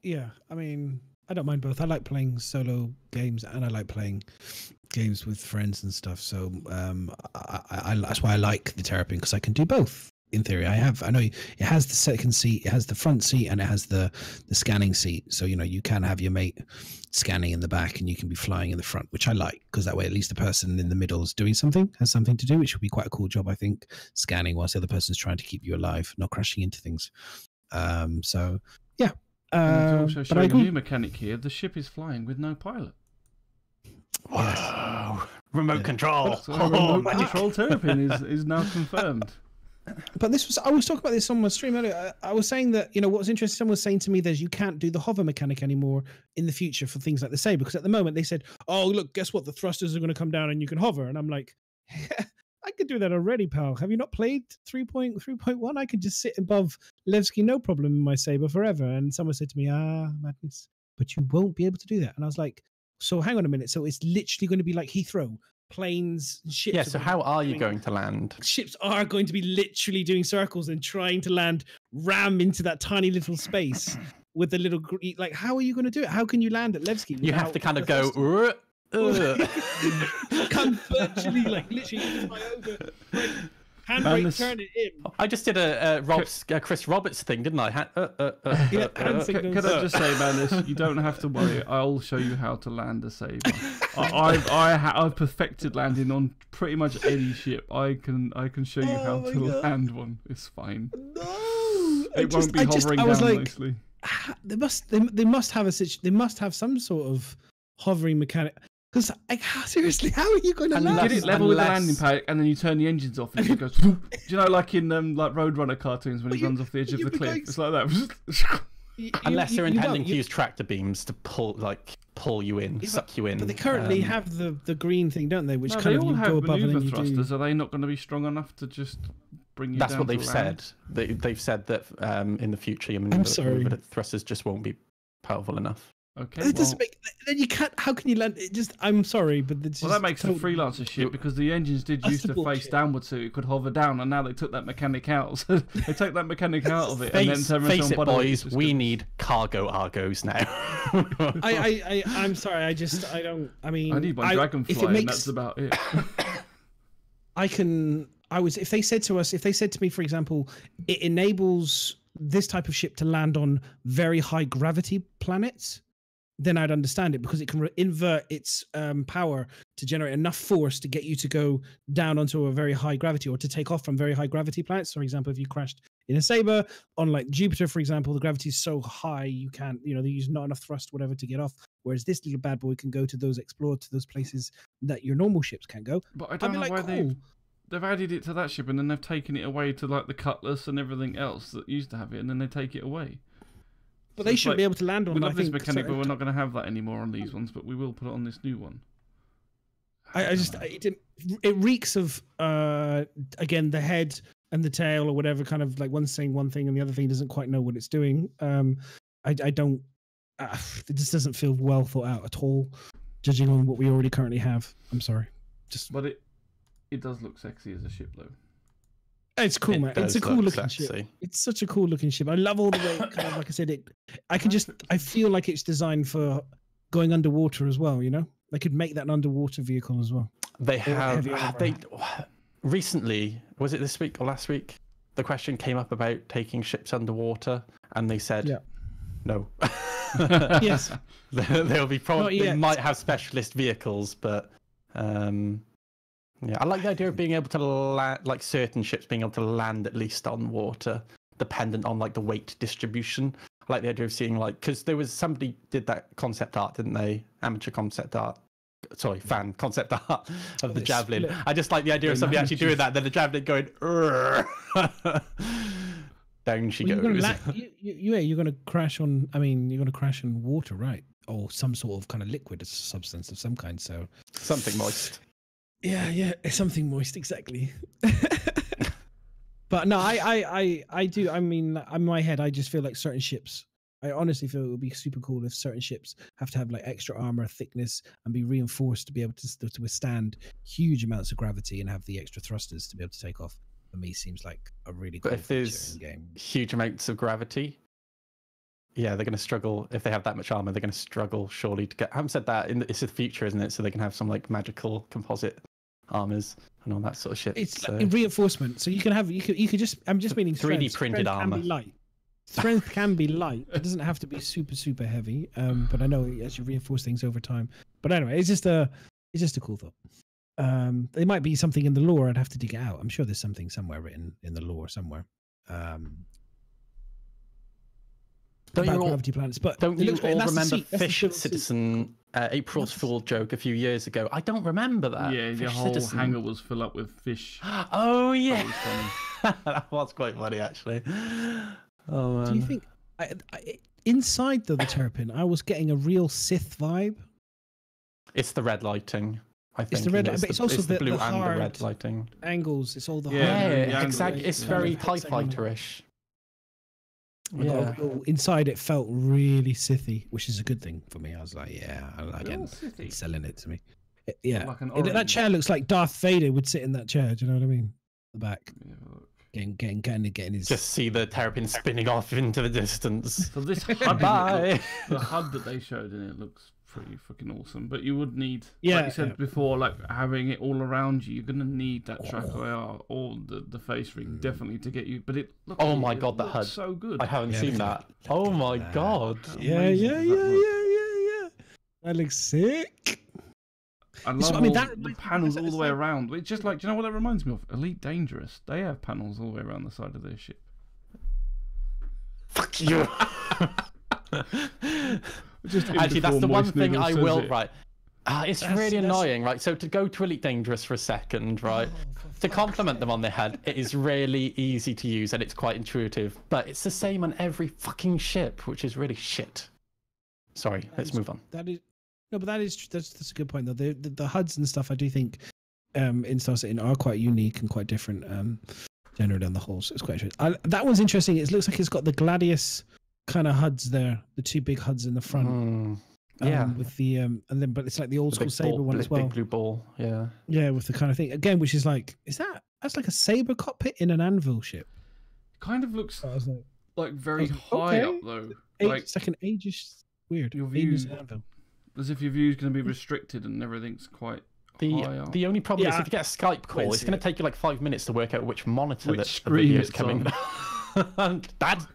yeah, I mean, I don't mind both. I like playing solo games and I like playing games with friends and stuff. So that's why I like the Terrapin, because I can do both. In theory, I know it has the second seat, it has the front seat, and it has the scanning seat. So you can have your mate scanning in the back, and you can be flying in the front, which I like, because that way at least the person in the middle is doing something, has something to do, which would be quite a cool job, I think. Scanning whilst the other person's trying to keep you alive, not crashing into things. So yeah. Also showing a new mechanic here. The ship is flying with no pilot. Wow! Yes. Remote control. So remote control Terrapin is now confirmed. But I was talking about this on my stream earlier. I was saying that, what was interesting, someone was saying to me that you can't do the hover mechanic anymore in the future for things like the Saber, because at the moment they said, oh, look, guess what? The thrusters are going to come down and you can hover. And I'm like, I could do that already, pal. Have you not played 3.1? I could just sit above Levski, no problem, in my Saber forever. And someone said to me, madness, but you won't be able to do that. And I was like, so hang on a minute. So it's literally going to be like Heathrow. Planes, ships. Yeah, so how are you going to land? Ships are going to be literally doing circles and trying to ram into that tiny little space with the little, like, how are you going to do it? How can you land at Levski? You have to kind of go, come virtually, like, literally fly over, handbrake, turn it in. I just did a Chris Roberts thing, didn't I? Could I just say, man, you don't have to worry. I'll show you how to land a Saber. I've perfected landing on pretty much any ship. I can show you how to land one. It's fine. No, it won't be hovering down nicely. They must have some sort of hovering mechanic. Because, seriously, how are you going to land? You get it level with the landing pad, and then you turn the engines off, and it goes. Do you know, like in like Roadrunner cartoons when he runs off the edge of the cliff? It's like that. Unless they're intending to use tractor beams to pull you in, suck you in. But they currently have the green thing, don't they? Which no, kind they of all you have go above maneuver and thrusters. Are they not going to be strong enough to just bring you That's down what they've to said. land? They've said that in the future, your maneuver thrusters just won't be powerful enough. Okay. It doesn't make. Then you can't. How can you land? It just. I'm sorry, but that makes a freelancer ship, because the engines did used to face downwards, so it could hover down, and now they took that mechanic out. So they take that mechanic out of it, and then face it, boys. We need cargo Argos now. I'm sorry. I don't. I mean, I need my Dragonfly, and that's about it. If they said to me, for example, it enables this type of ship to land on very high gravity planets, then I'd understand it, because it can invert its power to generate enough force to get you to go down onto a very high gravity, or to take off from very high gravity planets. For example, if you crashed in a Saber on like Jupiter, for example, the gravity is so high you can't, they use not enough thrust, whatever, to get off. Whereas this little bad boy can go to those places that your normal ships can't go. But I don't know why they've added it to that ship, and then they've taken it away to like the Cutlass and everything else that used to have it, and then they take it away. But they shouldn't be able to land on. We love this mechanic, but we're not going to have that anymore on these ones. But we will put it on this new one. It reeks of again, the head and the tail, or whatever, kind of like one's saying one thing and the other thing doesn't quite know what it's doing. I don't. It just doesn't feel well thought out at all, judging on what we already currently have. I'm sorry. But it does look sexy as a ship, though. It's cool, man. It's a cool looking ship. It's such a cool looking ship. I love all the way, kind of like I said, I feel like it's designed for going underwater as well, They could make that an underwater vehicle as well. They recently, was it this week or last week? The question came up about taking ships underwater, and they said No. Yes. They'll be probably Not they yet. might have specialist vehicles, but yeah, I like the idea of being able to like certain ships being able to land at least on water, dependent on like the weight distribution. I like the idea of seeing like because there was somebody did that concept art, didn't they? Amateur concept art. Sorry, fan concept art of the javelin. split. I just like the idea of somebody actually doing that, then the javelin going down she Well, goes. you're going to crash on. I mean, you're going to crash on water, right? Or some sort of kind of liquid substance of some kind. So Something moist. yeah, it's something moist, exactly. But no, I do. I mean, in my head, I just feel like certain ships. I honestly feel it would be super cool if certain ships have to have like extra armor thickness and be reinforced to be able to withstand huge amounts of gravity and have the extra thrusters to be able to take off. For me, seems like a really cool But if feature there's in game. huge amounts of gravity, yeah, they're going to struggle. If they have that much armor, they're going to struggle surely to get. I haven't said that. It's the future, isn't it? So they can have some like magical composite armors and all that sort of shit. It's so. like reinforcement, so you can have you could just. I'm just meaning 3D strength. printed Strength armor. Can be light. Strength can be light. It doesn't have to be super heavy. But I know as you reinforce things over time. But anyway, it's just a cool thought. There might be something in the lore. I'd have to dig it out. I'm sure there's something somewhere written in the lore somewhere. Don't about you all, gravity planets, but don't it you looks great, all and that's the remember seat, that's the Fish little seat. Citizen April's Fool joke a few years ago? I don't remember that. Yeah, the Fish whole Citizen. hangar was filled up with fish. Oh yeah, That was funny. that was quite funny actually. Oh man. Do you think inside the Terrapin, I was getting a real Sith vibe? It's the red lighting. I think It's the red, and but it's also the blue the and the hard red lighting. angles. It's all the Yeah, hard the Yeah, angles. exactly. It's Yeah. very TIE Hexagonal. fighter-ish. I got a Yeah. real- inside it felt really Sithy, which is a good thing for me. I was like, yeah, I like Real it. Sithy. It's selling it to me. Yeah, Like an that orange. chair looks like Darth Vader would sit in that chair. Do you know what I mean? The back, Yeah, look. getting his. Just see the Terrapin spinning off into the distance. So this HUD, Bye. the HUD that they showed in it looks pretty fucking awesome. But you would need, Yeah, like you said yeah. before, like having it all around you. You're gonna need that track AR or the face rig definitely to get you. But it looks. Oh my God, the looks HUD. so good. I haven't Yeah, seen look that. Oh my god. yeah. Amazing does that look. That looks sick. I This- love I mean, all that the reminds me- panels that's all the way like- around. It's just like, do you know what that reminds me of? Elite Dangerous. They have panels all the way around the side of their ship. Fuck you. Just in Actually, that's before the one Moist thing Noodle I says will. it. Right. It's really annoying, right? So to go to Elite Dangerous for a second, right? To compliment them on their head, it is really easy to use and it's quite intuitive. But it's the same on every fucking ship, which is really shit. Sorry, let's move on. That is no, but that's a good point though. The HUDs and stuff I do think in Star Citizen are quite unique and quite different generally on the whole. So it's quite interesting. That one's interesting. It looks like it's got the Gladius kind of HUDs there, the two big HUDs in the front. Yeah. With the and then but it's like the old The school big saber ball, one as well. Big blue ball. Yeah. Yeah, with the kind of thing again, which is like, that's like a saber cockpit in an anvil ship. Kind of looks I was like, very like, high okay. up though. like it's like an aegis. Weird. Your Aegis view- anvil. As if your view's going to be restricted and everything's quite high up. The only problem is Yeah, if you get a Skype call, it's see going to it. take you like 5 minutes to work out which monitor Which that the screen video is it's coming. Dad,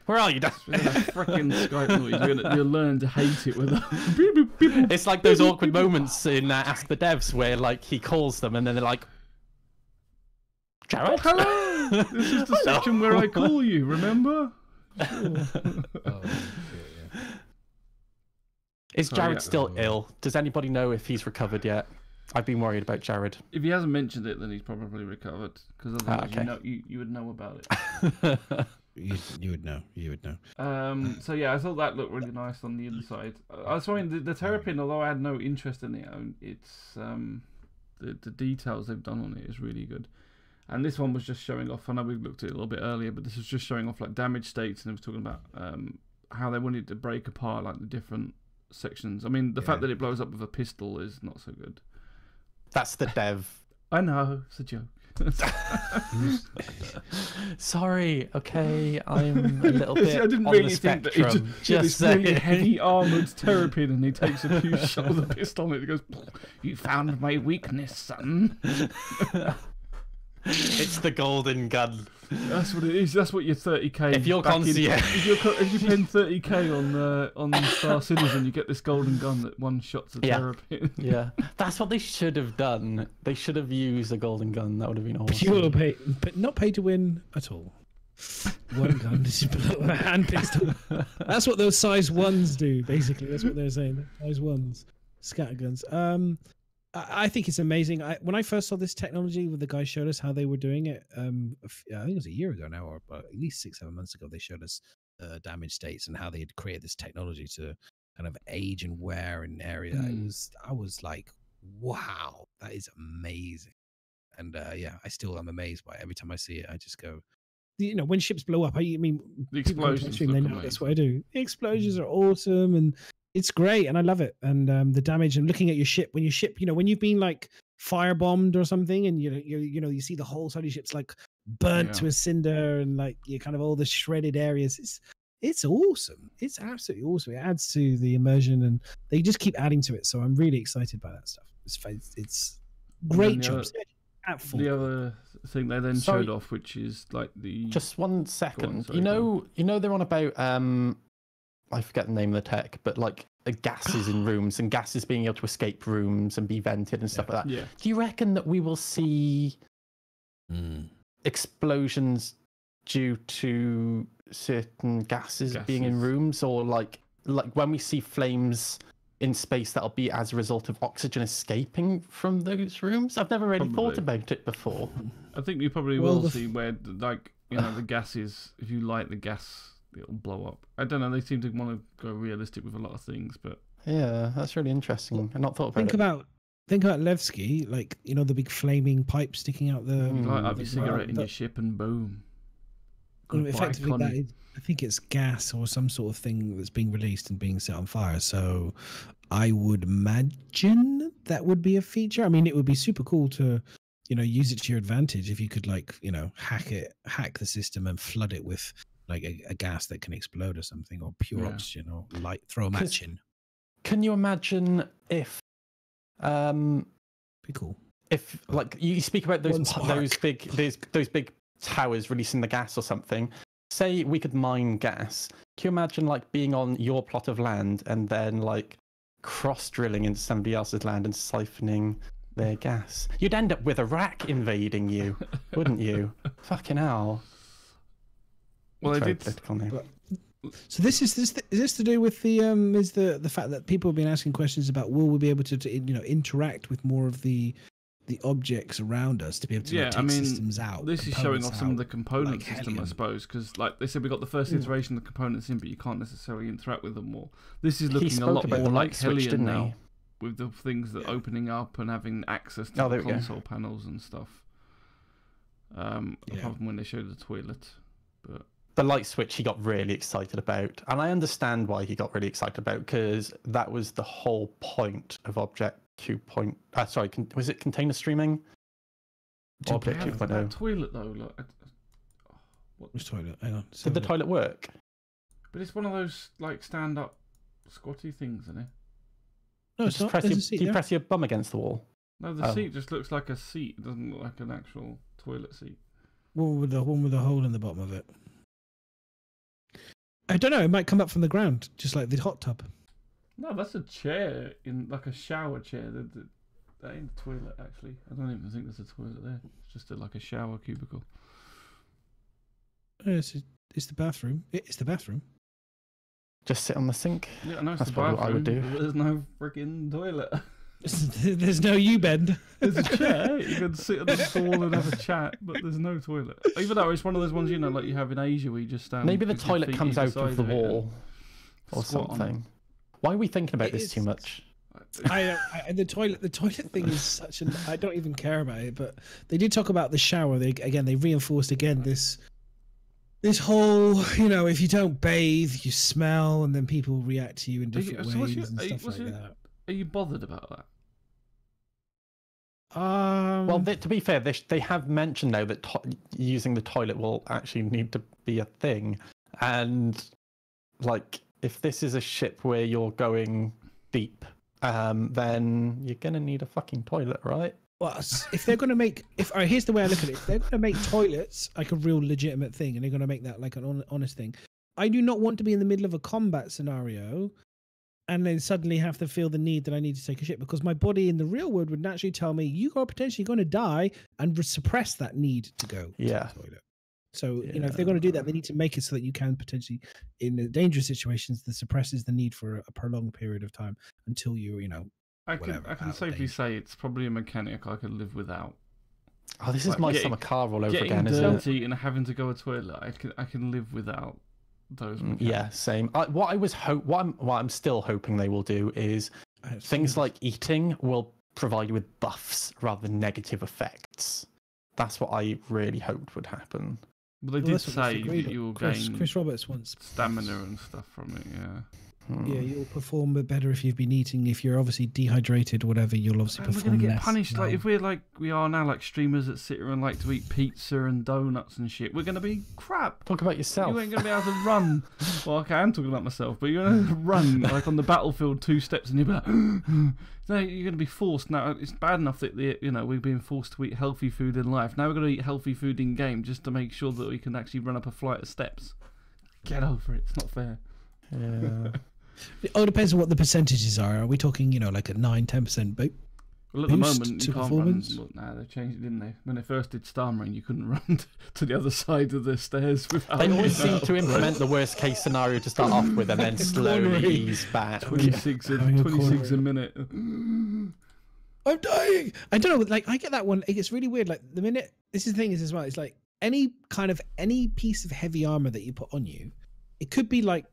where are you, Dad? With that freaking Skype noise, you'll learn to hate it with a... It's like those awkward moments in Ask the Devs where like he calls them and then they're like, Jared? Hello! This is the section where I call you, remember? Is So, Jared yeah. still ill? Does anybody know if he's recovered yet? I've been worried about Jared. If he hasn't mentioned it, then he's probably recovered. Because otherwise okay. you would know about it. You would know. You would know. So yeah, I thought that looked really nice on the inside. I was wondering the Terrapin, although I had no interest in it, it's the details they've done on it is really good. And this one was just showing off. I know we looked at it a little bit earlier, but this was just showing off like damage states, and it was talking about how they wanted to break apart like the different sections. I mean, the fact that it blows up with a pistol is not so good. That's the dev. I know, it's a joke. Sorry, okay, I'm a little bit I didn't on really the think that spectrum. he just this saying. really heavy armoured Terrapin, and he takes a few shots with a pistol, and it goes, "You found my weakness, son." It's the golden gun. That's what it is. That's what your 30k. If you're if you spend 30k on Star Citizen, you get this golden gun that one shots a Terrapin. Yeah, that's what they should have done. They should have used a golden gun. That would have been awesome. Pure pay, but not pay to win at all. One gun, just a hand pistol. That's what those size ones do. Basically, that's what they're saying. Size ones, scatterguns. I think it's amazing. When I first saw this technology, when the guy showed us how they were doing it, I think it was a year ago now, or at least 6-7 months ago, they showed us damage states and how they had created this technology to kind of age and wear in area. I was like, wow, that is amazing. And I still am amazed by it. Every time I see it, I just go, when ships blow up, I mean, the explosions. They know that's what I do. The explosions are awesome, and it's great, and I love it. And the damage, and looking at your ship when you've been like firebombed or something, and you see the whole side of your ship's like burnt to a cinder, and like you kind of all the shredded areas. It's awesome. It's absolutely awesome. It adds to the immersion, and they just keep adding to it. So I'm really excited by that stuff. It's great jobs. The other thing they then showed off, which is like the... Just 1 second. You know they're on about, I forget the name of the tech, but like gases in rooms and gases being able to escape rooms and be vented and stuff like that. Yeah. Do you reckon that we will see explosions due to certain gases being in rooms, or like when we see flames in space, that'll be as a result of oxygen escaping from those rooms? I've never really thought about it before. I think you probably will see where, like, the gases, if you light the gas, it'll blow up. I don't know, they seem to want to go realistic with a lot of things, but... Yeah, that's really interesting. I've not thought about it. Think about Levski, like, the big flaming pipe sticking out the... Light up your cigarette in your ship and boom. Effectively, I think it's gas or some sort of thing that's being released and being set on fire. So I would imagine that would be a feature. I mean, it would be super cool to, use it to your advantage if you could, like, hack the system and flood it with like a gas that can explode or something, or pure oxygen, or throw a match in. Can you imagine if be cool. If, like, you speak about those big towers releasing the gas or something. Say we could mine gas. Can you imagine, like, being on your plot of land and then, like, cross-drilling into somebody else's land and siphoning their gas? You'd end up with Iraq invading you, wouldn't you? Fucking hell. Well, I did. So is this to do with the fact that people have been asking questions about, will we be able to interact with more of the objects around us to be able to take systems out? This is showing off some of the component system, I suppose, because, like they said, we got the first iteration of the components in, but you can't necessarily interact with them more. This is looking a lot more like Hellion now, with the things that opening up and having access to the console panels and stuff. Apart from when they showed the toilet, but the light switch he got really excited about, and I understand why he got really excited about, because that was the whole point of Object 2. Was it container streaming? Object 2.0. Toilet though, look. Which toilet? Hang on. Did the toilet work? But it's one of those like stand-up squatty things, isn't it? No, it's not. Do you press your bum against the wall? No, the seat just looks like a seat. It doesn't look like an actual toilet seat. One with the hole in the bottom of it. I don't know. It might come up from the ground, just like the hot tub. No, that's a chair, in like a shower chair. That ain't a toilet, actually. I don't even think there's a toilet there. It's just like a shower cubicle. It's the bathroom. It's the bathroom. Just sit on the sink. Yeah, I know it's That's the bathroom. what I would do. There's no freaking toilet. There's no U-bend. There's a chair. You can sit on the stool and have a chat, but there's no toilet. Even though it's one of those ones, like you have in Asia where you just stand. Maybe the toilet comes out of the wall or something. Why are we thinking about this too much? The toilet thing is such an... I don't even care about it, but they did talk about the shower. They reinforced again this whole, if you don't bathe, you smell, and then people react to you in different ways and stuff like that. Are you bothered about that? Well, to be fair, they have mentioned now that using the toilet will actually need to be a thing, and like if this is a ship where you're going deep, then you're gonna need a fucking toilet, right? Well, if they're going to make, all right, here's the way I look at it. If they're going to make toilets like a real legitimate thing, and they're going to make that like an honest thing, I do not want to be in the middle of a combat scenario and then suddenly have to feel the need that I need to take a shit, because my body in the real world would naturally tell me you are potentially going to die and suppress that need to go to the toilet. So, if they're going to do that, they need to make it so that you can potentially, in the dangerous situations, that suppresses the need for a prolonged period of time until you, I can safely say it's probably a mechanic I could live without. Oh, this is my summer car all over again, isn't it? Getting dirty and having to go to a toilet, I can live without those mechanics. Yeah, same. What I'm still hoping they will do is things like eating will provide you with buffs rather than negative effects. That's what I really hoped would happen. Well, they did say that you will gain Chris Roberts wants stamina and stuff from it, yeah. Yeah, you'll perform better if you've been eating. If you're obviously dehydrated or whatever, you'll obviously perform less. We're going to get punished. Like, if we're like we are now, like streamers that sit here and like to eat pizza and donuts and shit, we're going to be crap. Talk about yourself. You ain't going to be able to run. Well, okay, I'm talking about myself, but you're going to run like on the battlefield 2 steps and you'll be like, no, you're going to be forced. Now, it's bad enough that we're being forced to eat healthy food in life. Now we're going to eat healthy food in game just to make sure that we can actually run up a flight of steps. Get over it. It's not fair. Yeah. It all depends on what the percentages are. Are we talking, like a 9-10% boost? Well, at the moment, you can't run. Well, they changed it, didn't they? When they first did Star Marine, you couldn't run to the other side of the stairs without. They always seem to implement the worst case scenario to start off with and then slowly ease back. 26 a minute. I'm dying. I don't know. Like, I get that one. It gets really weird. Like, the minute. This is the thing is as well. It's like any piece of heavy armor that you put on you, it could be like,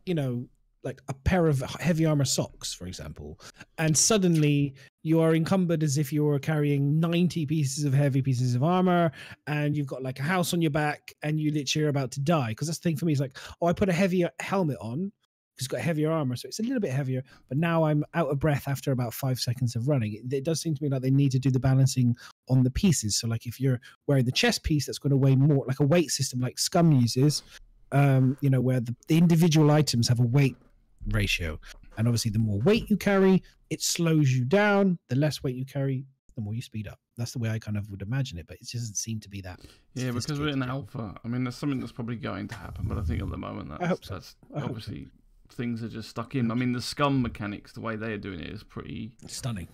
like a pair of heavy armor socks, for example, and suddenly you are encumbered as if you were carrying 90 heavy pieces of armor, and you've got like a house on your back, and you literally are about to die. Because that's the thing for me is like, I put a heavier helmet on because it's got heavier armor, so it's a little bit heavier, but now I'm out of breath after about 5 seconds of running. It does seem to me like they need to do the balancing on the pieces. So like if you're wearing the chest piece, that's going to weigh more, like a weight system like Scum uses, where the individual items have a weight ratio, and obviously the more weight you carry, it slows you down. The less weight you carry, the more you speed up. That's the way I kind of would imagine it, but it doesn't seem to be that. Yeah, because we're in alpha. I mean, there's something that's probably going to happen, but I think at the moment that's obviously things are just stuck in. I mean, the Scum mechanics, the way they are doing it is pretty stunning.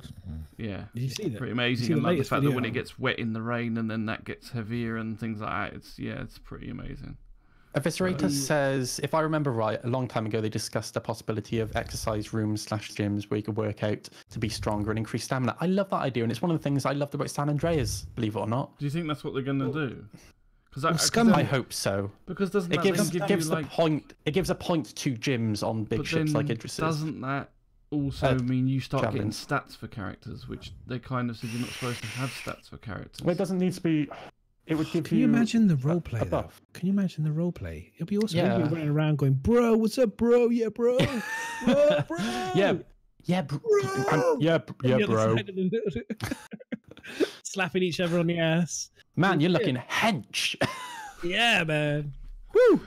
Yeah, did you see that? Pretty amazing, and like the fact that when it gets wet in the rain and then that gets heavier and things like that, it's pretty amazing. Eviscerator says, if I remember right, a long time ago they discussed the possibility of exercise rooms / gyms where you could work out to be stronger and increase stamina. I love that idea, and it's one of the things I loved about San Andreas, believe it or not. Do you think that's what they're going to do? I hope so. Because doesn't it gives a point to gyms on big ships like Idris. Doesn't that also mean you start getting stats for characters, which they kind of said you're not supposed to have stats for characters? Well, it doesn't need to be. It would give Can you imagine the roleplay? Can you imagine the roleplay? It'd be awesome. Yeah. We'd be running around going, "Bro, what's up, bro? Yeah, bro. Bro, bro. yeah, bro. Slapping each other on the ass. Man, you're looking hench. Yeah, man. Woo.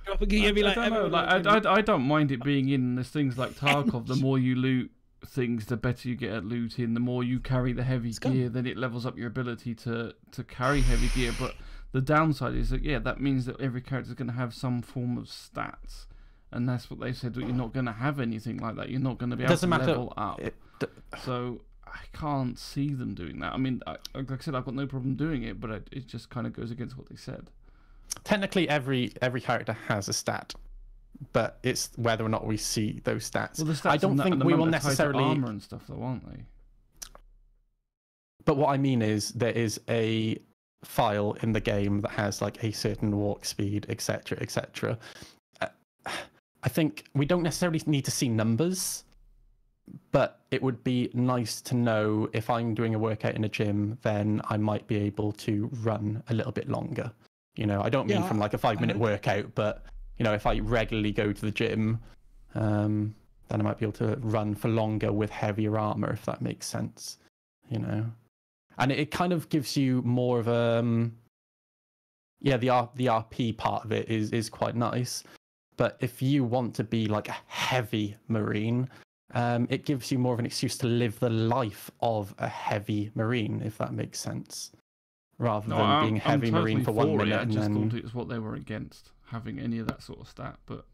I don't mind it being in. There's things like Tarkov. The more you loot things, the better you get at looting. The more you carry the heavy gear, then it levels up your ability to carry heavy gear. But the downside is that that means that every character is going to have some form of stats, and that's what they said. That you're not going to have anything like that. You're not going to be able to level up. So I can't see them doing that. I mean, like I said, I've got no problem doing it, but it just kind of goes against what they said. Technically, every character has a stat, but it's whether or not we see those stats. Well, the stats I don't think we will necessarily armor and stuff, though, aren't they? But what I mean is, there is a file in the game that has like a certain walk speed, etc., etc. I think we don't necessarily need to see numbers, but it would be nice to know if I'm doing a workout in a gym, then I might be able to run a little bit longer. I don't mean from like a 5-minute workout, but if I regularly go to the gym, then I might be able to run for longer with heavier armor, if that makes sense. And it kind of gives you more of a the RP part of it is quite nice. But if you want to be like a heavy Marine it gives you more of an excuse to live the life of a heavy marine, if that makes sense, rather than being heavy marine for 1 minute. I just thought it was what they were against, having any of that sort of stat. But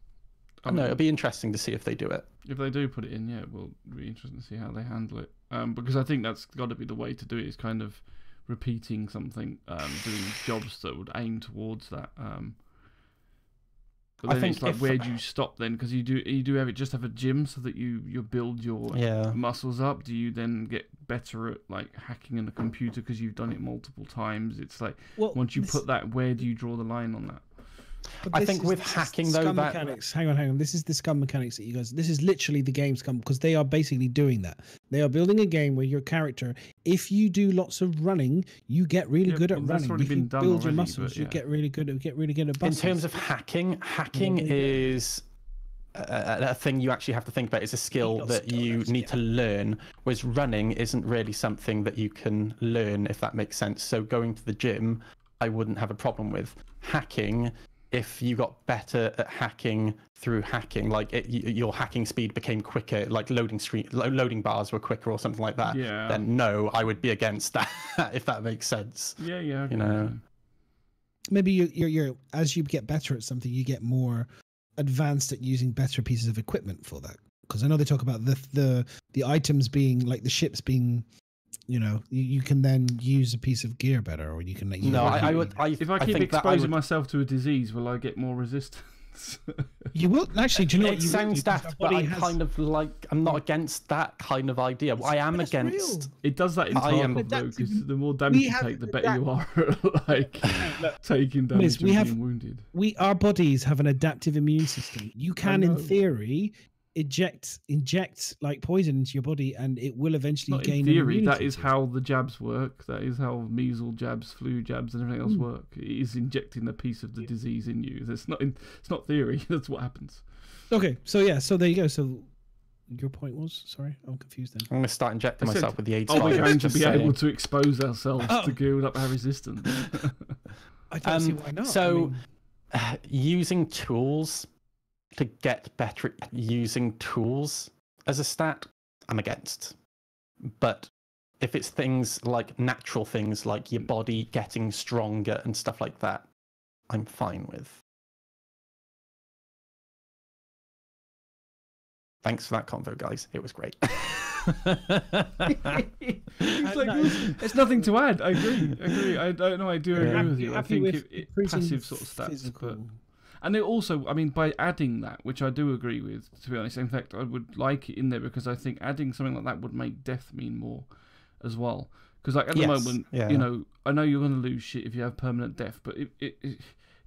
I know it'll be interesting to see if they do it. If they do put it in, yeah, it will be interesting to see how they handle it. Because I think that's got to be the way to do it, is kind of repeating something, doing jobs that would aim towards that. But then I think it's like, where do you stop then? Because you do have it, just have a gym so that you build your muscles up. Do you then get better at like hacking in a computer because you've done it multiple times? It's like, once you put that, where do you draw the line on that? I think with hacking though, that mechanics. Hang on. This is the scum mechanics that you guys. This is literally the game scum, because they are basically doing that. They are building a game where your character, if you do lots of running, you get really good at running. If you build your muscles, you get really good at muscles. In terms of hacking is a thing you actually have to think about. It's a skill that you need to learn, whereas running isn't really something that you can learn, if that makes sense. So going to the gym, I wouldn't have a problem with. Hacking, if you got better at hacking through hacking, like your hacking speed became quicker, like loading bars were quicker or something like that, then no, I would be against that, if that makes sense. Yeah. You know, maybe you're as you get better at something, you get more advanced at using better pieces of equipment for that. Because I know they talk about the items being like the ships being, you know, you can then use a piece of gear better, or you can. If I keep exposing myself to a disease, will I get more resistance? You will actually. Do you know it sounds daft, but I'm not against that kind of idea. I am against. It does that in Tarkov though, because the more damage you take, the better you are at like taking damage and being wounded. Our bodies have an adaptive immune system. You can, in theory, inject like poison into your body, and it will eventually gain. In theory, that is how the jabs work. That is how measles jabs, flu jabs, and everything else work. It is injecting a piece of the disease in you. It's not theory. That's what happens. Okay, so yeah, so there you go. So your point was, sorry, I'm confused then. I'm going to start injecting myself with the AIDS. Are we going to be able to expose ourselves to build up our resistance? I don't see why not. So, using tools to get better at using tools as a stat, I'm against. But if it's things like natural things, like your body getting stronger and stuff like that, I'm fine with. Thanks for that convo, guys. It was great. It's nothing to add. I agree. I don't know. I do agree with you. I think it passive sort of stats, but. And it also, I mean, by adding that, which I do agree with, to be honest. In fact, I would like it in there because I think adding something like that would make death mean more as well. Because like at the moment, you know, I know you're going to lose shit if you have permanent death, but if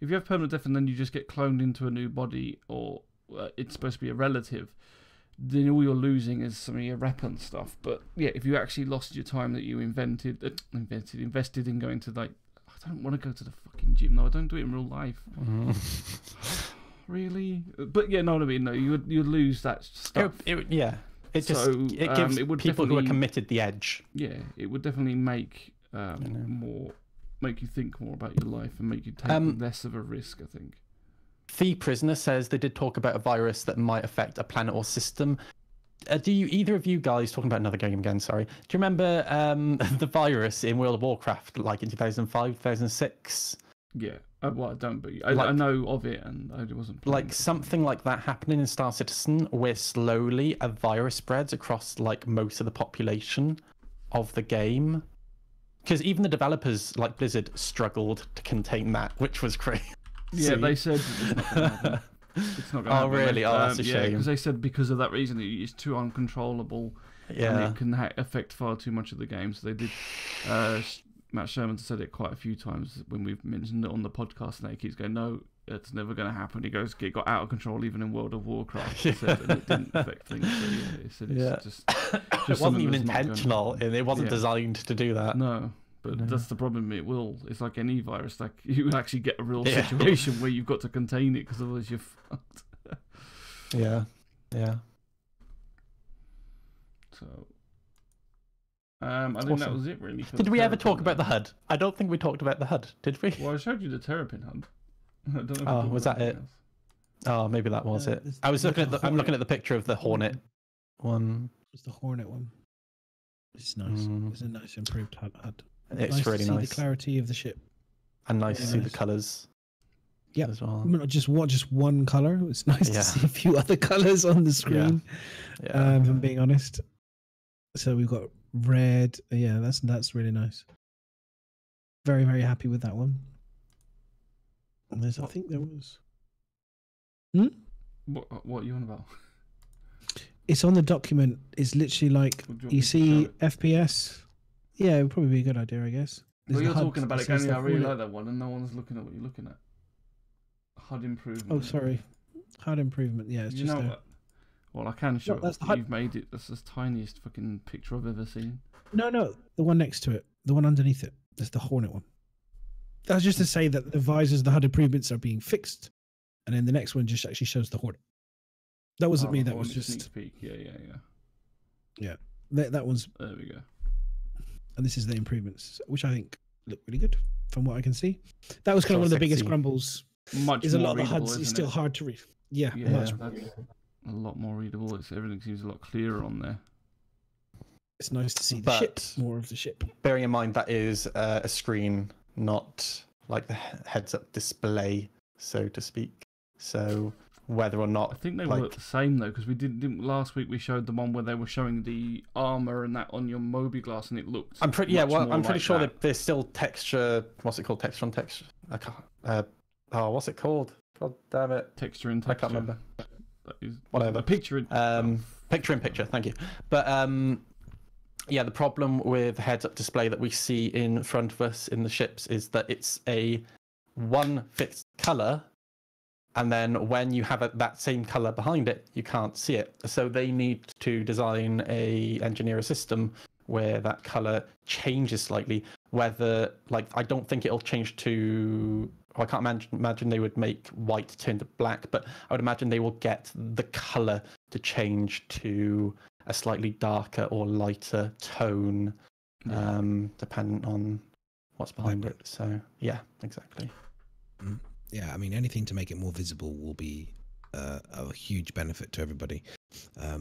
you have permanent death and then you just get cloned into a new body, or it's supposed to be a relative, then all you're losing is some of your rep and stuff. But yeah, if you actually lost your time that you invested in going to like, I don't want to go to the fucking gym. No, I don't do it in real life. Really? But yeah, no, I mean, no, you lose that stuff. It gives people who are committed the edge. Yeah, it would definitely make make you think more about your life and make you take less of a risk, I think. The Prisoner says they did talk about a virus that might affect a planet or system. Do either of you guys, talking about another game again, sorry, do you remember the virus in World of Warcraft, like in 2005, 2006? Yeah, well, I don't, but I know of it, and I wasn't playing. Like something like that happening in Star Citizen, where slowly a virus spreads across like most of the population of the game. Because even the developers, like Blizzard, struggled to contain that, which was crazy. Yeah, they said it's not going to happen. It's not going to happen. Oh, really? Oh, that's a shame. Yeah, because they said because of that reason it's too uncontrollable, and it can affect far too much of the game. So they did. Matt Sherman said it quite a few times when we've mentioned it on the podcast, and he keeps going, "No, it's never going to happen." He goes, "It got out of control even in World of Warcraft." He said, and it didn't affect things. So yeah, he said it's just it wasn't even intentional, and it wasn't designed to do that. No. But that's the problem. It's like any virus. Like you actually get a real situation where you've got to contain it, because otherwise you're fucked. Yeah. So, I think that was it really. Did we ever talk about the HUD? I don't think we talked about the HUD, did we? Well, I showed you the Terrapin HUD. I don't know was that it? Oh, maybe that was it. I was looking at I'm looking at the picture of the Hornet one. It's the Hornet one. It's nice. It's a nice improved HUD. It's nice really to see nice. the clarity of the ship. And nice to Really see nice. the colours. Yeah, as well. not just one color. It's nice Yeah. to see a few other colors on the screen. Yeah. If I'm being honest. So we've got red. Yeah, that's really nice. Very, very happy with that one. And I think there was. What are you on about? It's on the document. It's literally like Do you want you me to see show it? FPS. Yeah, it would probably be a good idea, I guess. Well, There's you're the HUD talking about that it, says Gary. the I really Hornet. like that one, and no one's looking at what you're looking at. HUD improvement. Oh, sorry. HUD improvement. Yeah, it's You just know a... what? Well, I can show No, it. that's the HUD. You've made it. That's the tiniest fucking picture I've ever seen. No, the one next to it, the one underneath it. That's the Hornet one. That's just to say that the visors, the HUD improvements are being fixed, and then the next one just actually shows the Hornet. That wasn't me. That was just sneak peek. Yeah. that one's. There we go. And this is the improvements, which I think look really good from what I can see. That was kind of one of the biggest Sexy. grumbles. Much Is a more lot of the readable, HUDs is isn't still it? hard to read. Yeah, Yeah, much. that's a lot more readable. Everything seems a lot clearer on there. It's nice to see the But- ship, more of the ship. Bearing in mind that is a screen, not like the heads-up display, so to speak. So whether or I not think they like, work the same though, because we didn't last week. We showed the one where they were showing the armor and that on your Moby glass, and it looked. I'm pretty much more I'm pretty like sure that. that there's still texture. What's it called? Texture on texture. I can't. What's it called? God damn it! Texture in I texture. can't remember. That is, Whatever. A picture in. Picture in picture. Thank you. But yeah, the problem with heads-up display that we see in front of us in the ships is that it's a one fixed color, and then when you have that same color behind it, you can't see it. So they need to engineer a system where that color changes slightly. Whether I don't think it'll change to. I can't imagine they would make white turn to black, but I would imagine they will get the color to change to a slightly darker or lighter tone, dependent on what's behind it. So yeah, exactly. Yeah, I mean, anything to make it more visible will be a huge benefit to everybody.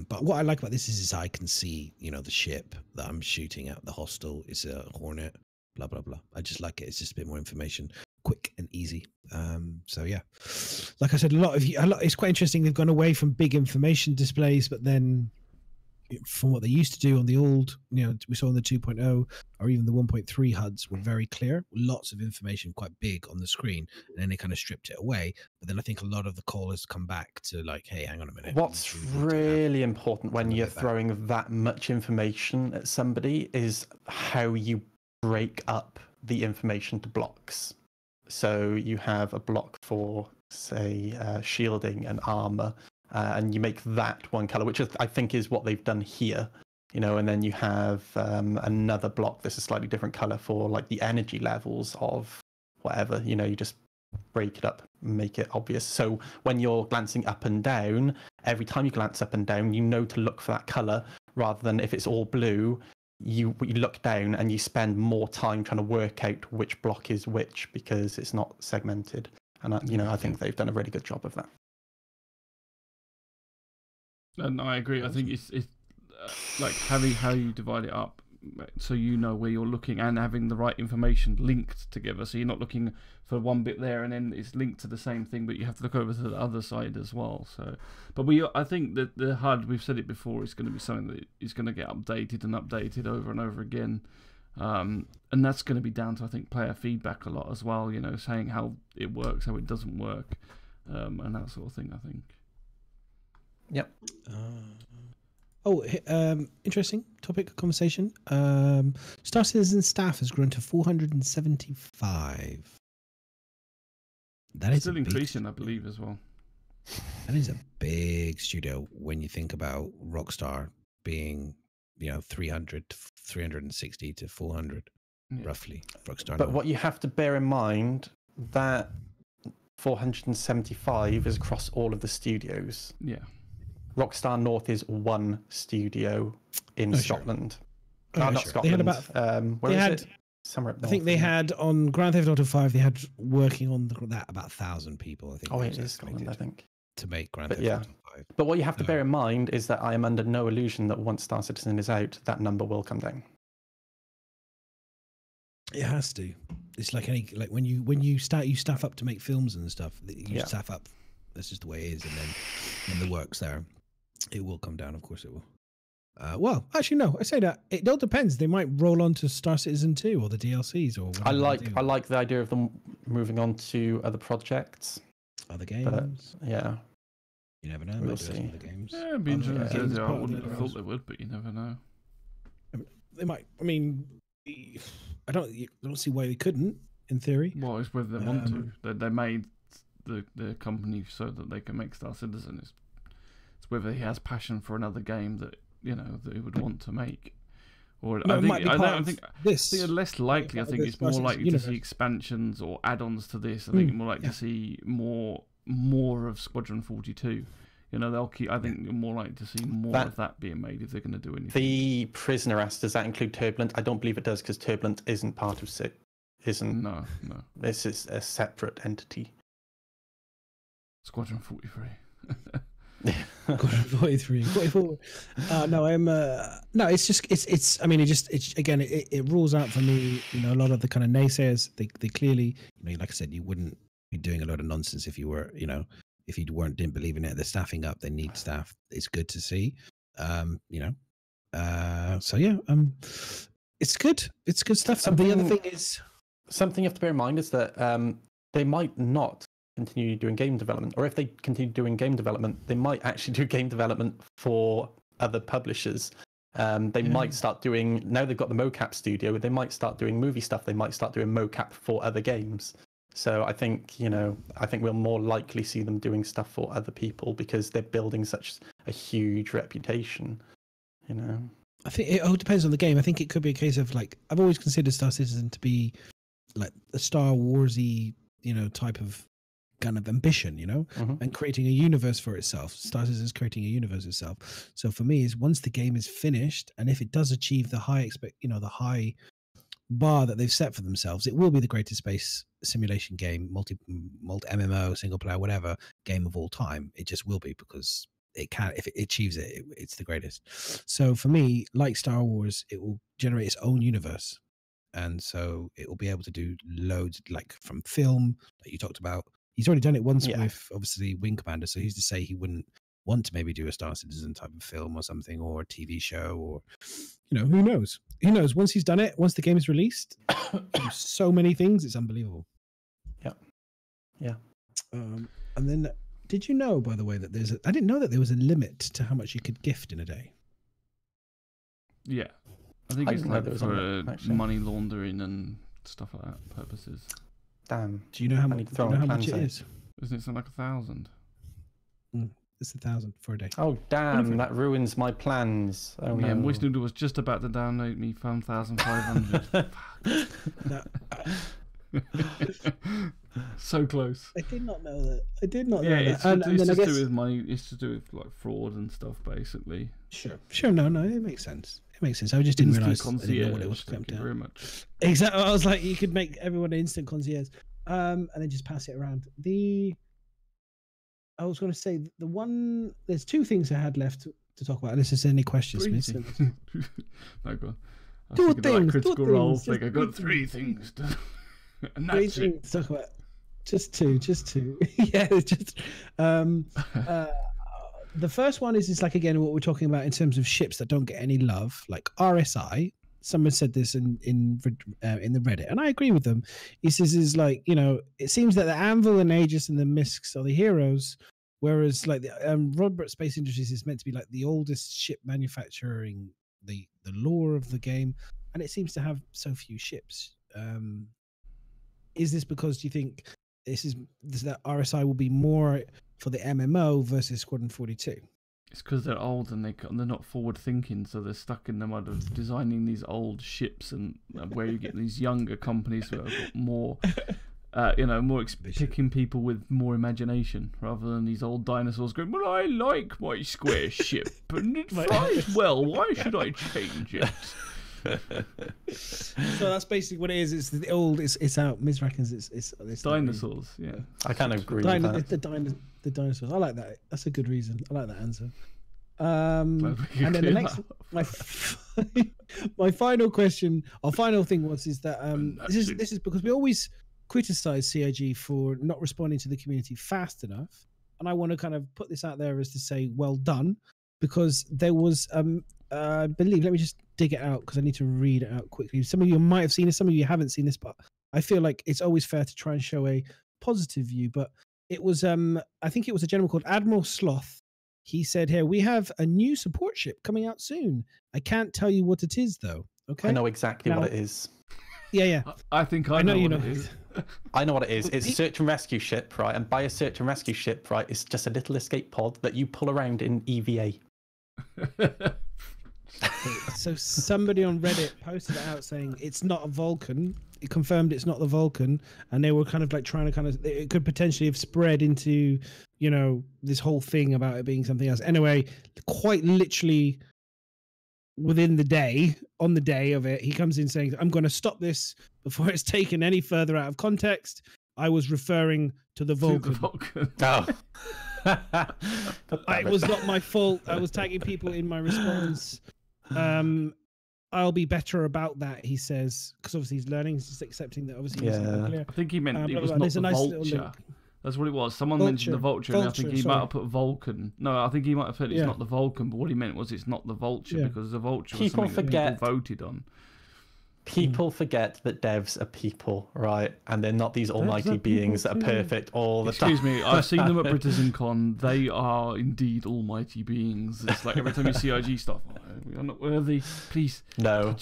But what I like about this is I can see, the ship that I'm shooting at. The hostel is a Hornet. Blah blah blah. I just like it. It's just a bit more information, quick and easy. So yeah, like I said, it's quite interesting. They've gone away from big information displays, but then from what they used to do on the old, we saw on the 2.0 or even the 1.3 HUDs were very clear, lots of information, quite big on the screen, and then they kind of stripped it away. But then I think a lot of the callers come back to like, hey, hang on a minute. What's really important when you're throwing that much information at somebody is how you break up the information to blocks. So you have a block for, say, shielding and armor, and you make that one color, which I think is what they've done here. And then you have another block that's a slightly different color for like the energy levels of whatever. You just break it up, make it obvious. So when you're glancing up and down, every time you glance up and down, you know to look for that color, rather than if it's all blue, you look down and you spend more time trying to work out which block is which because it's not segmented. And I think they've done a really good job of that. And I agree. I think it's like having how you divide it up, so you know where you're looking, and having the right information linked together. So you're not looking for one bit there and then it's linked to the same thing, but you have to look over to the other side as well. So, but I think that the HUD, we've said it before, is going to be something that is going to get updated and updated over and over again. And that's going to be down to, I think, player feedback a lot as well. Saying how it works, how it doesn't work, and that sort of thing. I think. Yep. Interesting topic of conversation. Star Citizen staff has grown to 475. That is still increasing, I believe, as well. That is a big studio when you think about Rockstar being, 300 to 360 to 400, roughly. Rockstar. But what you have to bear in mind, that 475 is across all of the studios. Yeah. Rockstar North is one studio in Scotland. Sure. Not Sure. Scotland. They had about, where is it? Somewhere up north. I think they had on Grand Theft Auto 5. They had working on that about 1,000 people. I think. Oh, it is Scotland. I think. to make Grand But Theft yeah. Auto 5. But what you have to bear in mind is that I am under no illusion that once Star Citizen is out, that number will come down. It has to. It's like when you staff up to make films and stuff. You staff up. That's just the way it is. And then when the work's there, it will come down. Of course, it will. Well, actually, no. I say that it all depends. They might roll on to Star Citizen 2 or the DLCs or whatever. I like the idea of them moving on to other projects, other games. But, yeah, you never know. We'll see. Other games. Yeah, it'd be interesting. I wouldn't have thought they would, but you never know. They might. I mean, I don't see why they couldn't. In theory, well, it's whether they want to. They made the company so that they can make Star Citizen. It's whether he has passion for another game that that he would want to make. Or no, I think it's less likely. I think it's more likely to see expansions or add-ons to this. I think more likely to see more of Squadron 42. They'll keep. I think you're more likely to see more of that being made if they're going to do anything. The Prisoner asked, does that include Turbulent? I don't believe it does because Turbulent isn't part of SIP. No. This is a separate entity. Squadron 43. 44. No, I'm. No, it's just. It's. I mean, it rules out for me. A lot of the kind of naysayers. They clearly. Like I said, you wouldn't be doing a lot of nonsense if you were. If you didn't believe in it. They're staffing up. They need staff. It's good to see. So yeah. It's good. It's good stuff. The other thing is. Something you have to bear in mind is that they might not continue doing game development, or if they continue doing game development, they might actually do game development for other publishers. They might start doing, now they've got the mocap studio, they might start doing movie stuff, they might start doing mocap for other games. So I think we'll more likely see them doing stuff for other people because they're building such a huge reputation. I think it all depends on the game. I think it could be a case of I've always considered Star Citizen to be like a Star Warsy, type of kind of ambition, and creating a universe for itself. Star Citizen is creating a universe itself. So for me, is once the game is finished, and if it does achieve the high the high bar that they've set for themselves, it will be the greatest space simulation game, multi MMO, single player, whatever game of all time. It just will be because it can. If it achieves it, it's the greatest. So for me, like Star Wars, it will generate its own universe. And so it will be able to do loads, from film that you talked about. He's already done it once with obviously Wing Commander. So who's to say he wouldn't want to maybe do a Star Citizen type of film or something, or a TV show, or who knows? Who knows? Once he's done it, once the game is released, so many things, it's unbelievable. Yeah. And then, did you know, by the way, that I didn't know that there was a limit to how much you could gift in a day. Yeah. I think it's for money laundering and stuff like that purposes. Damn. Do you know how much it is? Isn't it something like 1,000? It's 1,000 for a day. Oh damn! That ruins my plans. Oh no. Yeah, Moist Noodle was just about to download me 1,500. So close. I did not know that. Know it's that. It's to do with money. It's to do with fraud and stuff, basically. Sure. No, it makes sense. I just didn't realize what it was. Thank you very much. Exactly. I was like, you could make everyone an instant concierge, and then just pass it around. I was going to say there's two things I had left to talk about. Unless there's any questions, Miss. No, go on. Two things. Critical role thing. I got three things. And that's it. To talk about. Just two. Yeah, just. The first one is like, again, what we're talking about in terms of ships that don't get any love, like RSI. Someone said this in the Reddit, and I agree with them. He says is like, it seems that the Anvil and Aegis and the Misks are the heroes, whereas like the Rodbert Space Industries is meant to be like the oldest ship manufacturer in the lore of the game, and it seems to have so few ships. Is this because, do you think that RSI will be more for the MMO versus Squadron 42? It's because they're old and they're not forward thinking, so they're stuck in the mud of designing these old ships, and where you get these younger companies who have got more, picking people with more imagination rather than these old dinosaurs going, well, I like my square ship and it flies well. Why should I change it? So that's basically what it is. It's the old. It's out. Miz reckons it's Dinosaurs. Yeah. I kind of agree with that. The dinosaurs. I like that. That's a good reason. I like that answer. Glad we And could then the clear next, that up. my final question, our final thing is that this is because we always criticize CIG for not responding to the community fast enough, and I want to kind of put this out there as to say well done, because there was I believe, let me just dig it out because I need to read it out quickly. Some of you might have seen this, some of you haven't seen this, but I feel like it's always fair to try and show a positive view. But it was I think it was a gentleman called Admiral Sloth. He said here, we have a new support ship coming out soon. I can't tell you what it is, though. Okay. I know exactly what it is. Yeah. I think I know what it is. I know what it is. It's a search and rescue ship, right? And by a search and rescue ship, right, it's just a little escape pod that you pull around in EVA. So somebody on Reddit posted it out saying it's not a Vulcan. It confirmed it's not the Vulcan, and they were kind of like trying to it could potentially have spread into, this whole thing about it being something else. Anyway, quite literally on the day of it, he comes in saying, I'm going to stop this before it's taken any further out of context. I was referring to the Vulcan. Oh. It was not my fault. I was tagging people in my response. I'll be better about that, he says, because obviously he's learning. He's just accepting that obviously he's not clear. I think he meant it was not the Vulture. That's what it was. Someone mentioned the Vulture, and I think he might have put Vulcan. No, I think he might have said it's not the Vulcan, but what he meant was it's not the Vulture, because the Vulture was something that people voted on. People forget that devs are people, right? And they're not these almighty beings that are perfect all the time. Excuse me, I've seen them at BritismCon. They are indeed almighty beings. It's like every time you see IG stuff, we are not worthy. Please. No.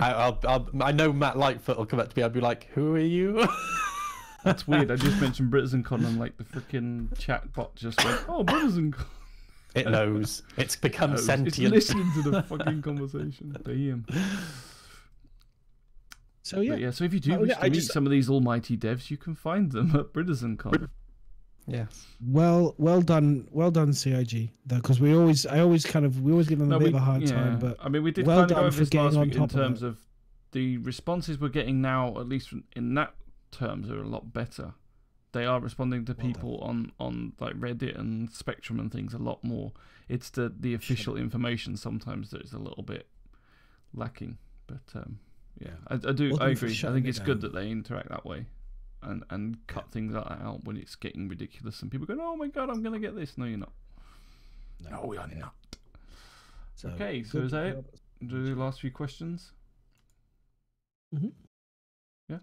I know Matt Lightfoot will come up to me. I'll be like, who are you? That's weird. I just mentioned BritismCon and like the freaking chat bot just went, oh, BritismCon. It knows. It's become sentient. It's listening to the fucking conversation. Damn. So yeah. But yeah, so if you do wish to meet some of these almighty devs, you can find them at BritismCon. Yes. Well done, CIG. Because we always give them a bit of a hard time. But I mean, we did kind of go over this last week in terms of the responses we're getting now, at least in that terms, are a lot better. They are responding to people on like Reddit and Spectrum and things a lot more. It's the official information sometimes that is a little bit lacking, but. Yeah, I agree. I think it's good that they interact that way, and cut things like that out when it's getting ridiculous and people go, "Oh my god, I'm gonna get this." No, you're not. No, we are not. So, okay, so is that it? Do the last few questions? Yeah.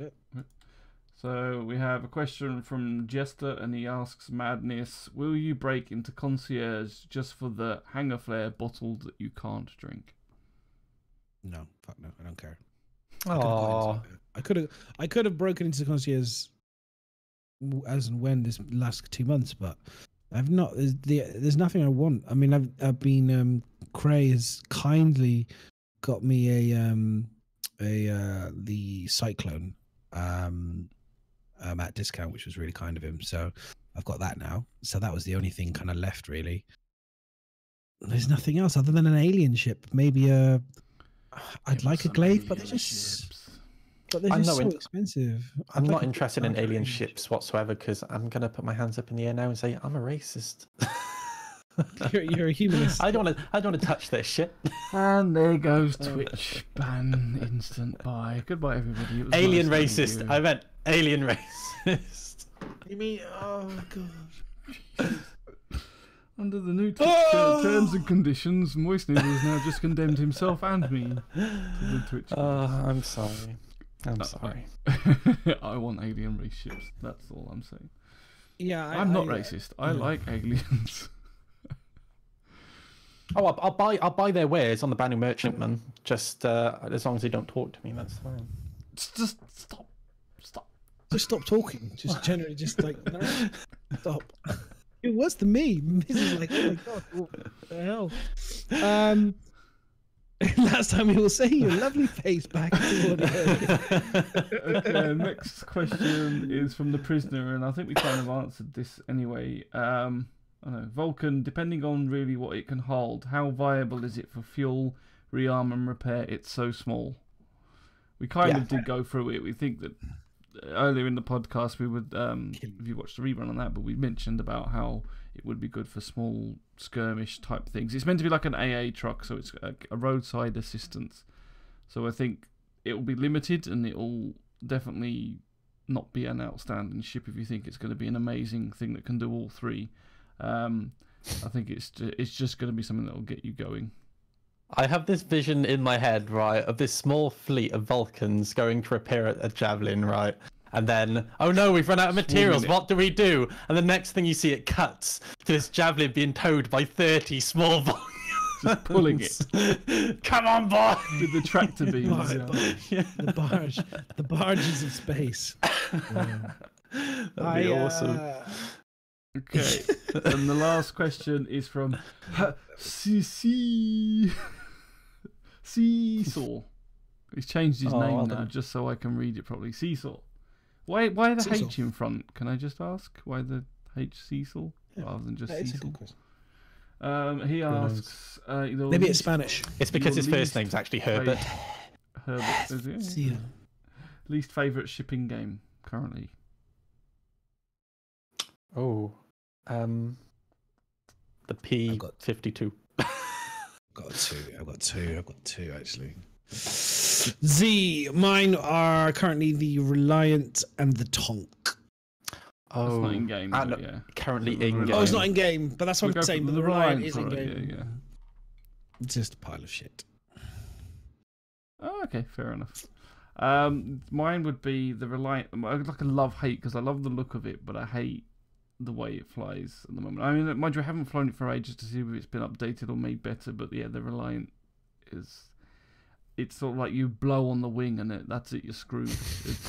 So we have a question from Jester, and he asks, "Madness, will you break into concierge just for the hanger flare bottle that you can't drink?" No, fuck no, I don't care. Oh, I could have broken into concierge as and when this last 2 months, but I've not. There's nothing I want. I mean, I've been Cray has kindly got me the Cyclone at discount, which was really kind of him. So I've got that now. So that was the only thing kind of left, really. There's nothing else other than an alien ship. Maybe I'd like a glaive, but they're just so expensive. I'm not interested in alien ships whatsoever, because I'm going to put my hands up in the air now and say I'm a racist. You're a humanist. I don't want to touch this shit. And there goes Twitch ban instant buy. Goodbye, everybody. Alien racist. I meant alien racist. You mean? Oh god. Under the new terms and conditions, Moist Noodle has now just condemned himself and me to the Twitch. I'm sorry. I'm sorry. I want alien race ships. That's all I'm saying. Yeah, I'm not racist. I like aliens. Oh, I'll buy their wares on the brand new merchantman. Just as long as they don't talk to me, that's fine. Just stop. Just stop talking. Just generally, just like no, stop. It was to me. This is like, oh my god, what the hell? Last time we will say your lovely face back. Okay, next question is from the prisoner, and I think we kind of answered this anyway. I don't know, Vulcan, depending on really what it can hold, how viable is it for fuel, rearm and repair. It's so small. We kind of did go through it. We think that earlier in the podcast we would, if you watched the rerun on that, but we mentioned about how it would be good for small skirmish type things. It's meant to be like an AA truck, so it's a roadside assistance. So I think it will be limited, and it will definitely not be an outstanding ship if you think it's going to be an amazing thing that can do all three. I think it's just going to be something that will get you going. I have this vision in my head, right, of this small fleet of Vulcans going to repair a javelin, right? And then, oh no, we've run out of materials. What do we do? And the next thing you see, it cuts to this javelin being towed by 30 small Vulcans. Just pulling it. Come on, boy! With the tractor beams. The barges of space. That'd be awesome. Okay. And the last question is from Seesaw. He's changed his name now just so I can read it properly. Seesaw. Why the Seesaw. H in front? Can I just ask why the H Seesaw rather than just Seesaw? He asks, maybe it's Spanish. It's because his first name's actually Herbert. Herbert, is it? Least favourite shipping game currently. Oh, the P-52. I've got two actually. Mine are currently the Reliant and the Tonk. Oh, it's not in game. Yeah. Currently in game. Oh, it's not in game, but that's what I'm saying. But the Reliant is in game. Yeah. It's just a pile of shit. Oh, okay, fair enough. Mine would be the Reliant. Like a love-hate, because I love the look of it, but I hate the way it flies at the moment. I mean, mind you, I haven't flown it for ages to see if it's been updated or made better, but yeah, the Reliant is... It's sort of like you blow on the wing and that's it, you're screwed.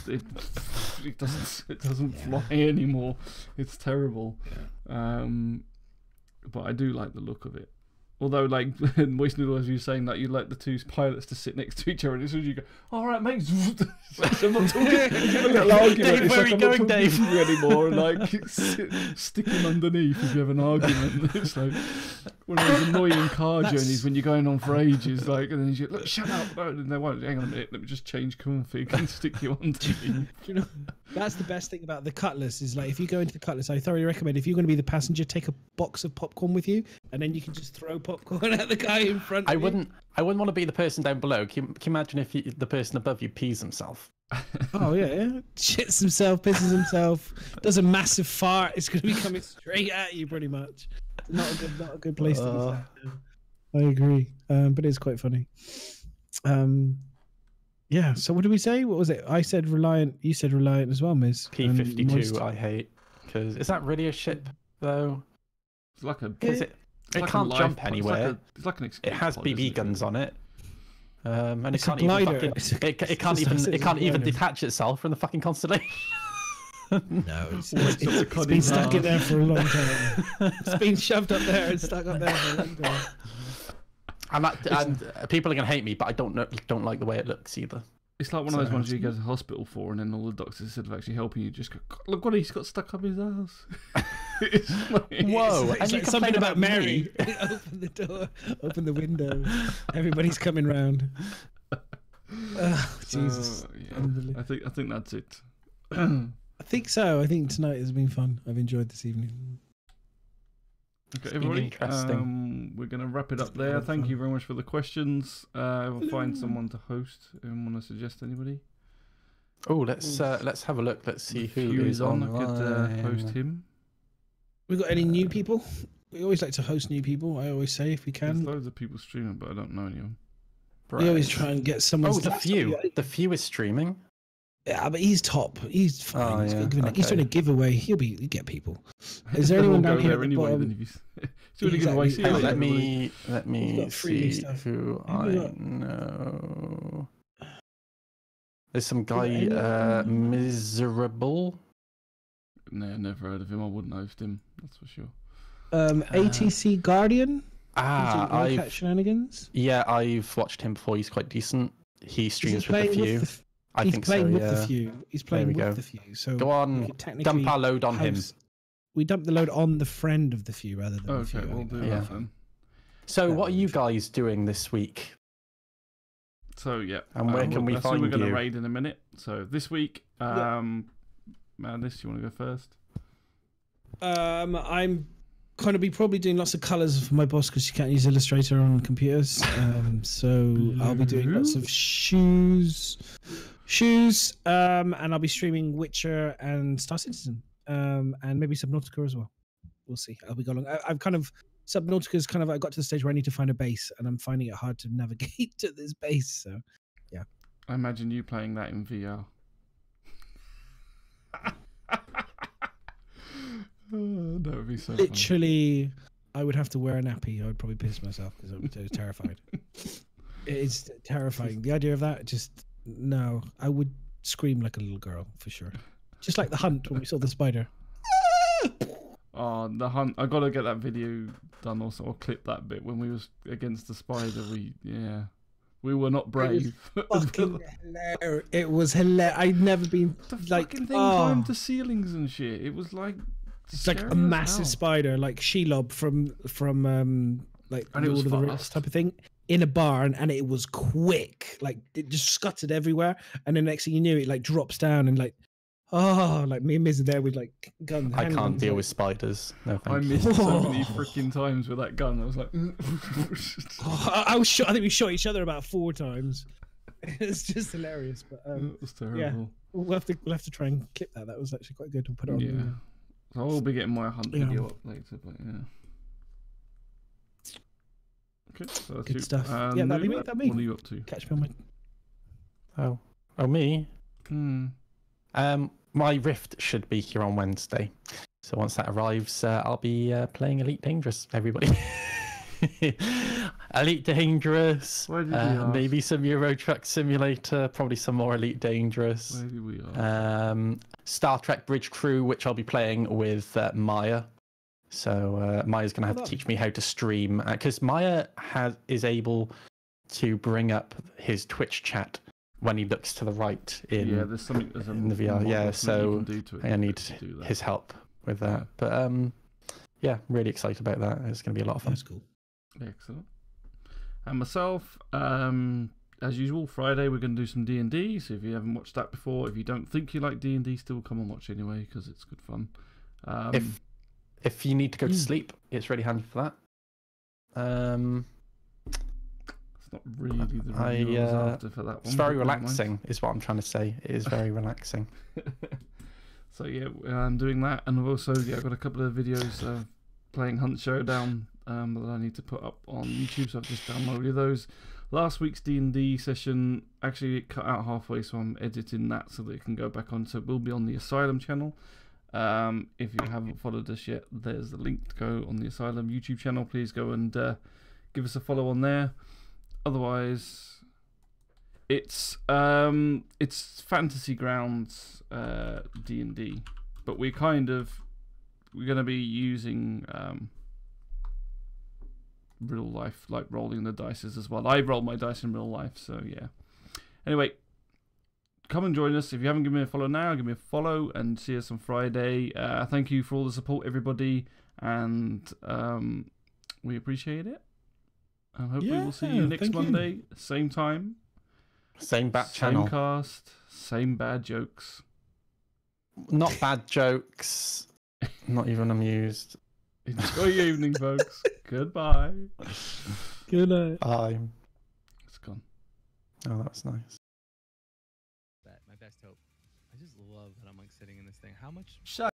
It doesn't fly anymore. It's terrible. Yeah. But I do like the look of it. Although, like, Moist Noodle, as you were saying, that you like the two pilots to sit next to each other, and as soon as you go, all right, mate, I'm not talking. You have a little argument. Dave, it's where like, are you going, Dave? To you anymore, and like stick him underneath if you have an argument. It's like one of those annoying car journeys when you're going on for ages, like, and then you go, look, shut up, no, and they won't. Hang on a minute, let me just change config and stick you underneath. You know, that's the best thing about the Cutlass is like if you go into the Cutlass, I thoroughly recommend if you're going to be the passenger, take a box of popcorn with you, and then you can just throw popcorn at the guy in front. I wouldn't want to be the person down below. Can you imagine if the person above you pees himself? Oh yeah, shits himself, pisses himself, does a massive fart. It's going to be coming straight at you, pretty much. Not a good place to be sat. I agree, but it's quite funny. Yeah. So what did we say? What was it? I said Reliant. You said Reliant as well, Miz. P-52. I hate because is that really a ship though? It's like a. It can't jump anywhere. It's like an it has BB guns on it. And it's it can't even it can't even detach itself from the fucking constellation. No, it's been stuck in there for a long time. It's been shoved up there and stuck up there for a long time. And people are gonna hate me, but I don't like the way it looks either. It's like one of those ones you go to the hospital for, and then all the doctors, instead of actually helping you, just go, look what he's got stuck up his ass. Whoa! It's like something about Mary. Open the door, open the window. Everybody's coming round. Jesus. Yeah. I think that's it. I think so. I think tonight has been fun. I've enjoyed this evening. Okay, everybody. We're going to wrap it up there. Thank you very much for the questions. We'll find someone to host. Anyone want to suggest anybody? Oh, let's have a look. Let's see who is on. I could host him. We got any new people? We always like to host new people. I always say if we can. There's loads of people streaming, but I don't know any of them. We always try and get someone. Oh, the few is streaming. Yeah, but he's top. He's fine. Oh, he's doing a giveaway. He'll get people. Is there anyone down here at the bottom? Let me see who I know. There's some guy, Miserable. No, never heard of him. I wouldn't host him. That's for sure. ATC Guardian. I've shenanigans. Yeah, I've watched him before. He's quite decent. He streams with a few. I think so. With yeah. the few. He's playing with the few. So go on, dump our load on him. We dump the load on the friend of the few rather than the few. Okay, we'll do that then. So, what are you guys doing this week? So yeah, And where can we that's who find we're going to you? raid in a minute. So this week, Madness, you want to go first? I'm going to be probably doing lots of colours for my boss because she can't use Illustrator on computers. So I'll be doing lots of shoes, and I'll be streaming Witcher and Star Citizen, and maybe Subnautica as well. We'll see. I'll be going. I've kind of Subnautica's kind of. I got to the stage where I need to find a base, and I'm finding it hard to navigate to this base. So, yeah. I imagine you playing that in VR. That would be so Literally, I would have to wear a nappy. I would probably piss myself because I was terrified. It's terrifying. The idea of that, just no. I would scream like a little girl for sure. Just like the hunt when we saw the spider. Oh, the hunt! I gotta get that video done also, or clip that bit when we was against the spider. We were not brave. Fucking hilarious! It was hilarious. I'd never been The like fucking thing climbed the ceilings and shit. It was like it's like a massive spider, like Shelob from like and Lord of the Rings type of thing, in a barn, and it was quick. Like it just scuttered everywhere, and then next thing you knew, it like drops down and like. Oh, like me and Miz are there with like guns. I can't deal with spiders. No, I missed so many freaking times with that gun. I was like, I was shot. I think we shot each other about 4 times. It's just hilarious. But it was terrible. Yeah, we'll have to try and clip that. That was actually quite good. We'll put it on. Yeah, so I'll be getting my hunt video up later. But yeah. Okay, so that's Good stuff. Yeah, that'd be me. That'd be me. What are you up to? Catch me on my. Oh, me. My Rift should be here on Wednesday. So once that arrives, I'll be playing Elite Dangerous, everybody. Elite Dangerous, maybe some Euro Truck Simulator, probably some more Elite Dangerous. Maybe we are. Star Trek Bridge Crew, which I'll be playing with Maya. So Maya's going to have to teach me how to stream. Because Maya is able to bring up his Twitch chat when he looks to the right in there's something in the VR. Yeah, so I need his help with that. Yeah. But yeah, really excited about that. It's going to be a lot of fun. That's cool. Excellent. And myself, as usual, Friday we're going to do some D&D. So if you haven't watched that before, if you don't think you like D&D, still come and watch anyway because it's good fun. If you need to go to sleep, it's really handy for that. Not really the review I was after for that one. It's very relaxing, is what I'm trying to say. It is very relaxing. So yeah, I'm doing that, and I've also I've got a couple of videos playing Hunt Showdown that I need to put up on YouTube. So I've just downloaded those. Last week's D&D session actually it cut out halfway, so I'm editing that so that it can go back on. So it will be on the Asylum channel. If you haven't followed us yet, there's the link to go on the Asylum YouTube channel. Please go and give us a follow on there. Otherwise, it's Fantasy Grounds D&D, but we're going to be using real life, like rolling the dices as well. I roll my dice in real life, so yeah. Anyway, come and join us. If you haven't given me a follow now, give me a follow and see us on Friday. Thank you for all the support, everybody, and we appreciate it. And hopefully we'll see you next Monday, same time. Same bat channel. Same cast, same bad jokes. Not bad jokes. Not even amused. Enjoy your evening, folks. Goodbye. Good night. Bye. It's gone. Oh, that was nice. My best hope. I just love that I'm like sitting in this thing. How much? Shut